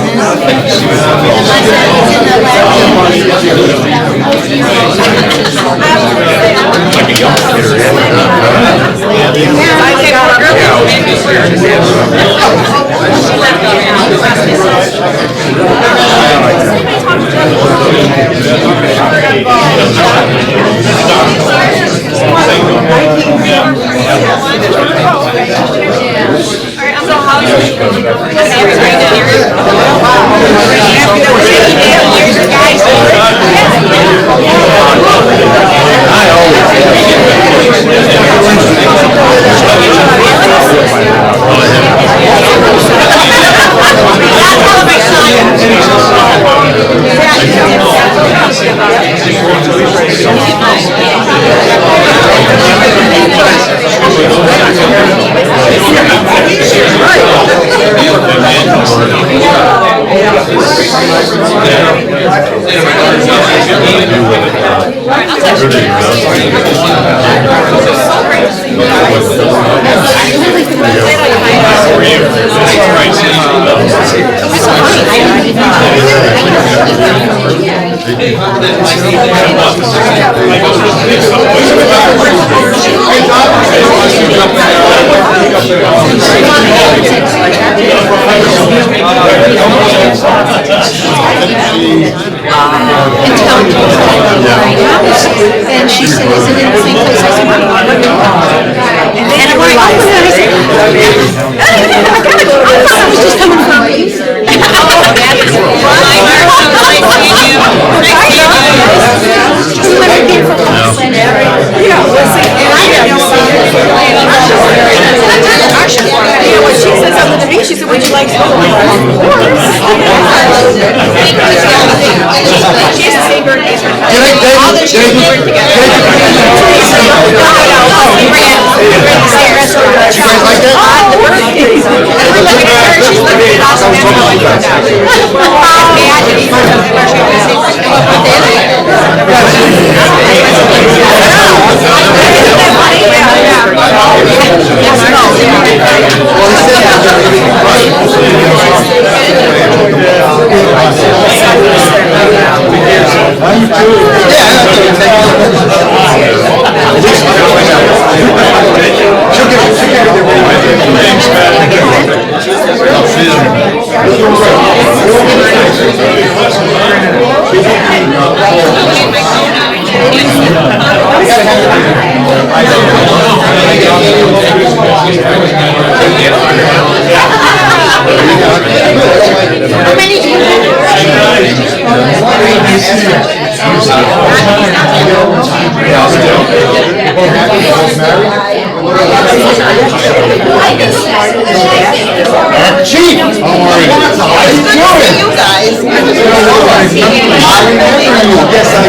And she said, is it in the same place? I said, and then I'm like, I thought I was just coming from when she said something to me, she said, would you like to go? She's a singer. All the children work together. How many do you Chief, how are you? You guys. I remember you. Yes, I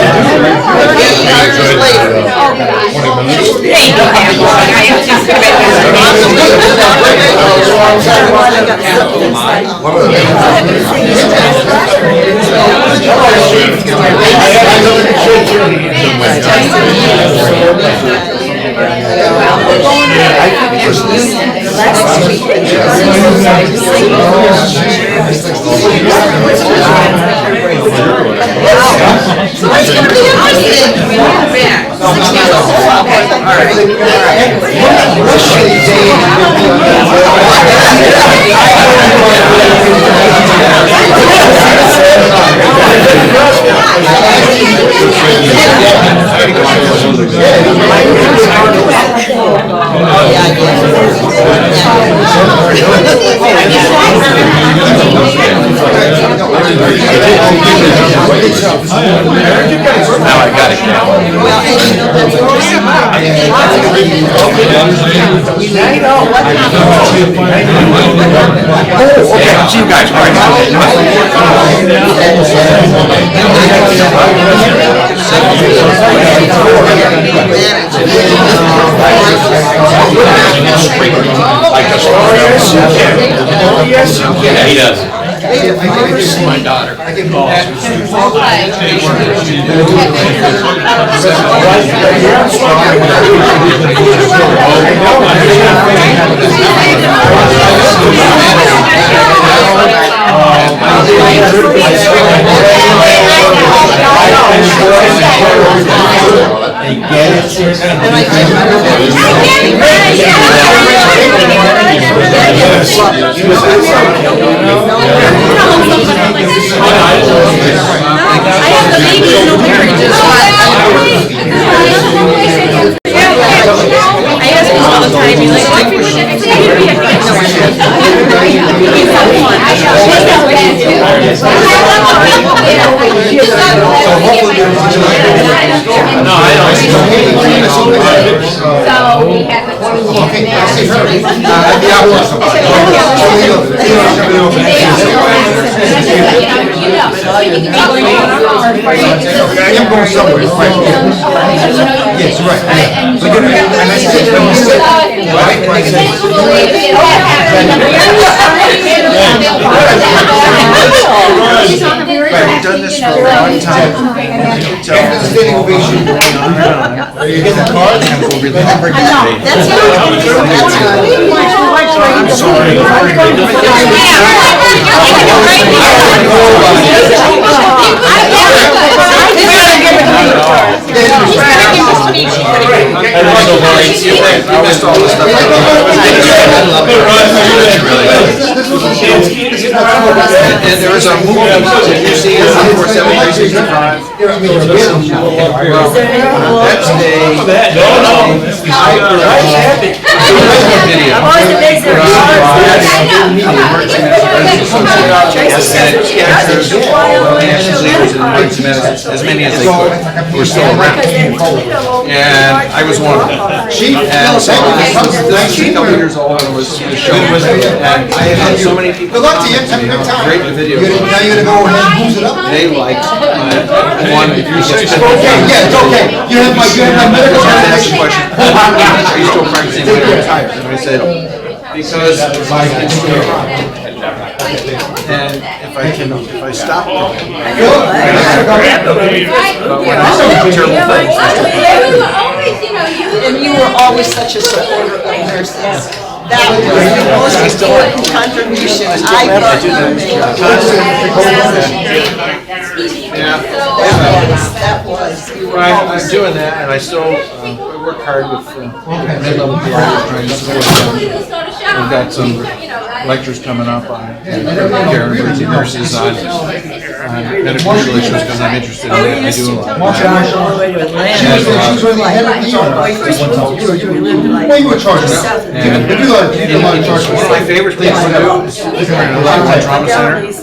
Now I got it Okay, see you guys. All Yes, you can. Yeah, he does. My daughter. I can go back am going somewhere, right? Yes, right. But you know, and I said, when you said, I've done this for a long time. Standing ovation. You get the card and we'll remember you. I'm sorry. And there is a movie that you see in 47365. That's as many as they could were still around. And I was one of them. And so I was a couple years old and was showing. And I had so many people. Good luck to you. Have a good time. Great the video. Now you're gonna go ahead and booze it up. They liked one. Okay, yeah, it's okay. You have my medical question. Are you still practicing when you're retired? And I said, because I can still rock. And if I stop growing, and you were always such a supporter of nurses. That was the most important contribution I thought you made. That was. I'm doing that, and I still work hard with mid-level providers trying to support them. We've got some lectures coming up on care emergency nurses on medical issues because I'm interested in that. I do a lot. Well, you were charging one of my favorite things to do is in a lot trauma center is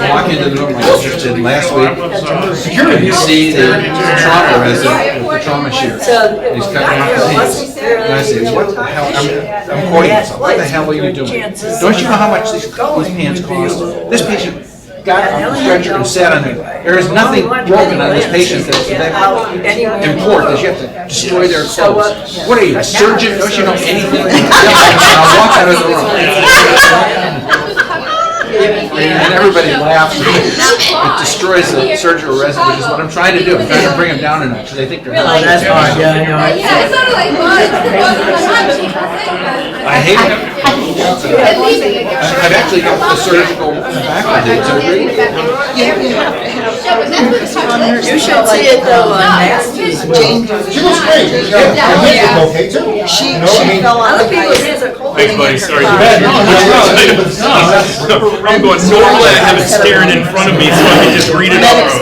walk into the room like I was just in last week. Security. You see the trauma resident with the trauma shear. He's cutting off his hands. And I say, what the hell? I'm quoting myself. What the hell are you doing? Don't you know how much these pants cost? This patient got on the stretcher and sat on it. There is nothing broken on this patient that's that important that you have to destroy their clothes. What are you, a surgeon? Don't you know anything? I'll walk out of the room. And everybody laughs. It destroys the surgical resident, which is what I'm trying to do. I'm trying to bring them down a notch. They think they're not. That's fine, I hate it. I've actually got the surgical faculty to read. You should see it though on Jane. She looks great. Okay too. She fell on the ice. Thanks, buddy. Sorry. I'm going, normally I have it staring in front of me so I can just read it off.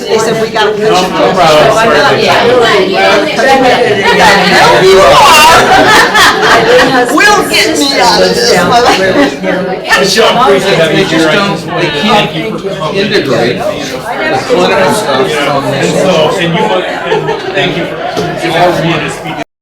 They said we got to put We'll get me out of this. They just don't, they can't integrate the clinical stuff from this. And thank you for all being a speaker.